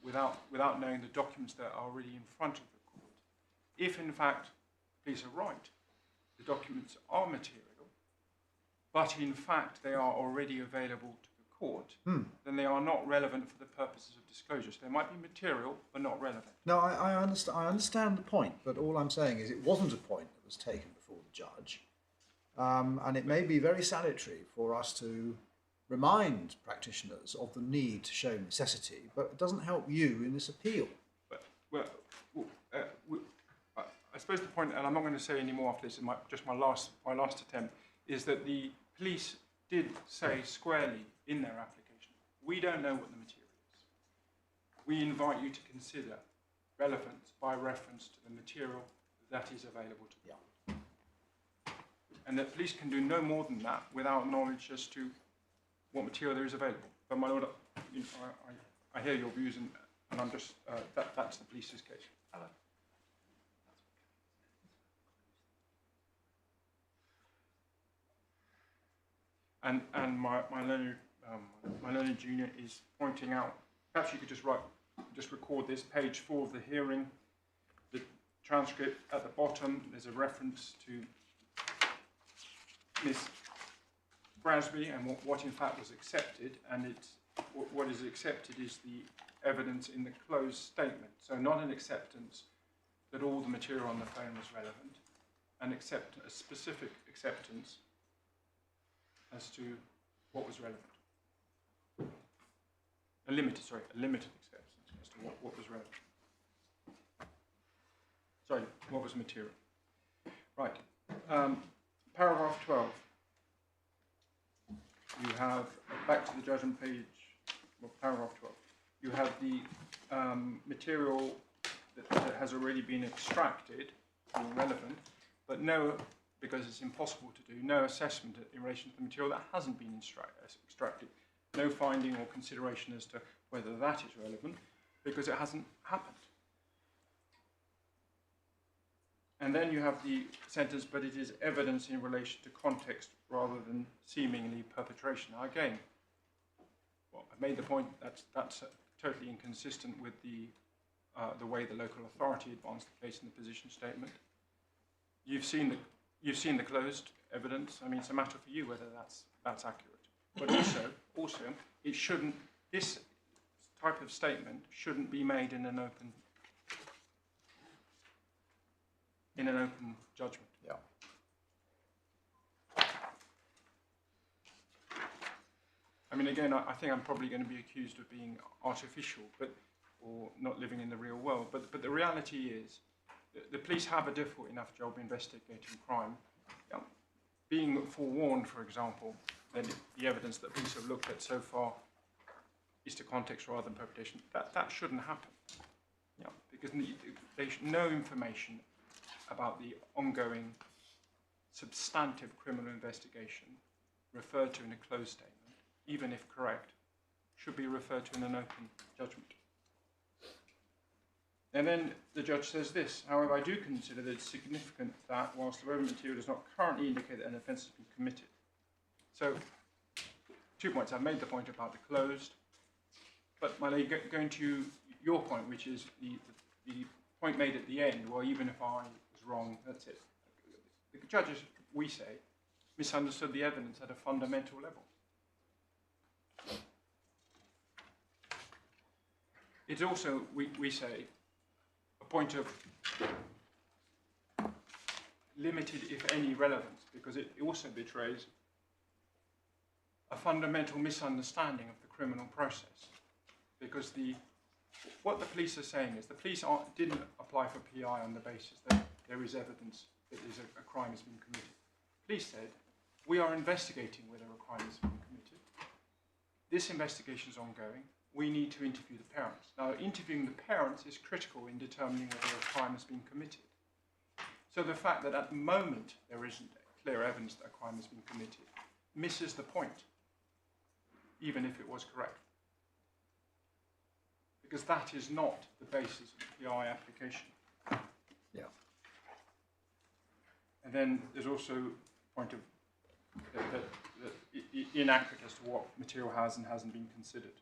the documents that are already in front of the court, if in fact the police are right, the documents are material, but in fact they are already available to the court, then they are not relevant for the purposes of disclosure. So they might be material, but not relevant. No, I understand the point, but all I'm saying is it wasn't a point that was taken before the judge, and it may be very salutary for us to remind practitioners of the need to show necessity, but it doesn't help you in this appeal. But, I suppose the point, and I'm not going to say any more after this, just my last attempt, is that the police did say squarely in their application, we don't know what the material is. We invite you to consider relevance by reference to the material that is available to you. And the police can do no more than that without knowledge as to what material there is available. But my lord, I hear your views, and I'm just that's the police's case. Hello. And my learned junior is pointing out. Perhaps you could just record this page 4 of the hearing. The transcript at the bottom. There's a reference to Miss Brasby and what in fact was accepted, and what is accepted is the evidence in the closed statement. So not an acceptance that all the material on the phone was relevant, a specific acceptance as to what was relevant. A limited acceptance as to what was relevant. Sorry, what was material. Right. Paragraph 12. You have, back to the judgment page, paragraph 12. You have the material that has already been extracted, being relevant, but no, because it's impossible to do, no assessment in relation to the material that hasn't been extracted. No finding or consideration as to whether that is relevant, because it hasn't happened. And then you have the sentence, but it is evidence in relation to context rather than seemingly perpetration. Now again, well, I've made the point that that's totally inconsistent with the way the local authority advanced the case in the position statement. You've seen the closed evidence. I mean, it's a matter for you whether that's accurate. But also, it shouldn't. This type of statement shouldn't be made in an open judgment. Yeah. I mean, again, I think I'm probably going to be accused of being artificial, or not living in the real world. But the reality is, the police have a difficult enough job investigating crime. Being forewarned, for example, that the evidence that police have looked at so far is to context rather than perpetration. That shouldn't happen. Because they should know information about the ongoing substantive criminal investigation referred to in a closed statement, even if correct, should be referred to in an open judgment. And then the judge says this: however, I do consider that it's significant that whilst the relevant material does not currently indicate that an offence has been committed. So, 2 points. I've made the point about the closed, but Miley, going to your point, which is the point made at the end, well, even if I was wrong, that's it. The judges, we say, misunderstood the evidence at a fundamental level. It's also, we say, a point of limited, if any, relevance, because it also betrays a fundamental misunderstanding of the criminal process. Because what the police are saying is the police didn't apply for PI on the basis that there is evidence that a crime has been committed. The police said, we are investigating whether a crime has been committed. This investigation is ongoing. We need to interview the parents. Now, interviewing the parents is critical in determining whether a crime has been committed. So the fact that at the moment there isn't clear evidence that a crime has been committed misses the point, even if it was correct. Because that is not the basis of the PI application. Yeah. And then there's also a point of that inaccurate as to what material has and hasn't been considered.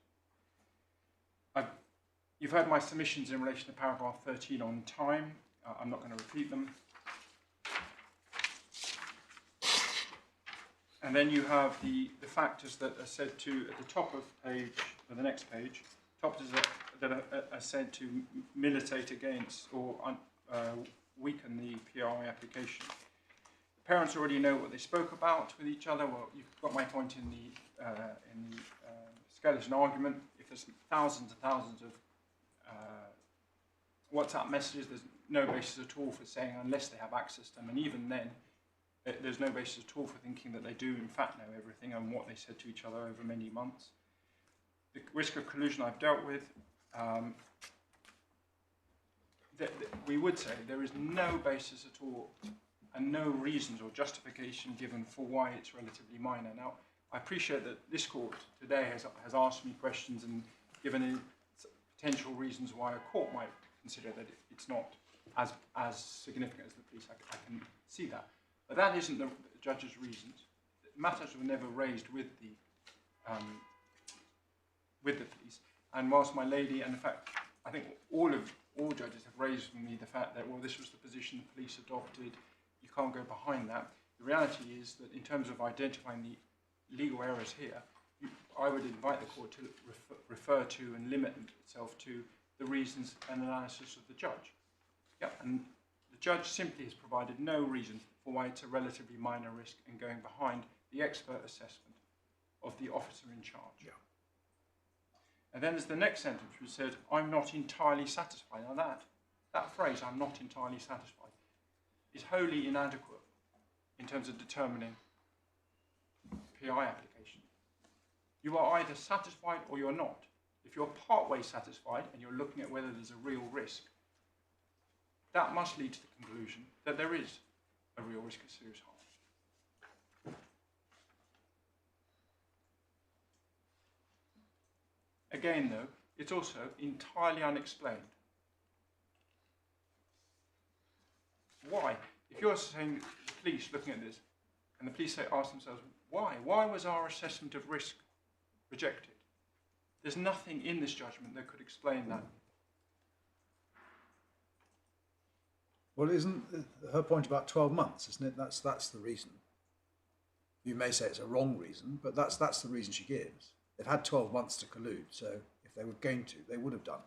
You've heard my submissions in relation to paragraph 13 on time. I'm not going to repeat them. And then you have the factors that are said to, at the top of the next page, factors that are said to militate against or weaken the PRI application. The parents already know what they spoke about with each other. Well, you've got my point in the skeleton argument. If there's thousands and thousands of WhatsApp messages, there's no basis at all for saying unless they have access to them, and even then, there's no basis at all for thinking that they do in fact know everything and what they said to each other over many months. The risk of collusion I've dealt with. We would say there is no basis at all and no reasons or justification given for why it's relatively minor. Now, I appreciate that this court today has asked me questions and given potential reasons why a court might consider that it's not as significant as the police. I can see that. But that isn't the judge's reasons. Matters were never raised with the police. And whilst my lady, and in fact, I think all judges have raised with me the fact that, well, this was the position the police adopted, you can't go behind that. The reality is that in terms of identifying the legal errors here, I would invite the court to refer to and limit itself to the reasons and analysis of the judge. Yeah, and the judge simply has provided no reason for why it's a relatively minor risk in going behind the expert assessment of the officer in charge. Yeah. And then there's the next sentence which said, I'm not entirely satisfied. Now that phrase, I'm not entirely satisfied, is wholly inadequate in terms of determining PI application. You are either satisfied or you're not. If you're partway satisfied and you're looking at whether there's a real risk, that must lead to the conclusion that there is a real risk of serious harm. Again, though, it's also entirely unexplained. Why? If you're saying the police looking at this, and the police ask themselves, why? Why was our assessment of risk rejected? There's nothing in this judgment that could explain that. Well, isn't her point about 12 months, isn't it? That's the reason. You may say it's a wrong reason, but that's the reason she gives. They've had 12 months to collude, so if they were going to, they would have done.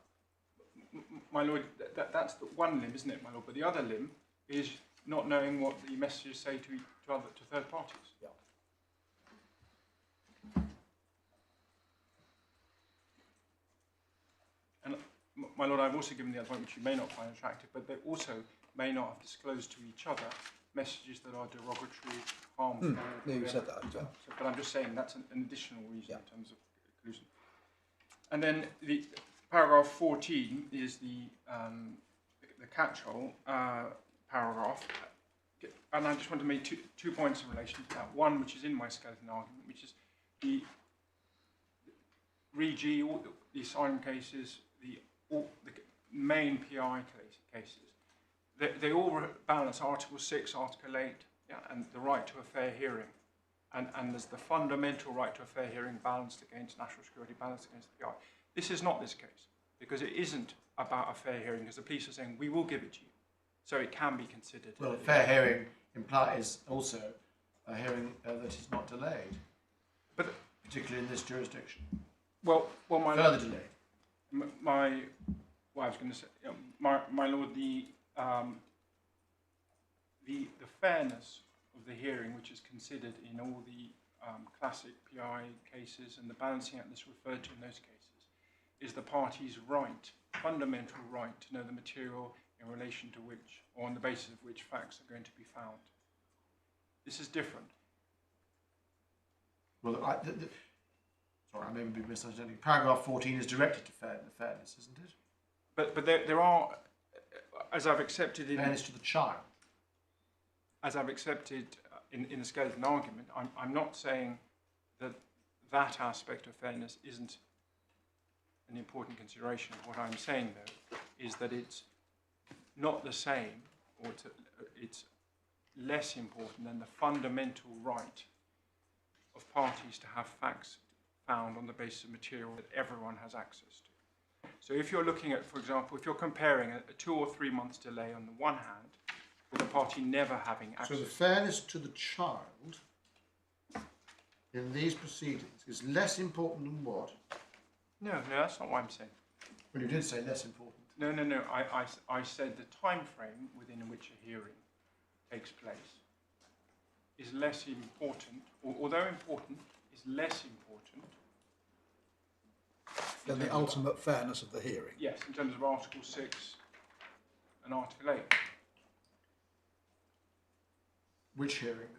My lord, that's the one limb, isn't it, my lord? But the other limb is not knowing what the messages say to third parties. Yeah. And my lord, I've also given the other point, which you may not find attractive, but they also may not have disclosed to each other messages that are derogatory, harmful. Yeah, you said that as well. So, but I'm just saying that's an additional reason Yeah. in terms of collusion. And then the paragraph 14 is the catch-all paragraph. And I just want to make two points in relation to that. One, which is in my skeleton argument, which is the REG, all the asylum cases, all the main PI cases, they all balance Article 6, Article 8, yeah, and the right to a fair hearing. And there's the fundamental right to a fair hearing balanced against national security, balanced against the PI. This is not this case, because it isn't about a fair hearing, because the police are saying, we will give it to you. So it can be considered. Well, a fair hearing implies also a hearing that is not delayed, But particularly in this jurisdiction. well, my Further delayed. I was going to say, my lord, the fairness of the hearing, which is considered in all the classic PI cases and the balancing act that's referred to in those cases, is the party's right, fundamental right, to know the material in relation to which, or on the basis of which facts are going to be found. This is different. Well, sorry, I may be misunderstanding. Paragraph 14 is directed to fairness, isn't it? But there are, as I've accepted in... Fairness to the child. As I've accepted in the skeleton argument, I'm not saying that that aspect of fairness isn't an important consideration. What I'm saying, though, is that it's not the same, or it's less important than the fundamental right of parties to have facts found on the basis of material that everyone has access to. So if you're looking at, for example, if you're comparing a 2 or 3 months delay on the one hand with a party never having access... So the fairness to the child in these proceedings is less important than what? No, that's not what I'm saying. Well, you did say less important. No. I said the time frame within which a hearing takes place is less important, although important, is less important Then the ultimate fairness of the hearing. yes, in terms of Article 6 and Article 8. Which hearing?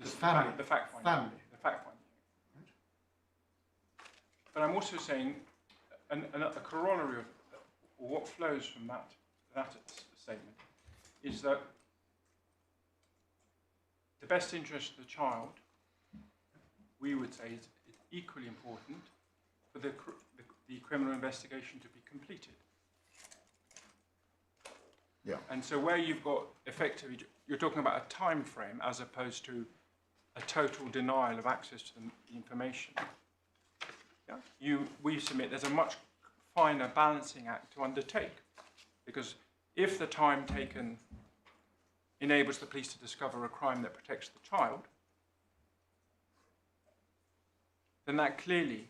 The family. The fact finding. Family. The fact finding. Right. But I'm also saying, a corollary of or what flows from that statement is that the best interest of the child, we would say, is equally important for the criminal investigation to be completed. Yeah. And so where you've got effectively, you're talking about a time frame as opposed to a total denial of access to the information. Yeah? We submit there's a much finer balancing act to undertake, because if the time taken enables the police to discover a crime that protects the child, then that clearly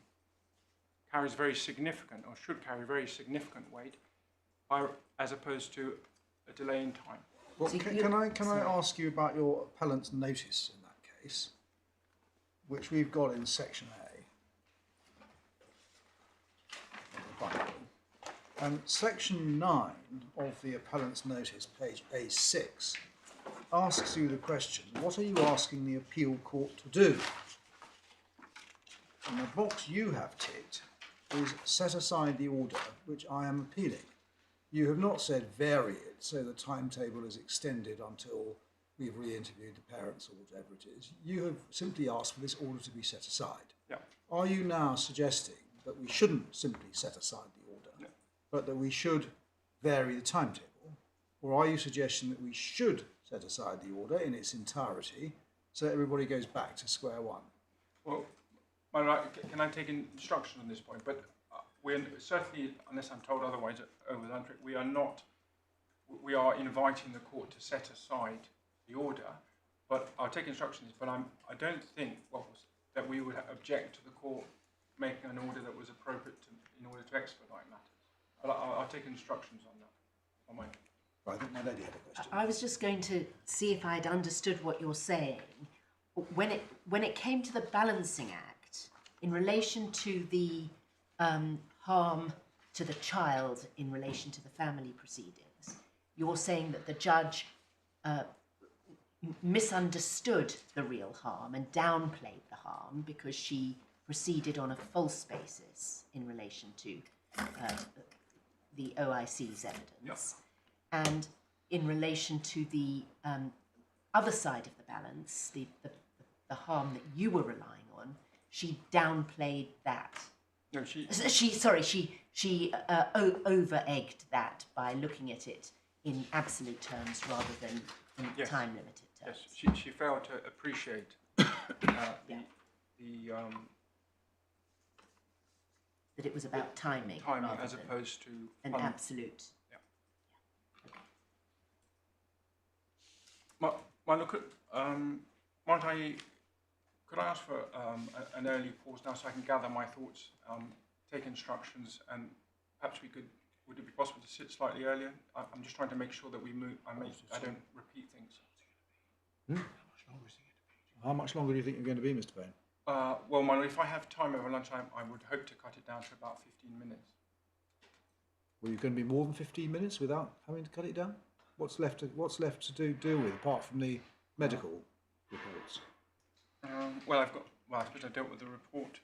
carries very significant, or should carry very significant weight, as opposed to a delay in time. Well, So can I ask you about your appellant's notice in that case, which we've got in section A. And section 9 of the appellant's notice, page A6, asks you the question, what are you asking the appeal court to do? And the box you have ticked is set aside the order which I am appealing. You have not said vary it, so the timetable is extended until we've re-interviewed the parents or whatever it is. You have simply asked for this order to be set aside. Yeah. Are you now suggesting that we shouldn't simply set aside the order, but that we should vary the timetable? Or are you suggesting that we should set aside the order in its entirety so that everybody goes back to square one? Well, can I take instruction on this point? But we're certainly, unless I'm told otherwise over the line, we are inviting the court to set aside the order, but I'll take instructions, but I don't think that we would object to the court making an order that was appropriate in order to expedite matters. But I'll take instructions on that. On my I think my lady had a question. I was just going to see if I'd understood what you're saying. When it came to the balancing act, in relation to the harm to the child in relation to the family proceedings, you're saying that the judge misunderstood the real harm and downplayed the harm because she proceeded on a false basis in relation to the OIC's evidence. And in relation to the other side of the balance, the harm that you were relying on, she downplayed that. No, she over-egged that by looking at it in absolute terms rather than in time-limited terms. Yes, she failed to appreciate That it was about timing rather as than opposed to an absolute. Could I ask for an early pause now so I can gather my thoughts, take instructions, and perhaps would it be possible to sit slightly earlier? I'm just trying to make sure that we move, I don't repeat things. How much longer do you think you're going to be, Mr. Payne? Well, my lord, if I have time over lunchtime, I would hope to cut it down to about 15 minutes. Well, you're going to be more than 15 minutes without having to cut it down? What's left to deal with apart from the medical reports? I suppose I dealt with the report.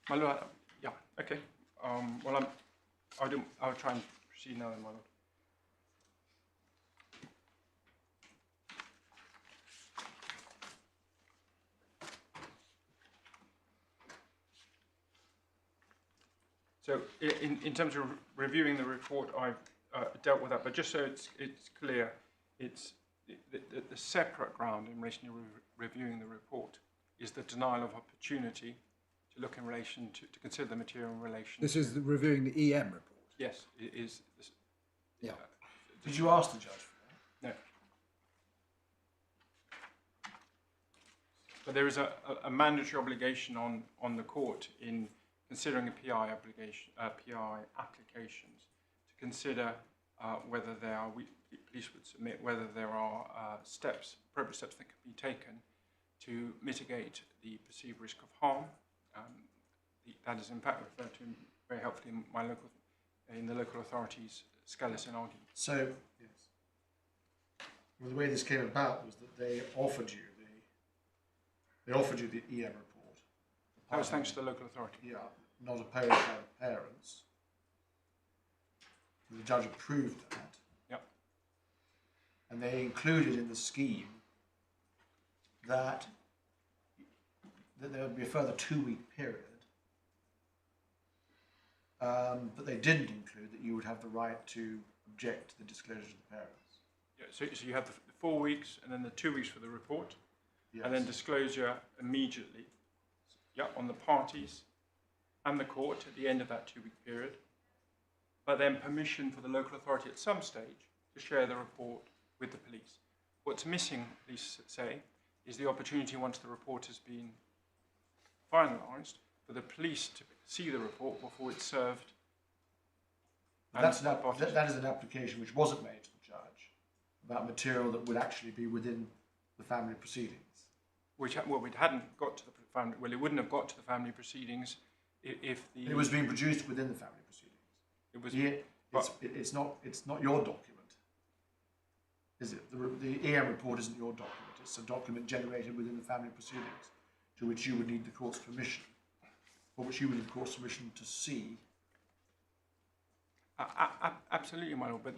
My lord, yeah, okay. I'll try and proceed now then, my lord. So in terms of reviewing the report, I've dealt with that, but just so it's clear, it's the separate ground in relation to reviewing the report is the denial of opportunity to look in relation to consider the material in relation. This is reviewing the EM report. Yes, it is. Yeah. Did you ask the judge for that? No. But there is a mandatory obligation on the court in considering a PI applications to consider whether there are, police would submit whether there are appropriate steps that can be taken to mitigate the perceived risk of harm. That is in fact referred to very helpfully in the local authorities' Skeleton argument. So, yes. Well, the way this came about was that they offered you the EM report. That was thanks to the local authority. Yeah, not opposed by the parents. The judge approved that. Yep. And they included in the scheme that there would be a further 2-week period, but they didn't include that you would have the right to object to the disclosure to the parents. Yeah, so you have the 4 weeks and then the 2 weeks for the report, Yes. and then disclosure immediately, on the parties and the court at the end of that 2-week period, but then permission for the local authority at some stage to share the report with the police. What's missing, police say, is the opportunity once the report has been finalised for the police to see the report before it's served. That is an application which wasn't made to the judge about material that would actually be within the family proceedings. Which, well, it hadn't got to the family. Well, it wouldn't have got to the family proceedings if the. It was being produced within the family proceedings. It was. It's not your document, is it? The EM report isn't your document. It's a document generated within the family proceedings, to which you would need the court's permission, or which you would need the court's permission to see. Absolutely, my lord. But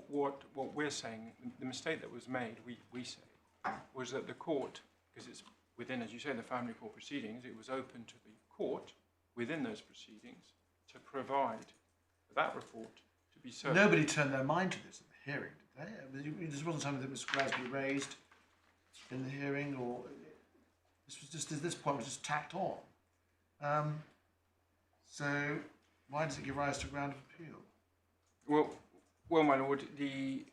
what we're saying, the mistake that was made, we say, was that the court, because it's within, as you say, the family court proceedings, it was open to the court within those proceedings to provide that report to be served. Nobody turned their mind to this at the hearing, did they? This wasn't something that was gradually raised in the hearing, or this was just, at this point, was just tacked on. So why does it give rise to a ground of appeal? Well, my lord, the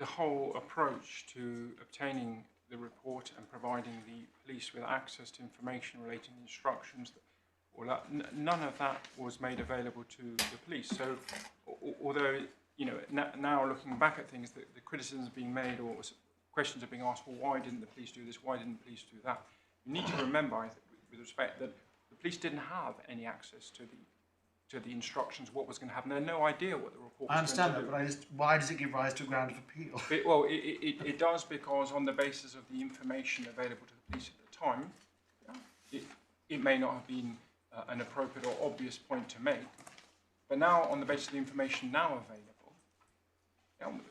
whole approach to obtaining the report and providing the police with access to information relating to instructions, none of that was made available to the police. So, although now looking back at things, the criticisms being made or questions are being asked, well, why didn't the police do this? Why didn't the police do that? You need to remember, with respect, that the police didn't have any access to the instructions, what was going to happen. They had no idea what the report was going to do. I understand that, but why does it give rise to a ground of appeal? It does, because on the basis of the information available to the police at the time, it may not have been an appropriate or obvious point to make. But now, on the basis of the information now available,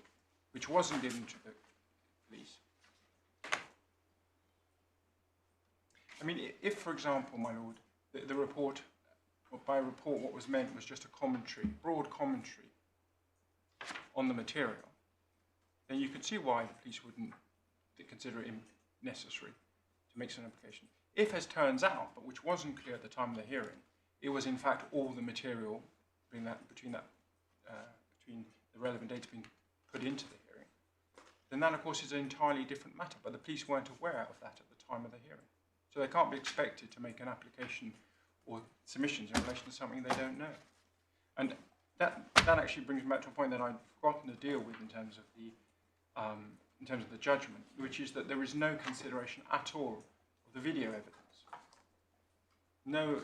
which wasn't given to the police, I mean, if, for example, my lord, the report, by report, what was meant was just a commentary, broad commentary on the material, then you could see why the police wouldn't consider it necessary to make some application. If, as turns out, but which wasn't clear at the time of the hearing, it was in fact all the material between the relevant data being put into the hearing, then that, of course, is an entirely different matter. But the police weren't aware of that at the time of the hearing, so they can't be expected to make an application or submissions in relation to something they don't know. And that actually brings me back to a point that I'd forgotten to deal with in terms of the judgment, which is that there is no consideration at all of the video evidence. No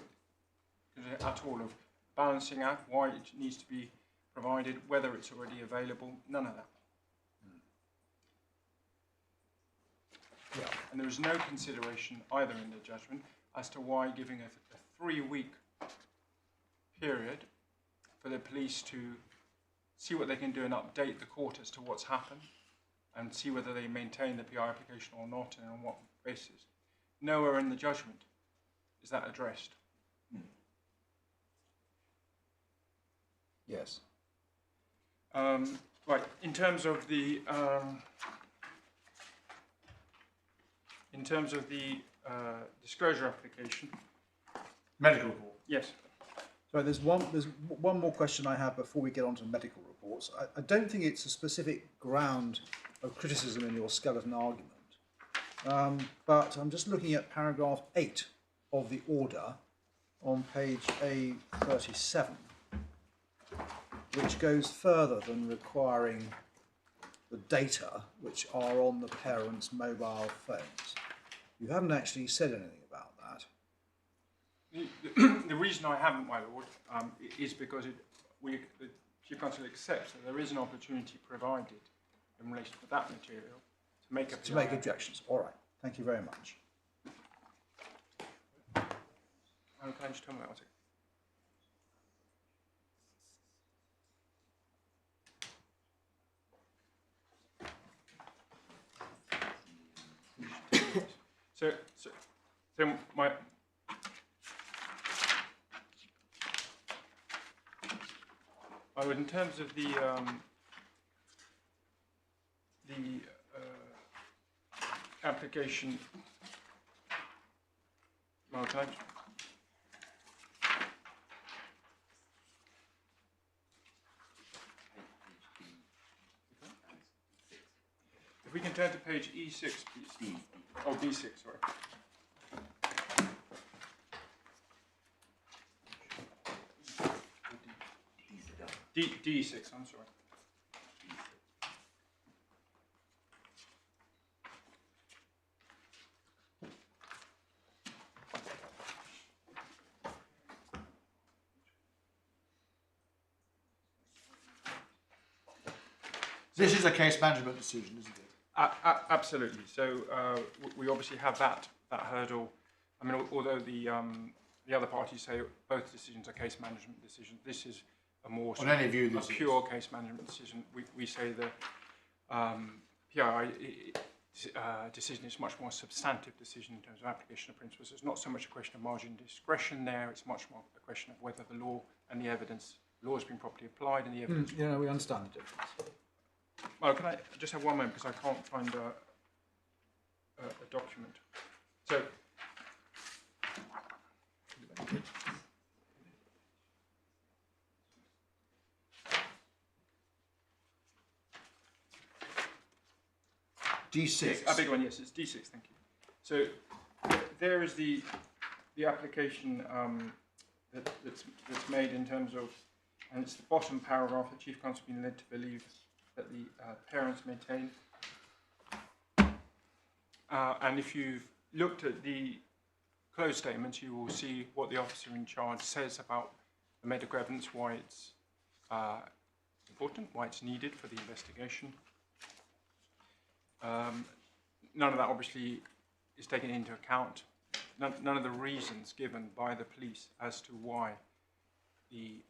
at all of balancing out why it needs to be provided, whether it's already available, none of that. Yeah. And there is no consideration either in the judgment as to why giving a 3-week period for the police to see what they can do and update the court as to what's happened and see whether they maintain the PI application or not and on what basis. Nowhere in the judgment is that addressed. Yes. Right, in terms of the disclosure application. Medical report. Yes. So there's one more question I have before we get on to medical reports. I don't think it's a specific ground of criticism in your skeleton argument, but I'm just looking at paragraph 8 of the order on page A37, which goes further than requiring the data which are on the parents' mobile phones. You haven't actually said anything about that. The reason I haven't, my lord, is because the Chief Counsel accepts that there is an opportunity provided in relation to that material to make objections. All right. Thank you very much. Can I just tell me that one second? So my I would, in terms of the application, well, can I if we can turn to page E6, please. Oh, D6, sorry. D6, I'm sorry. This is a case management decision, isn't it? Absolutely. So we obviously have that hurdle. I mean, although the the other parties say both decisions are case management decisions. This is a more On any view, a this pure case management decision. We say the PII decision is much more substantive decision in terms of application of principles. It's not so much a question of margin of discretion there. It's much more a question of whether the law and the evidence, law has been properly applied and the evidence. Yeah, we understand the difference. Well, can I just have one moment because I can't find a document. So, D6. a big one, yes, it's D6, thank you. So, there is the application that's made in terms of, and it's the bottom paragraph, the Chief Counsel has been led to believe that the parents maintain. And if you've looked at the closed statements, you will see what the officer in charge says about the medical evidence, why it's important, why it's needed for the investigation. None of that obviously is taken into account. None of the reasons given by the police as to why the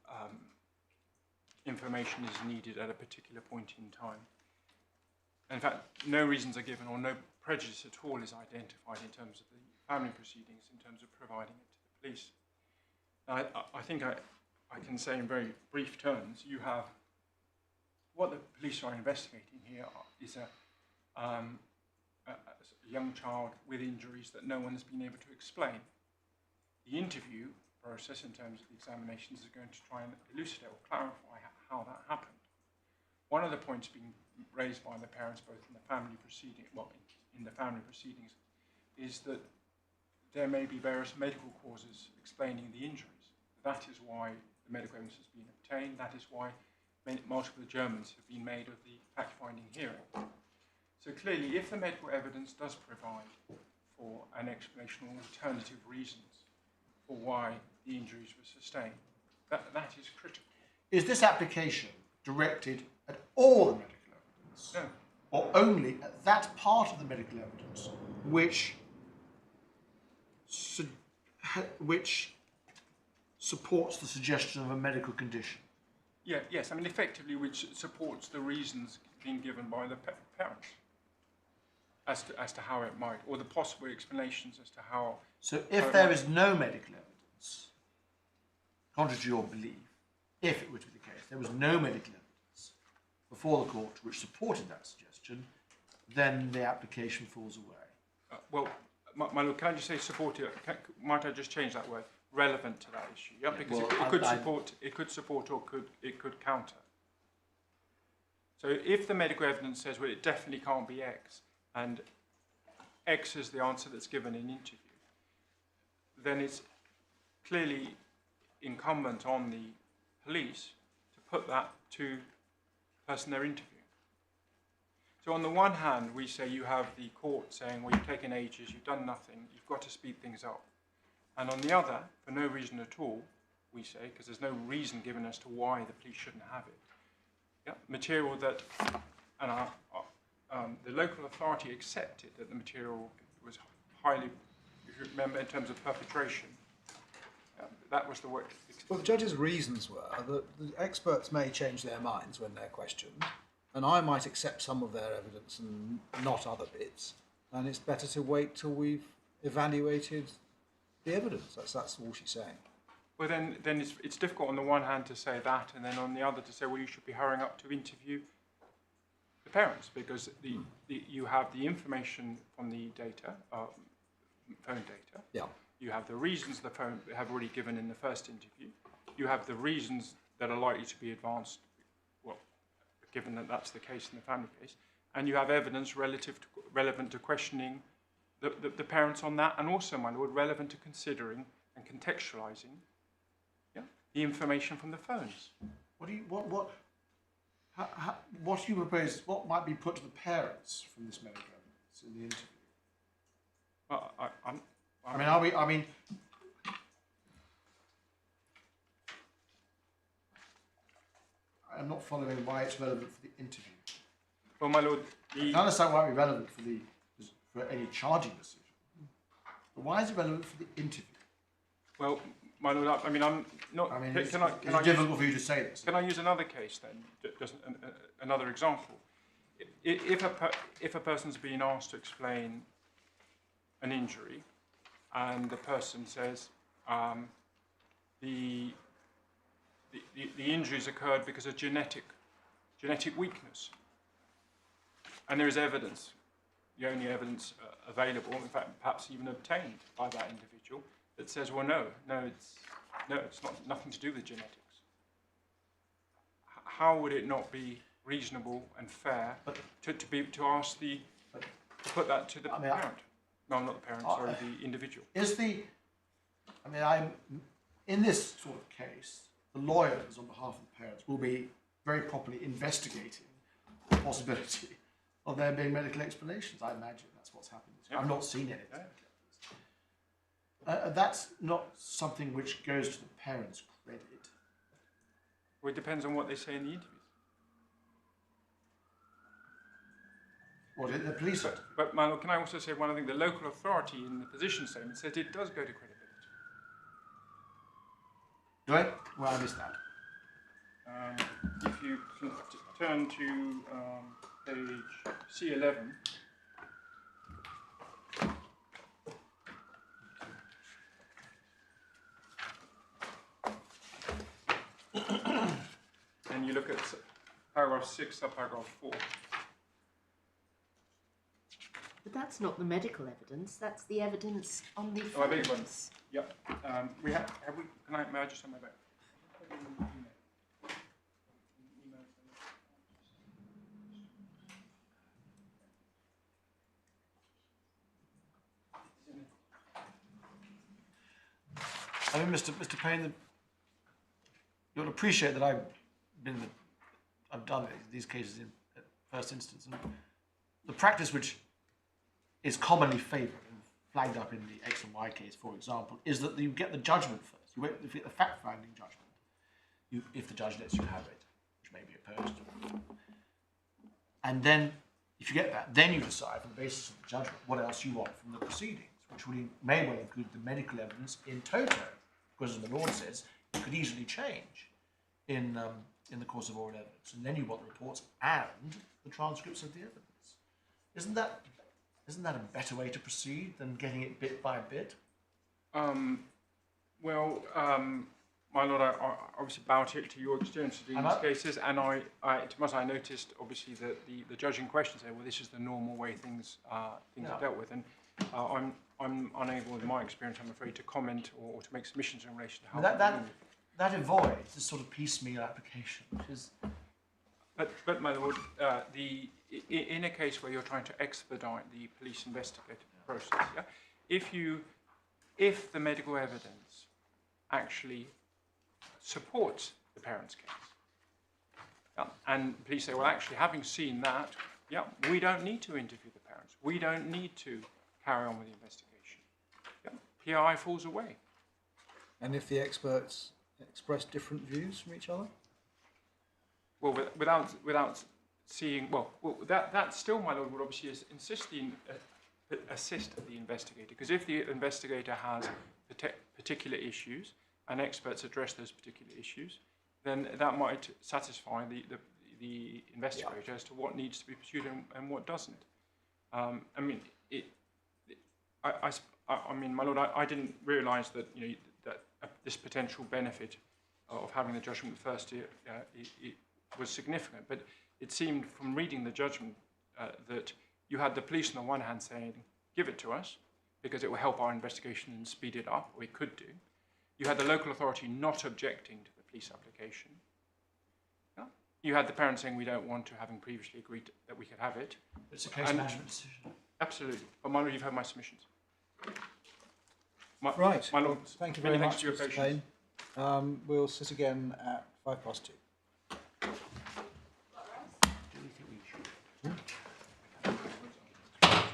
information is needed at a particular point in time. In fact, no reasons are given or no prejudice at all is identified in terms of the family proceedings, in terms of providing it to the police. Now, I think I can say in very brief terms, you have what the police are investigating here is a young child with injuries that no one has been able to explain. The interview process in terms of the examinations is going to try and elucidate or clarify how that happened. One of the points being raised by the parents, both in the family proceeding, in the family proceedings, is that there may be various medical causes explaining the injuries. That is why the medical evidence has been obtained. That is why multiple adjournments have been made of the fact-finding hearing. So clearly, if the medical evidence does provide for an explanation or alternative reasons for why the injuries were sustained, that is critical. Is this application directed at all the medical evidence? No. Or only at that part of the medical evidence which supports the suggestion of a medical condition? Yeah, yes, I mean effectively which supports the reasons being given by the parents as to how it might, or the possible explanations as to how. So if there is no medical evidence, contrary to your belief, if it were to be the case, there was no medical evidence before the court which supported that suggestion, then the application falls away. Well, my Lord, can I just say supportive? Might I just change that word? Relevant to that issue, yeah, because well, it could support or it could counter. So if the medical evidence says, well, it definitely can't be X, and X is the answer that's given in interview, then it's clearly incumbent on the police to put that to the person they're interviewing. So on the one hand, we say you have the court saying, well, you've taken ages, you've done nothing, you've got to speed things up. And on the other, for no reason at all, we say, because there's no reason given as to why the police shouldn't have it. Yeah, material that, and the local authority accepted that the material was highly, if you remember, in terms of perpetration, that was the word. Well, the judge's reasons were that the experts may change their minds when they're questioned, and I might accept some of their evidence and not other bits, and it's better to wait till we've evaluated the evidence. That's all she's saying. Well, then it's difficult on the one hand to say that, and then on the other to say, well, you should be hurrying up to interview the parents, because you have the information from the data, phone data. Yeah. You have the reasons the phone have already given in the first interview. You have the reasons that are likely to be advanced, well, given that that's the case in the family case, and you have evidence relevant to questioning the parents on that, and also, my Lord, relevant to considering and contextualising the information from the phones. What do you propose? What might be put to the parents from this medical evidence in the interview? I'm not following why it's relevant for the interview. Well, my Lord, I can understand why it would be relevant for any charging decision. But why is it relevant for the interview? Well, my lord, I mean, I'm not. I mean, can it's, I, it's can I use, difficult for you to say this. can I use another case then? Just another example. If a person's been asked to explain an injury, and the person says the injuries occurred because of genetic weakness, and there is evidence, the only evidence available, in fact, perhaps even obtained by that individual, that says, well, no, it's not nothing to do with genetics. How would it not be reasonable and fair to ask to put that to the parent? No, not the parent. Sorry, the individual. I'm in this sort of case, the lawyers on behalf of the parents will be very properly investigating the possibility of there being medical explanations. I imagine that's what's happened. Yeah. I've not seen any medical evidence. That's not something which goes to the parents' credit. Well, it depends on what they say in the interviews. What did the police? But my lord, can I also say one other thing? The local authority in the position statement said it does go to credibility. Do I? Well, I missed that. If you turn to page C11. And you look at paragraph 6, subparagraph 4. But that's not the medical evidence. That's the evidence on the Oh, I beg your pardon. phones. Yep. We have we? May I just have my back? I mean, Mr. Payne, you'll appreciate that I've done these cases in first instance, and the practice which is commonly favoured and flagged up in the X and Y case, for example, is that you get the judgment first. You get the fact-finding judgment, if the judge lets you have it, which may be opposed. And then, if you get that, then you decide, on the basis of the judgment, what else you want from the proceedings, which may well include the medical evidence in toto, because, as the Lord says, it could easily change in the course of oral evidence. And then you want the reports and the transcripts of the evidence. Isn't that a better way to proceed than getting it bit by bit? My lord, I obviously bow to your experience of these cases, and I noticed obviously that the judge in question said, well, this is the normal way things are dealt with, and I'm unable, in my experience, I'm afraid, to comment or to make submissions in relation to how that avoids this sort of piecemeal application, which is. But my lord, in a case where you're trying to expedite the police investigative process, if the medical evidence actually supports the parent's case, and the police say, well, actually, having seen that, we don't need to interview the parents. We don't need to carry on with the investigation. PI falls away. And if the experts express different views from each other? Well, without seeing, that still, my lord, would obviously assist the investigator, because if the investigator has particular issues and experts address those particular issues, then that might satisfy the investigator as to what needs to be pursued and what doesn't. My lord, I didn't realise that this potential benefit of having the judgment first it was significant, but it seemed from reading the judgment that you had the police on the one hand saying, give it to us, because it will help our investigation and speed it up, or it could do. You had the local authority not objecting to the police application. You had the parents saying, we don't want to, having previously agreed that we could have it. It's a case management decision. Absolutely. But my lord, you've heard my submissions. Right. My lord, thank you very many much, thanks for your Mr. patience. Payne. We'll sit again at 2:05.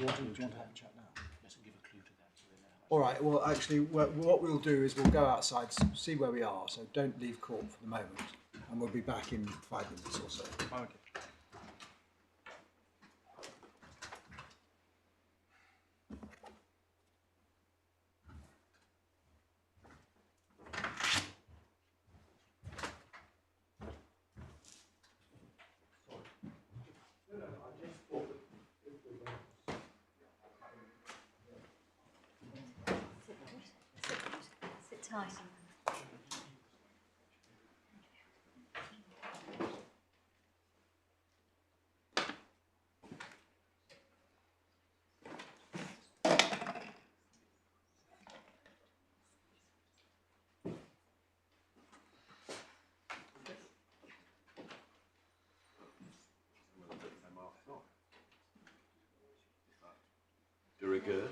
Do you want to have a chat now? Yes, and give a clue to them so they know. All right. Well, actually, what we'll do is we'll go outside, see where we are. So don't leave court for the moment, and we'll be back in 5 minutes or so. Okay. time. De rigueur.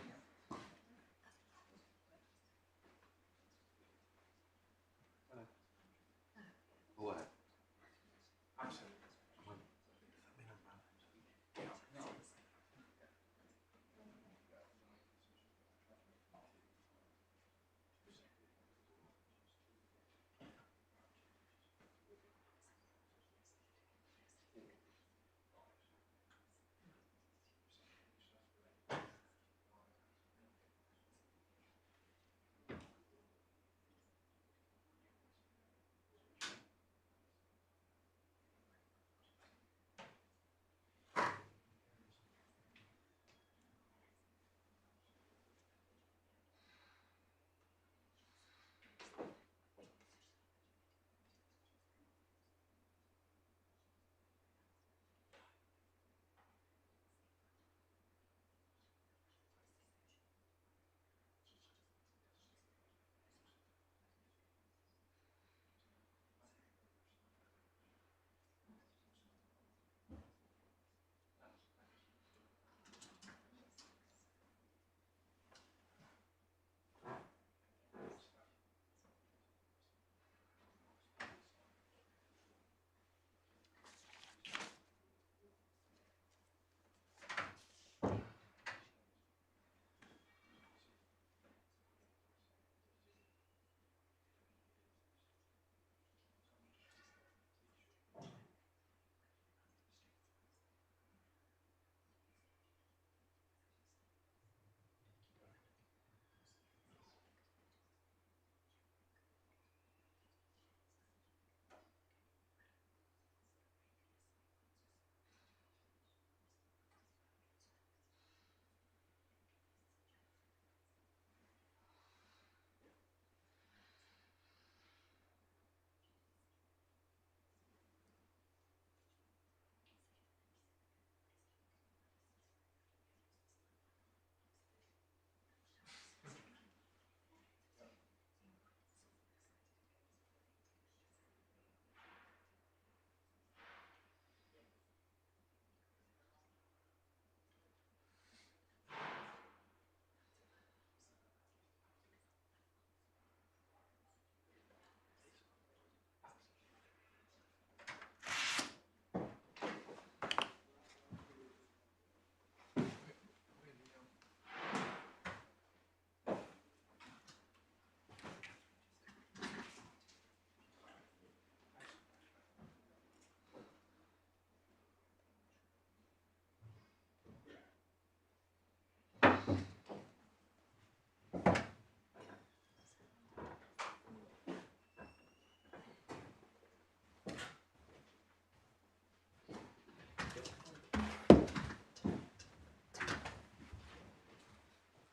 Ouais.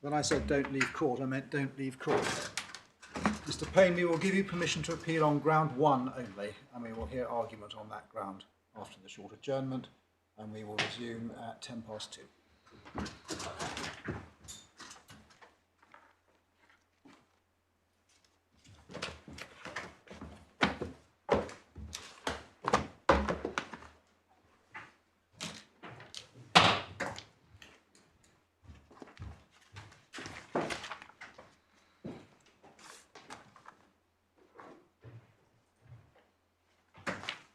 When I said don't leave court, I meant don't leave court. Mr. Payne, we will give you permission to appeal on ground 1 only, and we will hear argument on that ground after the short adjournment, and we will resume at 2:10.